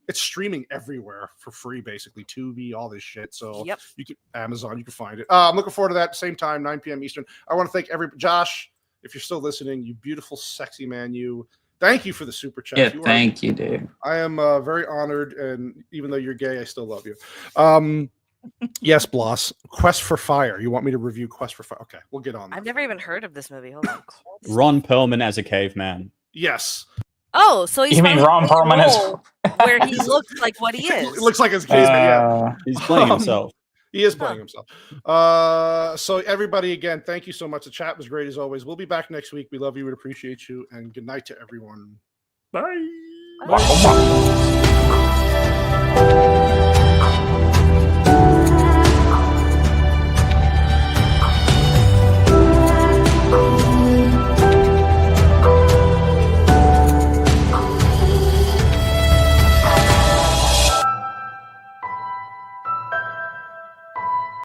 it's streaming everywhere for free, basically. Tubi, all this shit. So you can Amazon, you can find it. I'm looking forward to that. Same time, 9 p.m. Eastern. I want to thank Josh, if you're still listening, you beautiful, sexy man, you. Thank you for the super chat. Yeah, thank you, dude. I am very honored, and even though you're gay, I still love you. Yes, Bloss. Quest for Fire. You want me to review Quest for Fire? Okay, we'll get on that. I've never even heard of this movie. Hold on. Ron Perlman as a caveman. Yes. Oh, so he's Ron Perlman where he looks like what he is. It looks like his caveman. Yeah, he's playing himself. He is playing himself. So everybody, again, thank you so much. The chat was great as always. We'll be back next week. We love you. We appreciate you. And good night to everyone. Bye. Bye.